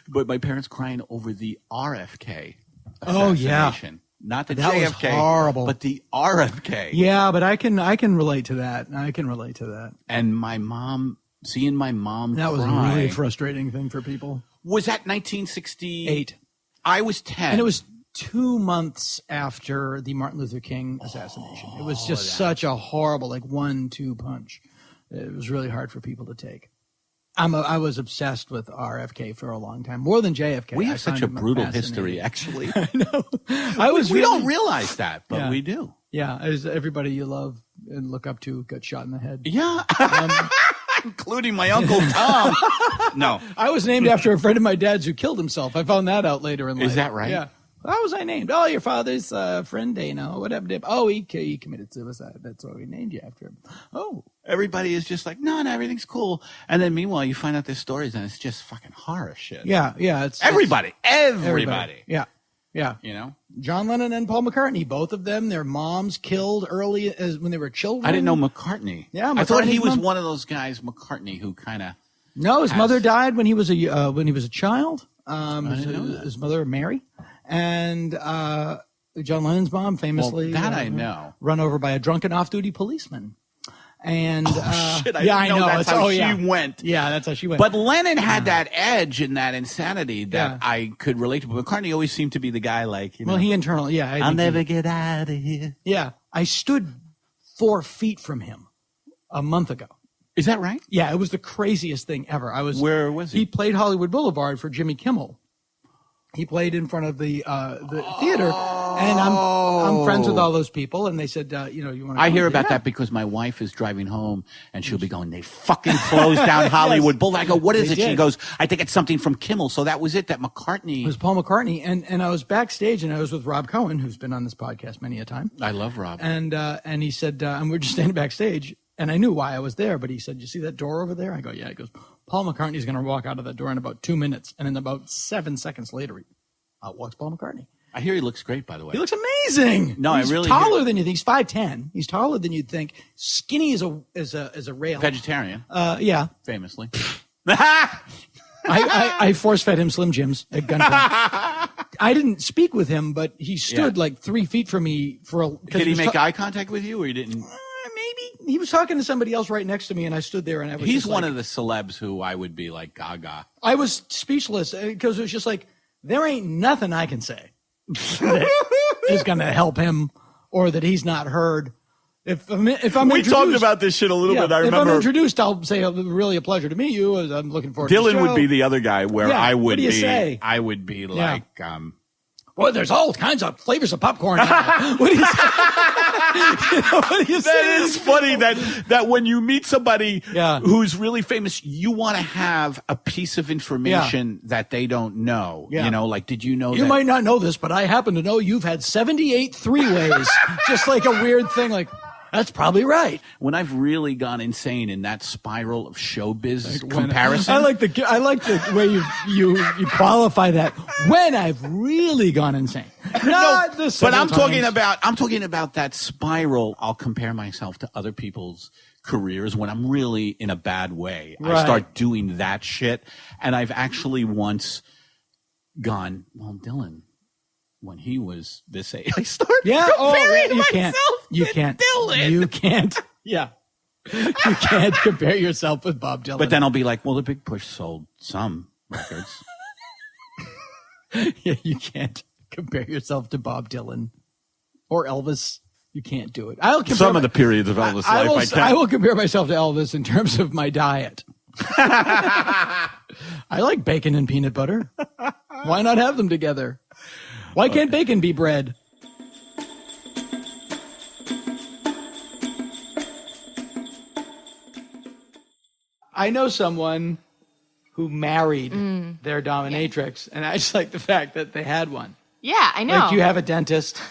But my parents crying over the RFK Oh, yeah. assassination. Not the That was JFK, horrible. but the RFK. Yeah, but I can relate to that. I can relate to that. And my mom, seeing my mom That was a cry. really frustrating thing for people. Was that 1968? 8. I was 10. And it was 2 months after the Martin Luther King assassination. It was just such a horrible, 1-2 punch. It was really hard for people to take. I was obsessed with RFK for a long time, more than JFK. We have I such found a him brutal fascinating. history, actually. I know. We don't realize that, but Yeah. we do. Yeah, as everybody you love and look up to got shot in the head. Yeah. Including my Uncle Tom. No. I was named after a friend of my dad's who killed himself. I found that out later in life. Is that right? Yeah. How was I named? Oh, your father's friend, Dana. What happened to him? Oh, he committed suicide. That's why we named you after him. Oh. Everybody is just like, no, everything's cool. And then meanwhile, you find out their stories and it's just fucking horror shit. Yeah. It's Everybody. Yeah. Yeah. You know? John Lennon and Paul McCartney, both of them, their moms killed early when they were children. I didn't know McCartney. Yeah, I thought he McCartney's was mom- one of those guys, McCartney, who kind of. No, his mother died when he was a child. didn't know that. His mother, Mary, and John Lennon's mom famously Well, that I know. run over by a drunken off-duty policeman. And Shit, I yeah, didn't I know know. that's how she went. Yeah, that's how she went. But Lennon had that edge and that insanity that Yeah. I could relate to. But McCartney always seemed to be the guy like, you know. well, he internally, yeah, I I'll think never get out of here. yeah, I stood 4 feet from him a month ago. Is that right? Yeah, it was the craziest thing ever. Where was he? He played Hollywood Boulevard for Jimmy Kimmel. He played in front of the theater, and I'm friends with all those people. And they said, you want to? I hear about that because my wife is driving home and she'll be going, they fucking closed down Hollywood Boulevard. I go, what is They it? She did. goes, I think it's something from Kimmel. So that was it, that McCartney. It was Paul McCartney, and I was backstage, and I was with Rob Cohen, who's been on this podcast many a time. I love Rob. And he said, and we're just standing backstage, and I knew why I was there, but he said, you see that door over there? I go, yeah. He goes, Paul McCartney's going to walk out of that door in about 2 minutes, and then about 7 seconds later, out walks Paul McCartney. I hear he looks great, by the way. He looks amazing. No, he's I really taller than you think. He's 5'10". He's taller than you'd think. Skinny as a rail. Vegetarian, Yeah. famously. I force fed him Slim Jims at gunpoint. I didn't speak with him, but he stood Yeah. 3 feet from me for a. Did he make eye contact with you or you didn't? Maybe he was talking to somebody else right next to me, and I stood there, and I was. He's just one of the celebs who I would be like gaga. I was speechless because it was just like there ain't nothing I can say that is going to help him, or that he's not heard. If I'm We introduced- talked about this shit a little bit. I if I'm remember introduced, I'll say really a pleasure to meet you. I'm looking forward. to Dylan the would show. be the other guy where Yeah, I what would do you be. say? I would be like, Boy, there's all kinds of flavors of popcorn. Now. What do you say? What do you say? That is funny that when you meet somebody Yeah. who's really famous, you want to have a piece of information that they don't know. Yeah. You know, like, did you know You that? might not know this, but I happen to know you've had 78 three-ways. Just like a weird thing, like, that's probably right. When I've really gone insane in that spiral of showbiz comparison. I like the way you qualify that. When I've really gone insane. Not the but several I'm talking times. about that spiral. I'll compare myself to other people's careers when I'm really in a bad way. I Right. start doing that shit. And I've actually once gone, well, Dylan, when he was this age. I started Yeah. comparing You can't. myself You to can't. Dylan. You can't. Yeah. You can't compare yourself with Bob Dylan. But then I'll be like, well, the Big Push sold some records. Yeah, you can't compare yourself to Bob Dylan or Elvis. You can't do it. I'll compare Some of the periods of Elvis' life I I can. will compare myself to Elvis in terms of my diet. I like bacon and peanut butter. Why not have them together? Why can't bacon be bread? I know someone who married their dominatrix, and I just like the fact that they had one. Yeah, I know. Like you have a dentist,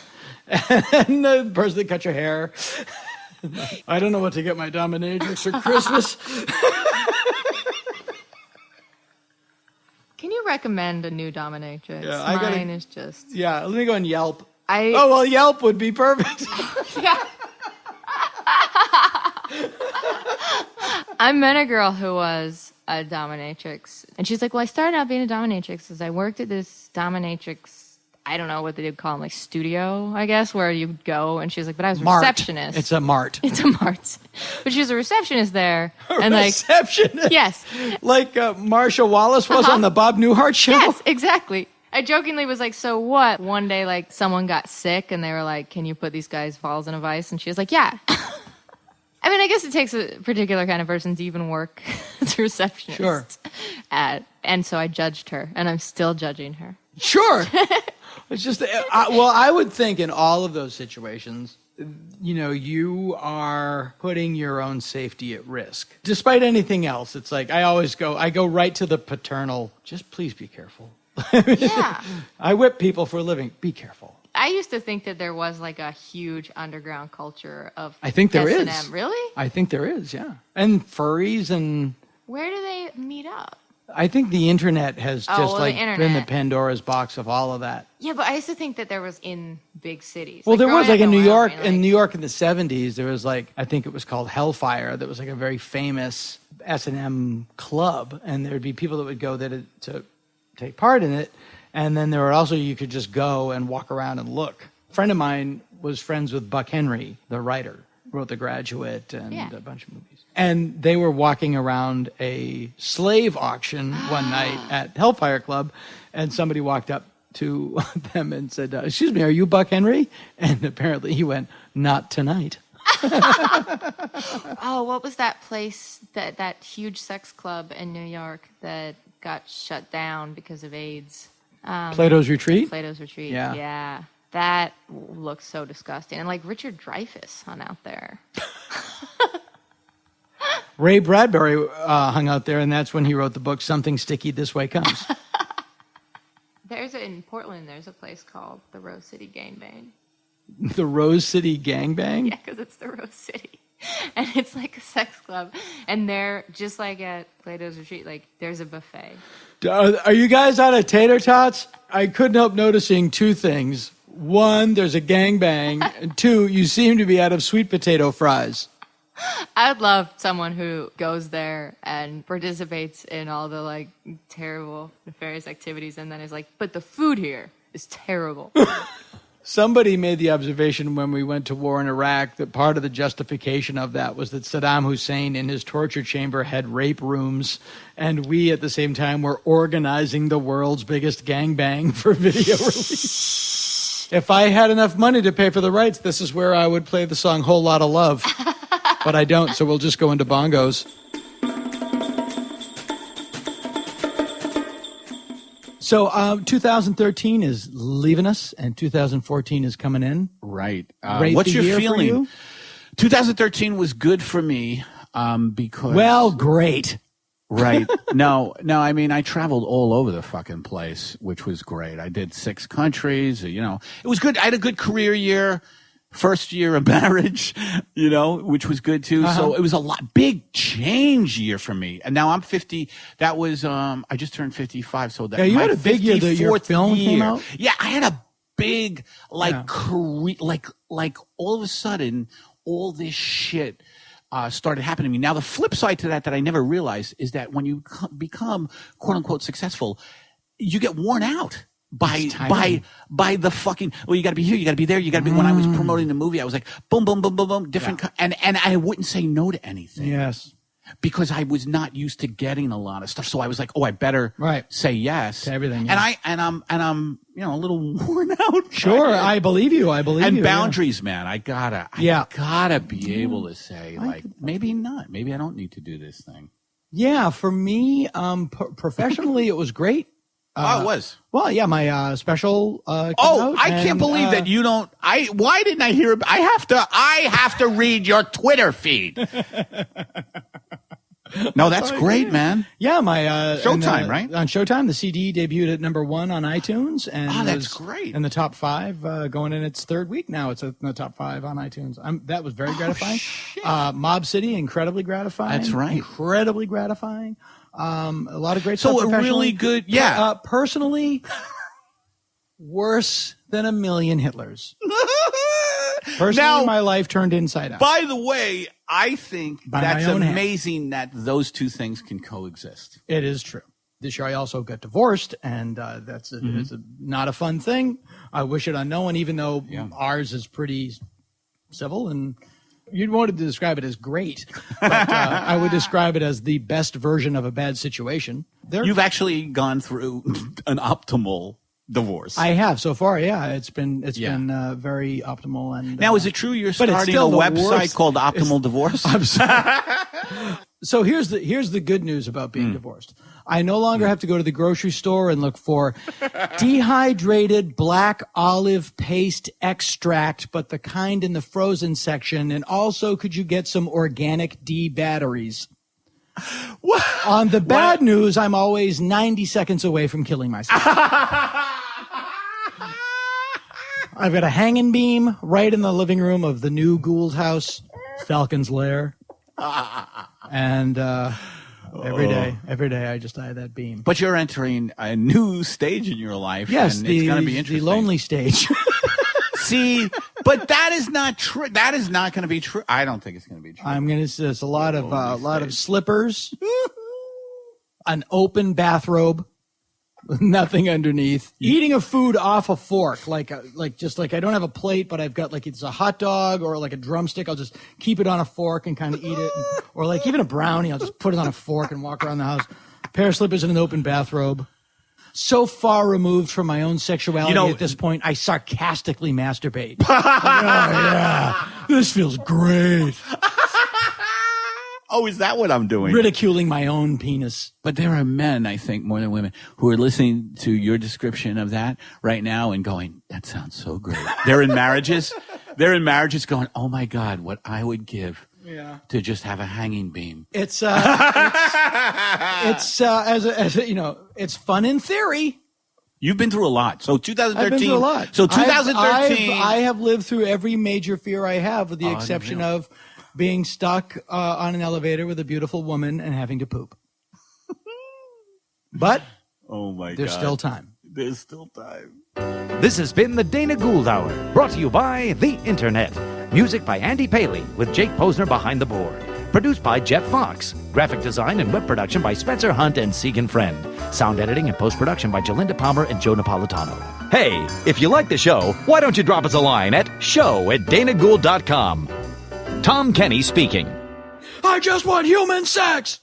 and the person that cut your hair. I don't know what to get my dominatrix for Christmas. Can you recommend a new dominatrix? Yeah, I gotta- Mine is just. Yeah, let me go on Yelp. I Oh, well, Yelp would be perfect. I met a girl who was a dominatrix, and she's like, "Well, I started out being a dominatrix because I worked at this dominatrix. I don't know what they would call them, like studio, I guess, where you go." And she's like, "But I was a Mart. receptionist. It's a mart. It's a mart, but she was a receptionist there, and like, Receptionist. yes, Like Marsha Wallace was on the Bob Newhart show. yes, exactly." I jokingly was like, "So what?" One day, like, someone got sick, and they were like, "Can you put these guys' balls in a vice?" And she was like, "Yeah." I mean, I guess it takes a particular kind of person to even work as a receptionist. Sure. And so I judged her, and I'm still judging her. Sure. It's just, well, I would think in all of those situations, you know, you are putting your own safety at risk. Despite anything else, it's like I go right to the paternal, just please be careful. Yeah. I whip people for a living. Be careful. I used to think that there was like a huge underground culture of I think there is. S&M. Really? I think there is, yeah. And furries, and Where do they meet up? I think the internet has Oh, just well, like the been internet. the Pandora's box of all of that. Yeah, but I used to think that there was in big cities. Well, there was growing like in up New York. Wyoming, In New York in the 70s, there was like, I think it was called Hellfire. That was like a very famous S&M club, and there'd be people that would go there to take part in it. And then there were also, you could just go and walk around and look. A friend of mine was friends with Buck Henry, the writer, wrote The Graduate and Yeah. a bunch of movies. And they were walking around a slave auction one night at Hellfire Club, and somebody walked up to them and said, "Excuse me, are you Buck Henry?" And apparently he went, "Not tonight." Oh, what was that place, that huge sex club in New York that got shut down because of AIDS? Plato's Retreat? Plato's Retreat. Yeah. Yeah. That looks so disgusting. And like Richard Dreyfuss hung out there. Ray Bradbury hung out there, and that's when he wrote the book Something Sticky This Way Comes. In Portland, there's a place called the Rose City Gangbang. The Rose City Gangbang? Yeah, because it's the Rose City. And it's like a sex club. And they're just like at Plato's Retreat, like there's a buffet. Are you guys out of tater tots? I couldn't help noticing two things. One, there's a gangbang. And two, you seem to be out of sweet potato fries. I'd love someone who goes there and participates in all the like terrible, nefarious activities and then is like, but the food here is terrible. Somebody made the observation when we went to war in Iraq that part of the justification of that was that Saddam Hussein in his torture chamber had rape rooms, and we at the same time were organizing the world's biggest gangbang for video release. If I had enough money to pay for the rights, this is where I would play the song Whole Lotta Love. But I don't, so we'll just go into bongos. So 2013 is leaving us, and 2014 is coming in. Right. Rate What's the your year for feeling? you? 2013 was good for me because... Well, great. Right. No, I mean, I traveled all over the fucking place, which was great. I did 6 countries, you know. It was good. I had a good career year. First year of marriage, you know, which was good too. So it was a big change year for me. And now I'm 50. That was, I just turned 55. So that, Yeah, you my had a big year that your 54th film came year. out? Yeah, I had a big, career, like all of a sudden, all this shit started happening to me. Now, the flip side to that I never realized is that when you become quote unquote successful, you get worn out. by the fucking, well, you got to be here, you got to be there, you got to be. When I was promoting the movie, I was like, boom, boom, boom, boom, boom, different, and I wouldn't say no to anything. Yes. Because I was not used to getting a lot of stuff, so I was like, "Oh, I better say yes to everything." Yeah. And I'm a little worn out. Sure, I believe you. And boundaries, man. I gotta be able to say like, maybe not. Maybe I don't need to do this thing. Yeah, for me, professionally, it was great. It was. Well, yeah, my special. I can't believe that you don't. Why didn't I hear? I have to read your Twitter feed. No, that's great, man. Yeah, my Showtime, right? On Showtime, the CD debuted at number 1 on iTunes, and that's great. In the top 5, going in its third week now. It's in the top 5 on iTunes. That was very gratifying. Mob City, incredibly gratifying. That's right, incredibly gratifying. A lot of great stuff. So a really good, yeah. Personally, worse than a million Hitlers. Personally, now, my life turned inside out. By the way, I think that's amazing that those two things can coexist. It is true. This year I also got divorced, and it's not a fun thing. I wish it on no one, even though ours is pretty civil, and you'd wanted to describe it as great. But I would describe it as the best version of a bad situation. You've actually gone through an optimal divorce. I have so far. Yeah, it's been very optimal. And now, is it true you're starting a website called Optimal Divorce? So here's the good news about being divorced. I no longer have to go to the grocery store and look for dehydrated black olive paste extract, but the kind in the frozen section. And also, could you get some organic D batteries? What? On the bad news, I'm always 90 seconds away from killing myself. I've got a hanging beam right in the living room of the new Gould house, Falcon's Lair. And every day I just eye that beam. But you're entering a new stage in your life. Yes, and it's going to be interesting. The lonely stage. See, but that is not true. That is not going to be true. I don't think it's going to be true. I'm going to say there's a lot of slippers, an open bathrobe with nothing underneath, eating a food off a fork, like I don't have a plate, but I've got it's a hot dog or like a drumstick. I'll just keep it on a fork and kind of eat it, or like even a brownie. I'll just put it on a fork and walk around the house. A pair of slippers and an open bathrobe. So far removed from my own sexuality at this point, I sarcastically masturbate. This feels great. Oh, is that what I'm doing? Ridiculing my own penis. But there are men, I think, more than women, who are listening to your description of that right now and going, that sounds so great. They're in marriages. Going, oh my God, what I would give to just have a hanging beam. It's it's fun in theory. You've been through a lot. So 2013. I've been through a lot. So 2013. I have lived through every major fear I have, with the exception of being stuck on an elevator with a beautiful woman and having to poop. But there's still time. There's still time. This has been the Dana Gould Hour, brought to you by the Internet. Music by Andy Paley, with Jake Posner behind the board. Produced by Jeff Fox. Graphic design and web production by Spencer Hunt and Segan Friend. Sound editing and post-production by Jalinda Palmer and Joe Napolitano. Hey, if you like the show, why don't you drop us a line at show@danagould.com. Tom Kenny speaking. I just want human sex!